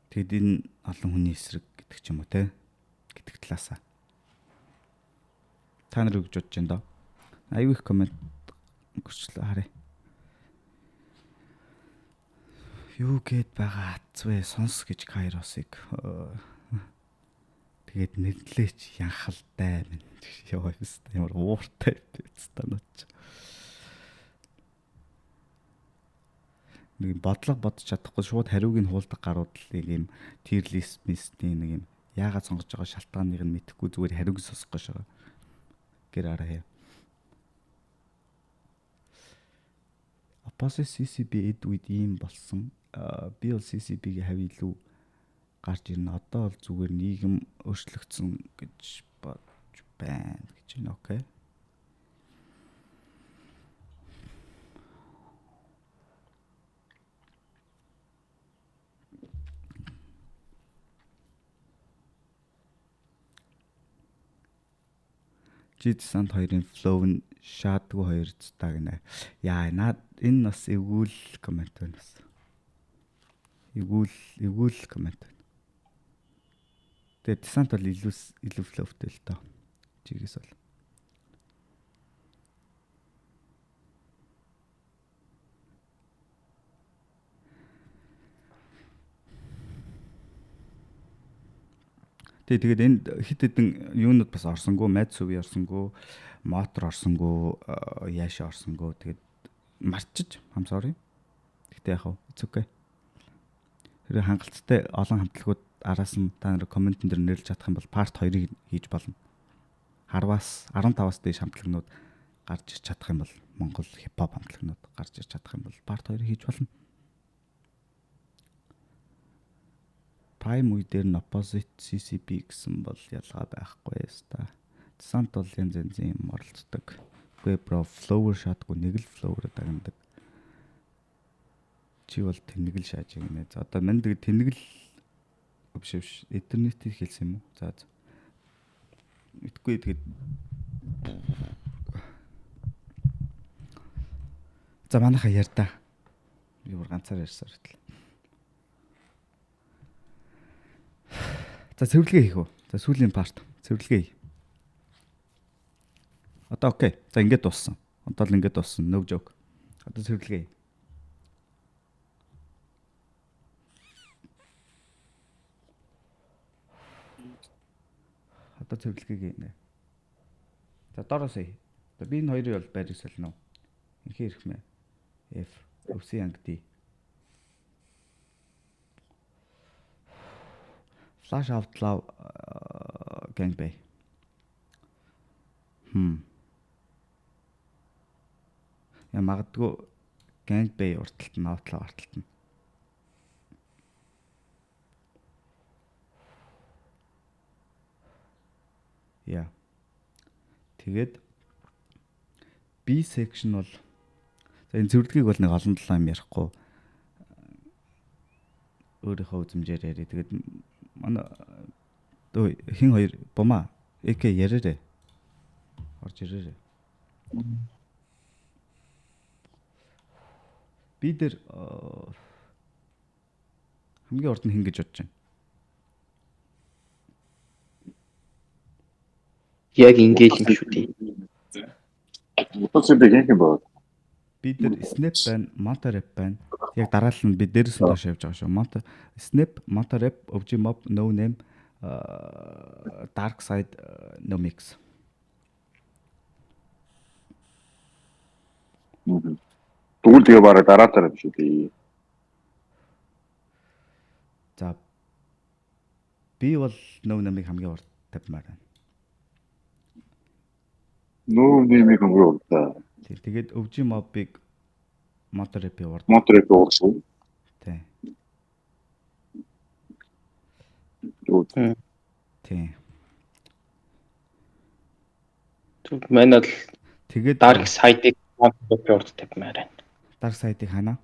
Тэгэд энэ олон хүний эсрэг гэдэг ч юм уу те гэдэг талаасаа. Та нар юу гэж бодож байна доо? Аюу их комент өгчлөө харъя. Юу гээд байгаа атвэ сонс гэж Кайросыг тэгээд нэрлээч янхалтай минь ёо юмстай ямар ууртай станаач. Нэг бодлого бодож чадахгүй шууд хариуг нь хуулдаг гаруудлыг юм tier list-ийн нэг юм яагаад сонгож байгаа шалтгааныг нь мэдэхгүй зүгээр хариуг сонсох гэж байгаа. Гэр араа. Opposite CCB эд үед ийм болсон. Би бол CCB-гийн хав илүү гарч ирнэ. Одоо бол зүгээр нийгэм өөрчлөгдсөн гэж бодож байна гэж байна. Окей. G-Descent 2-ын flow нь шаадгүй 2 цутаа гинэ. Яа, энэ бас эвгүүл комент байна бас. Эвгүүл комент байна. Тэгээ Descent бол илүү flowтэй л тоо. G-гээс бол. Тэгээд энд хит хитэн юунууд бас орсонгүй, Madsubi орсонгүй, мотор орсонгүй, яашаа орсонгүй. Тэгээд марчиж I'm sorry. Гэтэ яах вэ? It's okay. Тэр хангалттай олон хамтлагууд араас нь та нар комментэн дээр нэрлж чадах юм бол part 2-ыг хийж болно. 10-аас 15-аас дээш хамтлагнууд гарч ирч чадах юм бол Монгол хипхоп хамтлагнууд гарч ирч чадах юм бол part 2-ыг хийж болно. Prime үе дээр нь opposite CCP гэсэн бол ялгаа байхгүй яста. Descent бол янз янзын юм оролцдог. Үгүй бро flower shotгүй нэг л flower дагнадаг. Чи бол тэнэг л шааж гинэ. За одоо мань тэгээд тэнэг л биш. Eternity хэлсэн юм уу? За. Итгүй тэгээд за манайха ярьда. Би бүр ганцаар ярьсаар хэвлээ. За цэвэрлэгээ хийх үү? За сүүлийн парт цэвэрлэгээ хий. Одоо окей. За ингээд дууссан. Одоо л ингээд дууссан. No joke. Одоо цэвэрлэгээ хий. Одоо цэвэрлэгээ хийнэ. За доороос хий. За би энэ хоёрыг бол байрыг солино. Инхээр ирэх мэ. F өвсөн анги D. Flash Outlaw Gangbang. Я магадгүй Gangbang урталт нь Outlaw арталт нь. Я. Тэгээд B section бол за энэ зөвлөгийг бол нэг олон талаа юм ярихгүй. Өөрийнхөө үзмжээр яри. Тэгээд манай хин хоёр бумаа ЭК ярээрээ орж ирээрээ би дээр хамгийн урд нь хин гэж бодож байна. Яг ингэж юм шүү дээ. Утас би гэх юм бол Би дээр Snap байна, Motor Rap байна. Яг дараалал нь би дээрээс нь доош явж байгаа шүү. Motor Snap, Motor Rap, OG Mob, No Name, Dark Side, No Mix. Тэгвэл тэгээ бараг дараа биш үү? За би бол No Name-ийг хамгийн урд тавьмаар байна. Нөө нэмийг өнгөрөө та. Тэгээд OG Mob-ыг Motor Rap-ийн урд. Мотор реп уурсан. Тий. Тий. Тэгвэл манай л Тэгээд Dark Side-ыг Monterey урд тавьмаар байна. Dark Side-ыг хана?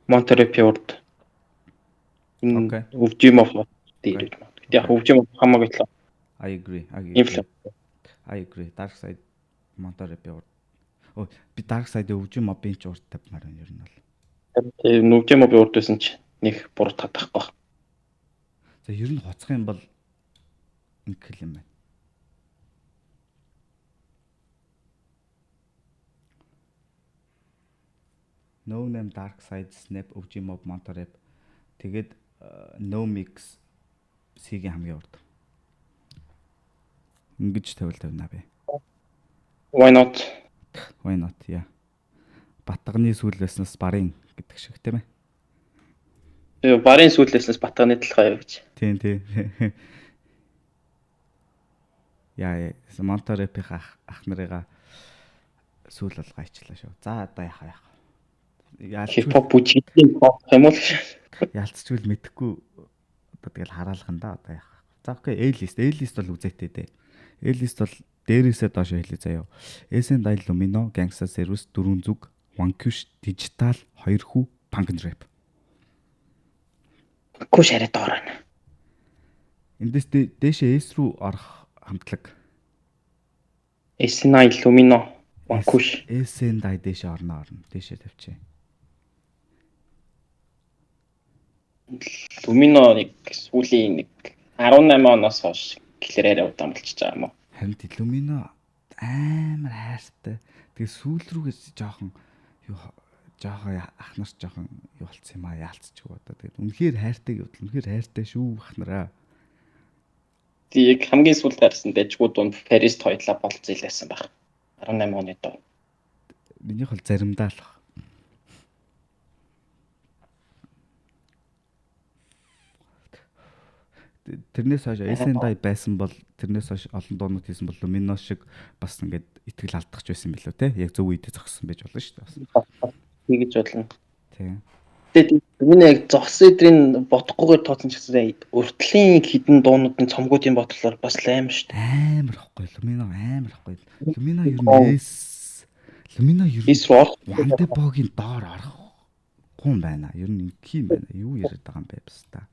Monterey урд. Окей. Өвжимов дээр. Яг өвжимов хамаагүй л. I agree. I agree. Dark Side Motor Rap-ийн урд. Оо би Dark Side өвжим мобын ч урд тавьмаар байна ер нь бол. Тэгээ өвжимов урд байсан ч нэг буруу татахгүй. За ер нь хоцох юм бол ингэх юм байна. No Name, Dark Side, Snap, OG Mob, Motor Rap. Тэгээд No Mix C-ийн хамгийн урд. Ингэж тавина бэ. Why not? Why not? Yeah. Батганы сүүл байснаас барын гэдэг шиг тийм ээ. Барын сүүлээснээс батганы талхаа гэж. Тийм. Яа, Motor Rap-ийн ах нарыгаа сүүл бол гайчлаа шүү. За одоо яах. Хипхоп үчигдэн пop юм уу? Ялцчгүй мэдэхгүй одоо тэгэл хараалах нь да одоо яах. За окей, A-list бол үзээтэй дээ. A-list бол дээрээсээ доош хэлээ заяа. SN Dial Lumino, Gangsta Service, Дөрвөн зүг, Wankush, Digital, Хоёр хүү, Punk Rap. Куш арай доорно. Эндээс дээшээ S рүү орох хамтлаг. SNI Lumino Vanquish. SNI дээш орно. Дээшээ тавьчих. Lumino нэг сүүлийн нэг 18 оноос хойш гэхлээр арай удаан болчихж байгаа юм уу? Харин Lumino амар хайртай. Тэгээ сүүл рүүгээс жоохон ах нар жоохон юу болцсон юм аа яалцчихгүй одоо. Тэгээд үнэхээр хайртай гэвэл үнэхээр хайртай шүү ах нараа. Тийг хамгийн сүүлд гарсан дэжгүү дунд Paris хоёлаа болцсон илээсэн баг. 18 оны доо. Минийх бол заримдаа л баг. Тэрнээс хойш SNI байсан бол тэрнээс хойш олон доонууд хийсэн бол Lumino шиг бас ингээд итгэл алдах ч байсан билүү те. Яг зөв үедээ зогссон байж болно шүү дээ. Тэгэж бодлоо. Тийм. Тэгээд миний яг зогссон өдрийн бодохгүйгээр тооцсон ч гэсэн уртлын хідэн дуунуудын цомгуудын бодлоор бас лайм шүү дээ. Амар ихгүй Lumino амар ихгүй. Lumino ер нь Lumino ер нь Эсрэг орох. Wandeboгийн доор орохгүй юм байна. Ер нь инх юм байна. Юу яриад байгаа юм бэ бас та.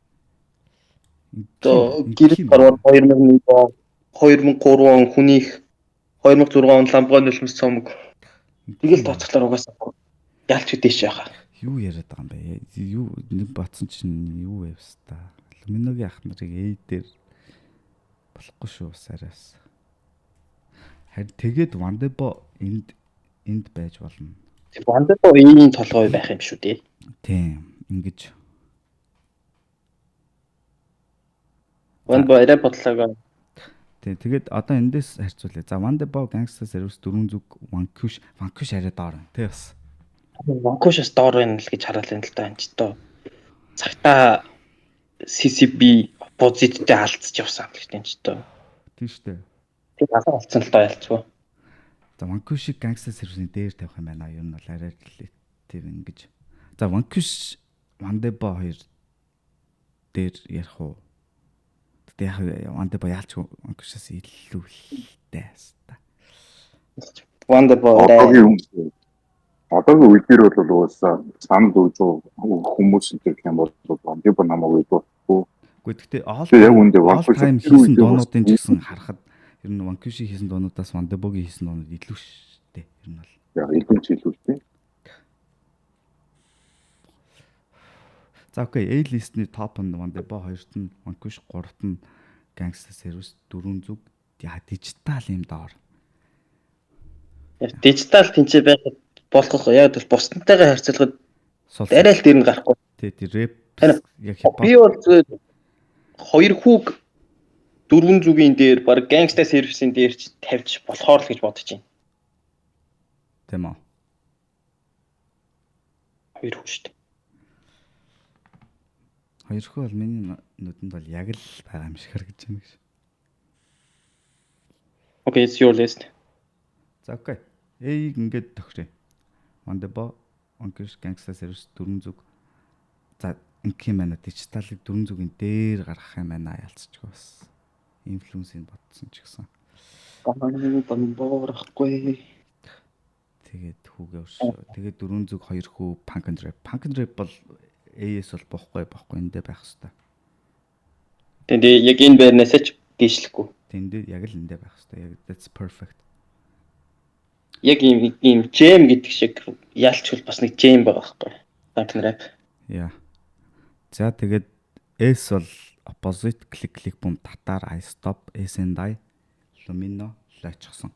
То гэрэл гарвал 2001 он 2003 он хүнийх 2006 он ламбгой нулимс цомог тэгэл тооцоглоор угаасаа ялч үдээш яхаа. Юу яриад байгаа юм бэ? Юу нэг батсан чинь юу вэ та? Lumino-гийн ах нарыг дээр болохгүй шүү бас араас. Харин тэгээд Wandebo энд байж болно. Wandebo ийм толгой байх юм шүү дээ. Тийм, ингэж. Wandebo арай бодлогоо. Тэгээд одоо эндээс харьцуулъя. За Wandebo Gangster Service 4 зүг Vanquish арай доор байна. Тэ бас. Vanquish-аас доор байна л гэж харуулсан л да энэ ч тоо. Цагтаа CCB оппозиттэй алдчих явсан гэж энэ ч тоо. Тийм шүү дээ. Тэг асар болцсон л да ялцгүй. За Vanquish-ийг Gangster Service-ийн дээр тавих юм байна. Ер нь бол арай тийм ингэж. За Vanquish Wandebo хоёр дээр ярих уу? Тэгтээ яг Wandebo яалч Vanquish-аас илүү хэлтэй хаста. Wandebo одоогийн үеэр бол уусаа санал үзүү хүмүүс гэх юм бол Wandebo намайг дуухгүй. Гэхдээ тэгтээ all яг үндэ Vanquish хийсэн доонуудын ч гэсэн харахад ер нь Vanquish хийсэн доонуудаас Wandebo-гийн хийсэн доонууд илүү шүү дээ. Ер нь бол. Яг илүү ч илүү тийм. За окей, A-list-ний топ нь Wandebo 2-т нь Vanquish 3-т нь Gangster Service 4 зүг яа дижитал юм доор. Дижитал тэнцээ байхад болох яг бол бусдантайгаа харьцуулахад арай л дээр нь гарахгүй. Тэгээд рэп яг хипхоп. Би бол хоёр хүүг 4 зүгийн дээр баг Gangster Service-ийн дээр ч тавьж болохоор л гэж бодож байна. Тийм үү. Хоёр хүү шүү дээ. Хоёрхоо бол миний нүдэнд бол яг л байгаа юм шиг харагдаж байна гэж. Okay, it's your list. За окей. A-ийг ингээд тохирё. Wandebo, Vanquish, Gangster Service 4 зүг. За инх юм байна. Дижиталыг 4 зүгийн дээр гаргах юм байна ялцчихгүй бас. Инфлюенсийг бодсон ч гэсэн. Боорахгүй. Тэгээд хүүгээ өршөө. Тэгээд 4 зүг 2 хүү Punk and Rap. Punk and Rap бол AS бол бохгүй эндээ байх хэвээр. Тэгээд яг энэ байрнаас ч дийшлэхгүй. Тэндээ яг л эндээ байх хэвээр. Яг that's perfect. Яг ийм jam гэдэг шиг ялч хөл бас нэг jam байгаа байхгүй. Punk and Rap. Яа. За тэгээд S бол opposite click boom татар I stop SNI Lumino лайчсан.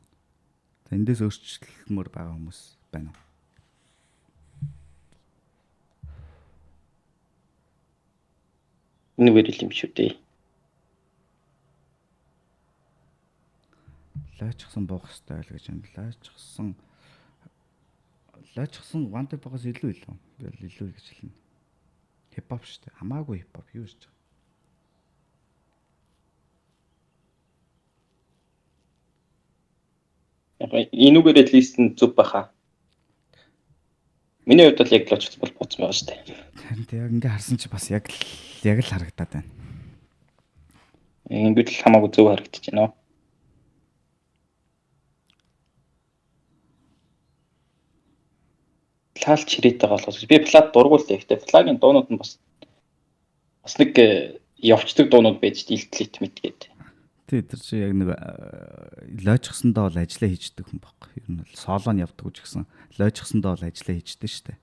Эндээс өөрчлөлтмөр байгаа хүмүүс байна уу? Нэг үйл юм шүү дээ. Лайчсан буух стайл гэж юм. Лайчсан Wandebo-гоос илүү. Би илүү гэж хэлнэ. Хипхоп шүү дээ. Хамаагүй хипхоп юу гэж. Энүүгээр at least зүг баха. Миний хувьд бол яг л очих бол боцсон байгаа шүү дээ. Харин яг ингээ харсан чи бас яг л харагдаад байна. Ингээд л хамаагүй зөв харагдаж байна. Плат чирээтэй болохоос би плат дургуул гэхдээ плагийн дуунууд нь бас нэг явцдаг дуунууд байж дэлтлэт мэт гээд. Тэ тэр чи яг нэг лойчсондоо бол ажиллаа хийждэг хүн байхгүй. Ер нь бол солон явдаг ч гэсэн лойчсондоо бол ажиллаа хийждэг шүү дээ.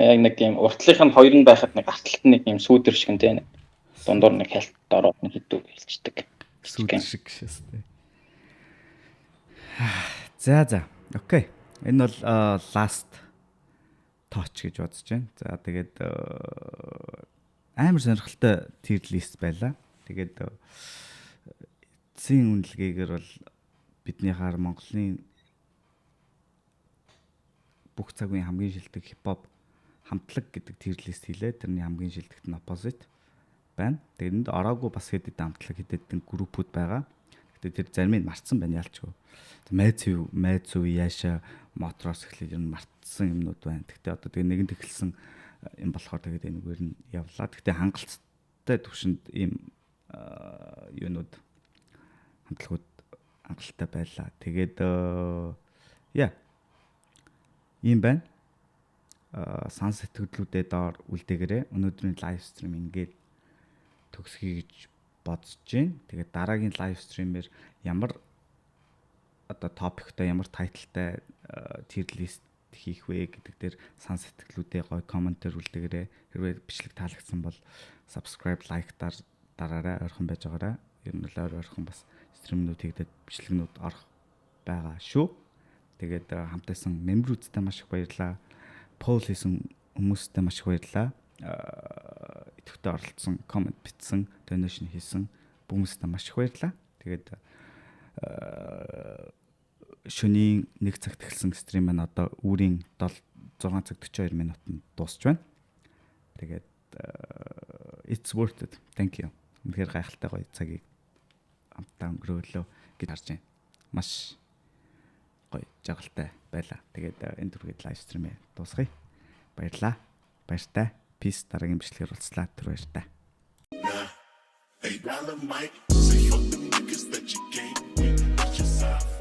Яг нэг юм уртлынх нь хоёр нь байхад нэг арталт нэг юм сүүдэр шиг нэ. Дундуур нэг хялт ороод нэг хэдүү хэлцдэг. Сүүдэр шиг шээс тэ. За. Окей. Энэ бол last touch гэж бодож байна. За тэгээд амар сонирхолтой tier list байлаа. Тэгээд эцсийн үнэлгээгээр бол бидний хаар Монголын бүх цаг үеийн хамгийн шилдэг хипхоп хамтлаг гэдэг tier list хийлээ. Тэрний хамгийн шилдэгт нь Opposite байна. Тэгээд энд ороогүй бас хэдэд хамтлаг хэдэд группүүд байгаа. Гэтэ тэр заримыг мартсан байна ялчгүй. Майц уу яаша Motoros гэхлээр ер нь мартсан юмнууд байна. Гэтэ одоо тэгээ нэгэнд эхэлсэн юм болохоор тэгээд энэгээр нь явлаа. Гэтэ хангалттай төвшөнд ийм юунууд хамтлагууд хангалттай байлаа. Тэгээд ийм байна. Сан сэтгэлдлүүдээ доор үлдээгээрээ өнөөдрийн лайв стрим ингээд төгсгий гэж бодож байна. Тэгээд дараагийн лайв стримээр ямар одоо топиктай ямар тайтлтай tier list хийх вэ гэдэг дээр сан сэтгэлүүдээ гоё комментээр үлдээгээрэй. Хэрвээ бичлэг таалагдсан бол subscribe, like-таар дараарай, ойрхон байж байгаарай. Ер нь л ойрхон бас стримнүүд хийгдээд бичлэгнүүд орох байгаа шүү. Тэгээд хамтайсан мембрүүдтэй маш их баярлалаа. Poll хийсэн хүмүүстээ маш их баярлалаа. Идэвхтэй оролцсон, коммент бичсэн, donation хийсэн хүмүүстээ маш их баярлалаа. Тэгээд шөнийн 1 цагт эхэлсэн стрим маань одоо үүрийн 6 цаг 42 минутанд дуусч байна. Тэгээд it's worth it. Thank you. Үнэхээр гайхалтай гоё цагийг хамтдаа өнгөрөөлөө гэж харж байна. Маш гоё жаргалтай байлаа. Тэгээд энэ түргээд лайв стримээ дуусгая. Баярлалаа. Баяртай. Peace. Дараагийн бичлэгээр уулзлаа. Түр баяртай. $8 mic, say fuck them niggas that you can't win. It's just how